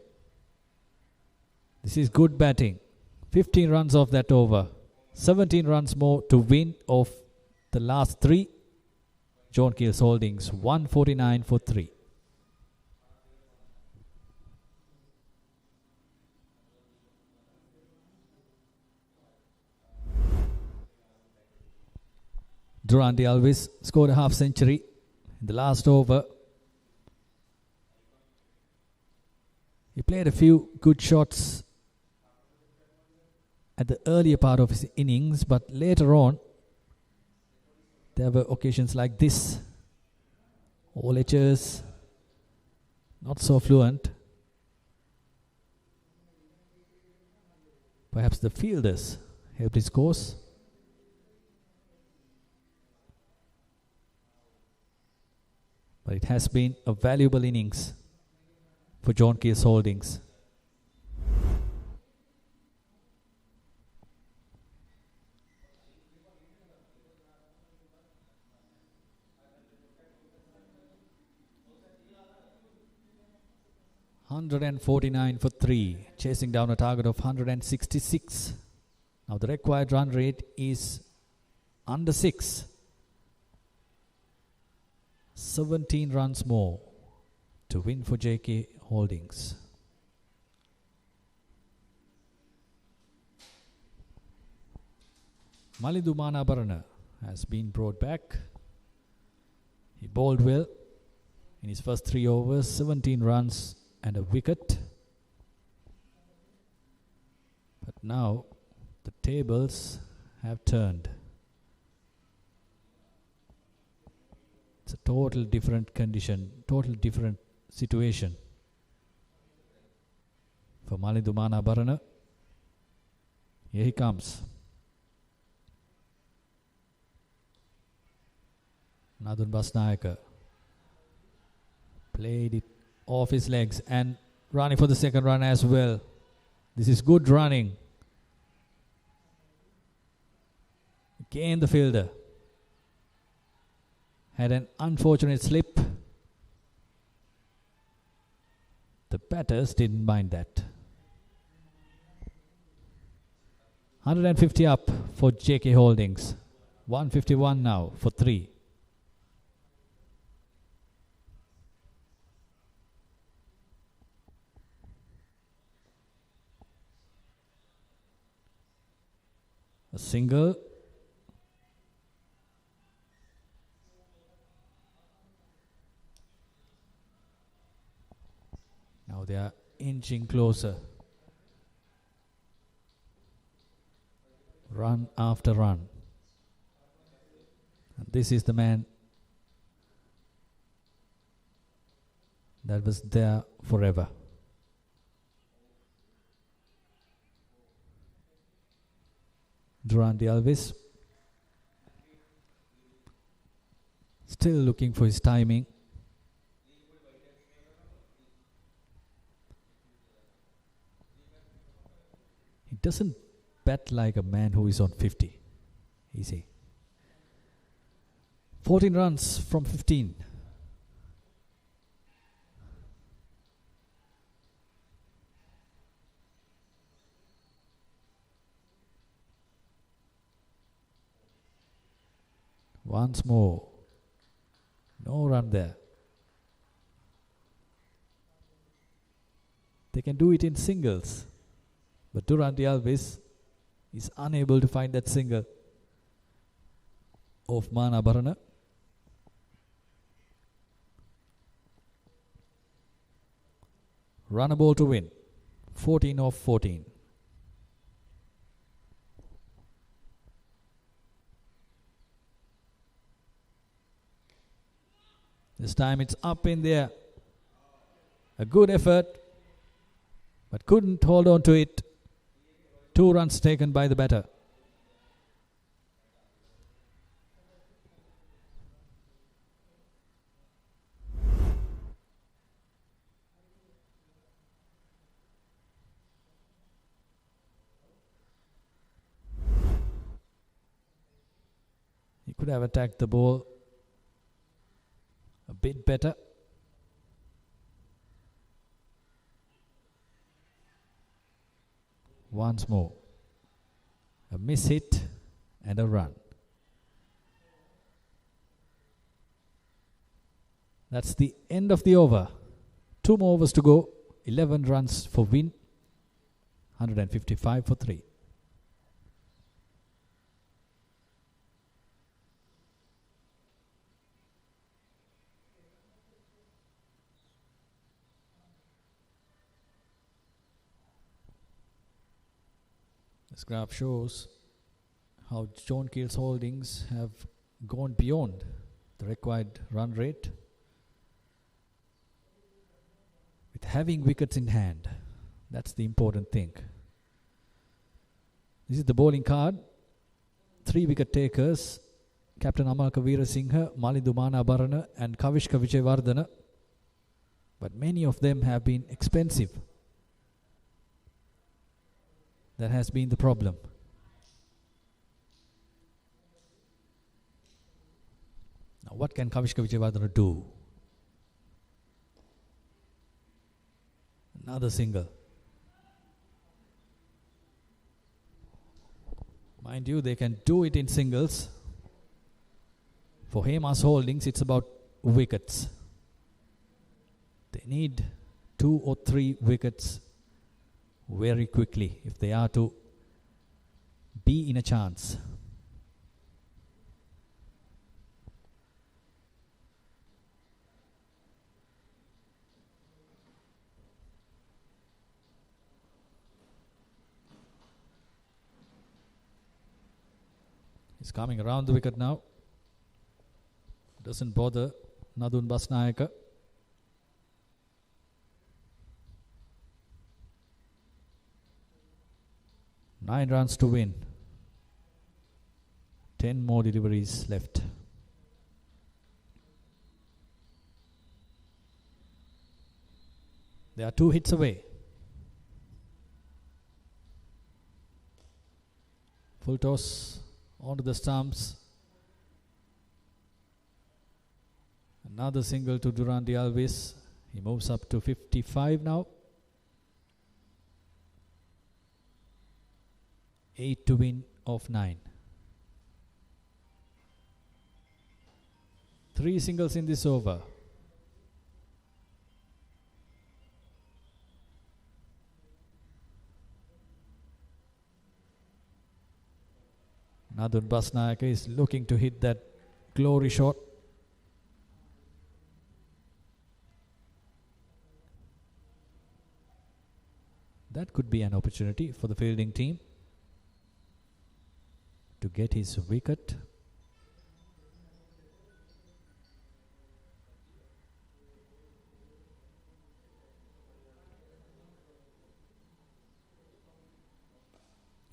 This is good batting. 15 runs off that over. 17 runs more to win off the last 3. John Keels Holdings 149 for 3. Durante Alves scored a half century in the last over. He played a few good shots at the earlier part of his innings, but later on there were occasions like this. All edges, not so fluent. Perhaps the fielders helped his cause. But it has been a valuable innings for John Kears Holdings. $149 for 3, chasing down a target of 166. Now the required run rate is under 6. 17 runs more to win for JK Holdings. Malindu Manabarana has been brought back. He bowled well in his first 3 overs, 17 runs and a wicket. But now the tables have turned. It's a total different condition, total different situation for Malindu Manabarana. Here he comes. Nadun Basnayaka played it off his legs and running for the second run as well. This is good running. Again the fielder had an unfortunate slip. The batters didn't mind that. 150 up for JK Holdings. 151 now for 3. A single. Now they are inching closer. Run after run. And this is the man that was there forever. Durante Alves still looking for his timing. He doesn't bat like a man who is on 50. Easy. 14 runs from 15. Once more. No run there. They can do it in singles. But Durante Alves is unable to find that single of Manabarana. Run a ball to win. 14 of 14. This time it's up in there. A good effort, but couldn't hold on to it. 2 runs taken by the batter. He could have attacked the ball a bit better. Once more. A miss hit and a run. That's the end of the over. 2 more overs to go. 11 runs for win. 155 for 3. This graph shows how John Keel's Holdings have gone beyond the required run rate with having wickets in hand. That's the important thing. This is the bowling card. 3 wicket takers, Captain Amalka Veerasinghe, Malindu Manabarana and Kavishka Vijayawardena. But many of them have been expensive. That has been the problem. Now what can Kavishka Vijayawardena do? Another single. Mind you, they can do it in singles. For Hemas Holdings, it's about wickets. They need 2 or 3 wickets very quickly if they are to be in a chance. He's coming around the wicket now. Doesn't bother Nadun Basnayaka. Nine runs to win. 10 more deliveries left. They are 2 hits away. Full toss onto the stumps. Another single to Durrandi Alves. He moves up to 55 now. 8 to win of 9. 3 singles in this over. Nadun Basnayaka is looking to hit that glory shot. That could be an opportunity for the fielding team to get his wicket.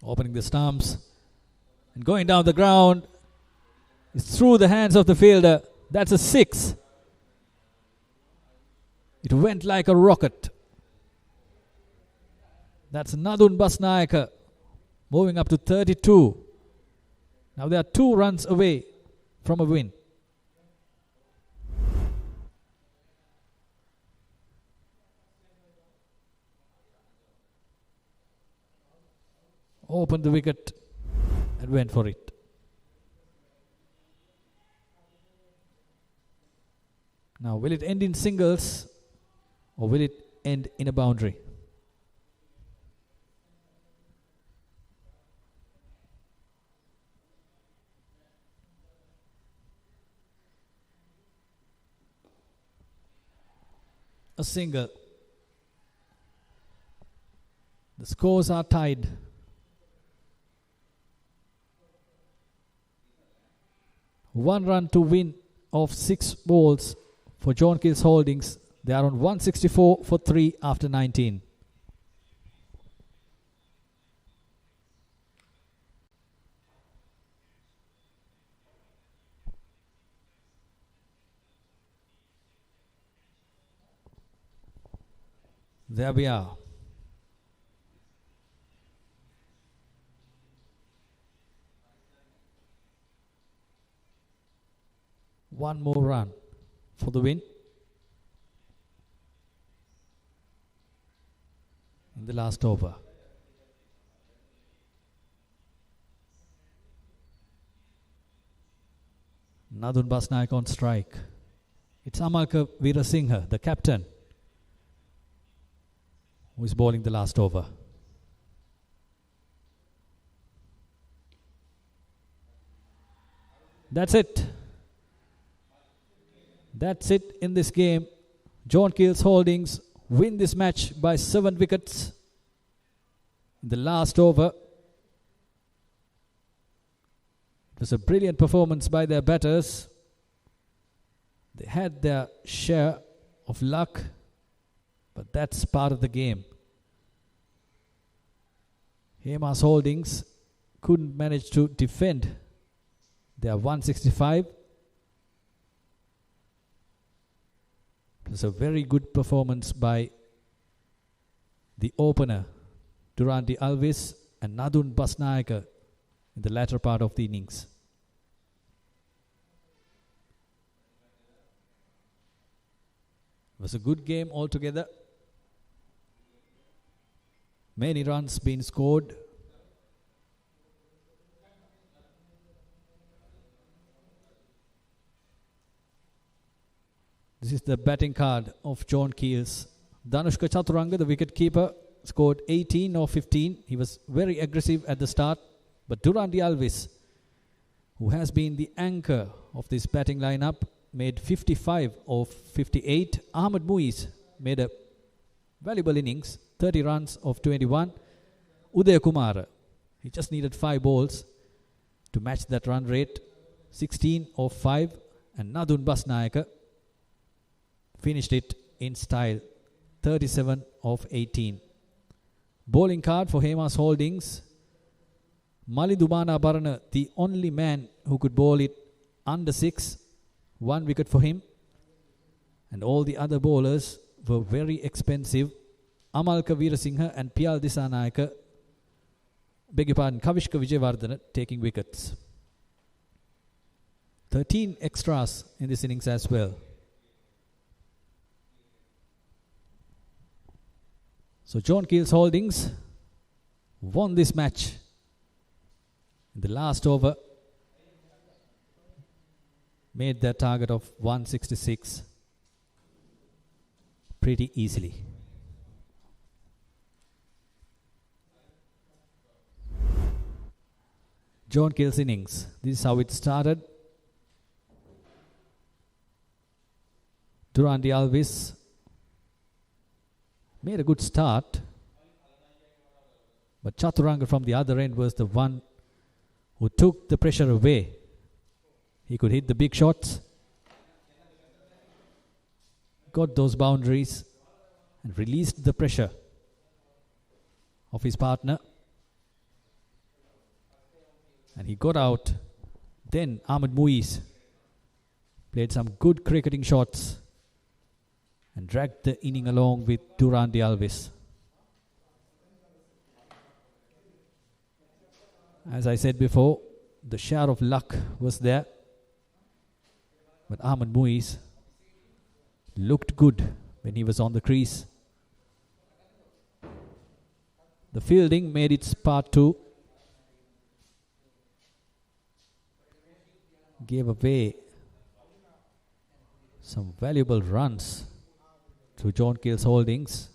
Opening the stumps and going down the ground. It's through the hands of the fielder. That's a 6. It went like a rocket. That's Nadun Basnayaka moving up to 32. Now they are 2 runs away from a win. Opened the wicket and went for it. Now will it end in singles or will it end in a boundary? A single. The scores are tied. One run to win of 6 balls for John Keel's Holdings. They are on 164 for 3 after 19. There we are. One more run for the win in the last over. Nadun Basnayaka on strike. It's Amalka Veerasinghe, the captain, who is bowling the last over. That's it. That's it in this game. John Keel's Holdings win this match by 7 wickets in the last over. was a brilliant performance by their batters. They had their share of luck, but that's part of the game. Hemas Holdings couldn't manage to defend their 165. It was a very good performance by the opener, Durandi Alvis and Nadun Basnayaka in the latter part of the innings. It was a good game altogether. Many runs being scored. This is the batting card of John Keels. Danushka Chaturanga, the wicket keeper, scored 18 or 15. He was very aggressive at the start. But Durandi Alvis, who has been the anchor of this batting lineup, made 55 of 58. Ahmed Muiz made a valuable innings, 30 runs of 21. Udaya Kumara, he just needed 5 balls to match that run rate, 16 of 5. And Nadun Basnayaka finished it in style, 37 of 18. Bowling card for Hemas Holdings. Malindumana Barana, the only man who could bowl it under 6. 1 wicket for him. And all the other bowlers were very expensive. Amalka Veerasinghe and Piyal Disanayaka, beg your pardon, Kavishka Vijayawardena taking wickets. 13 extras in this innings as well. So John Keels Holdings won this match in the last over. Made their target of 166 pretty easily. John Keels innings. This is how it started. Durandi Alvis made a good start, but Chaturanga from the other end was the one who took the pressure away. He could hit the big shots, got those boundaries and released the pressure of his partner. And he got out. Then Ahmed Muiz played some good cricketing shots and dragged the inning along with Durandi Alvis. As I said before, the share of luck was there. But Ahmed Muiz looked good when he was on the crease. The fielding made its part too. Gave away some valuable runs to John Keels Holdings.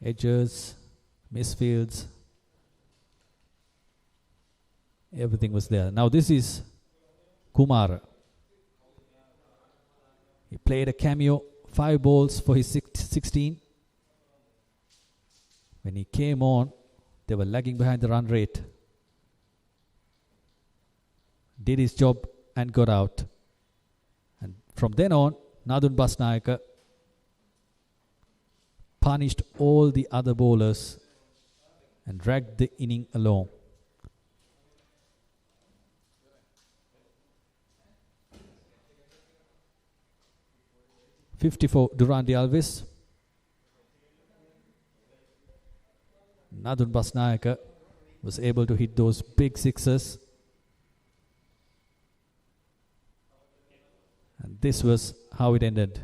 Edges, misfields, everything was there. Now this is Kumar. He played a cameo, 5 balls for his 16. When he came on, they were lagging behind the run rate. Did his job and got out. And from then on, Nadun Basnayaka punished all the other bowlers and dragged the inning along. .54 Durandi Alvis. Nadun Basnayaka was able to hit those big sixes. And this was how it ended,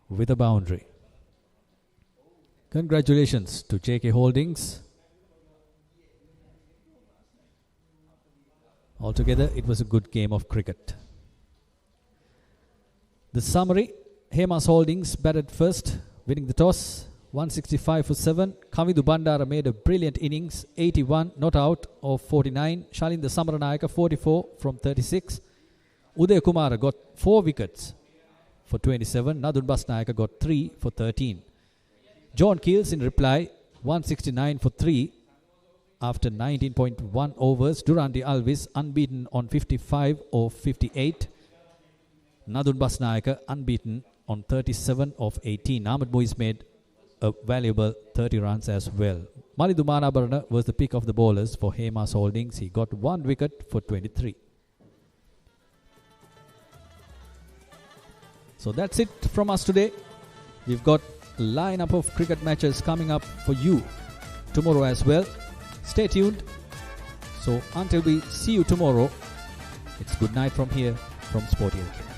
with a boundary. Congratulations to JK Holdings. Altogether, it was a good game of cricket. The summary: Hemas Holdings batted first, winning the toss, 165 for 7. Kavindu Bandara made a brilliant innings, 81, not out of 49. Shalinda Samaranayaka, 44 from 36. Udaya Kumara got 4 wickets for 27. Nadun Basnayaka got 3 for 13. John Keels in reply, 169 for 3. after 19.1 overs. Durandi Alvis unbeaten on 55 of 58. Nadun Basnayaka unbeaten on 37 of 18. Ahmed Muiz made a valuable 30 runs as well. Malidu Manabarana was the pick of the bowlers for Hemas Holdings. He got 1 wicket for 23. So that's it from us today. We've got a lineup of cricket matches coming up for you tomorrow as well. Stay tuned. So until we see you tomorrow, it's good night from here from Sportylk.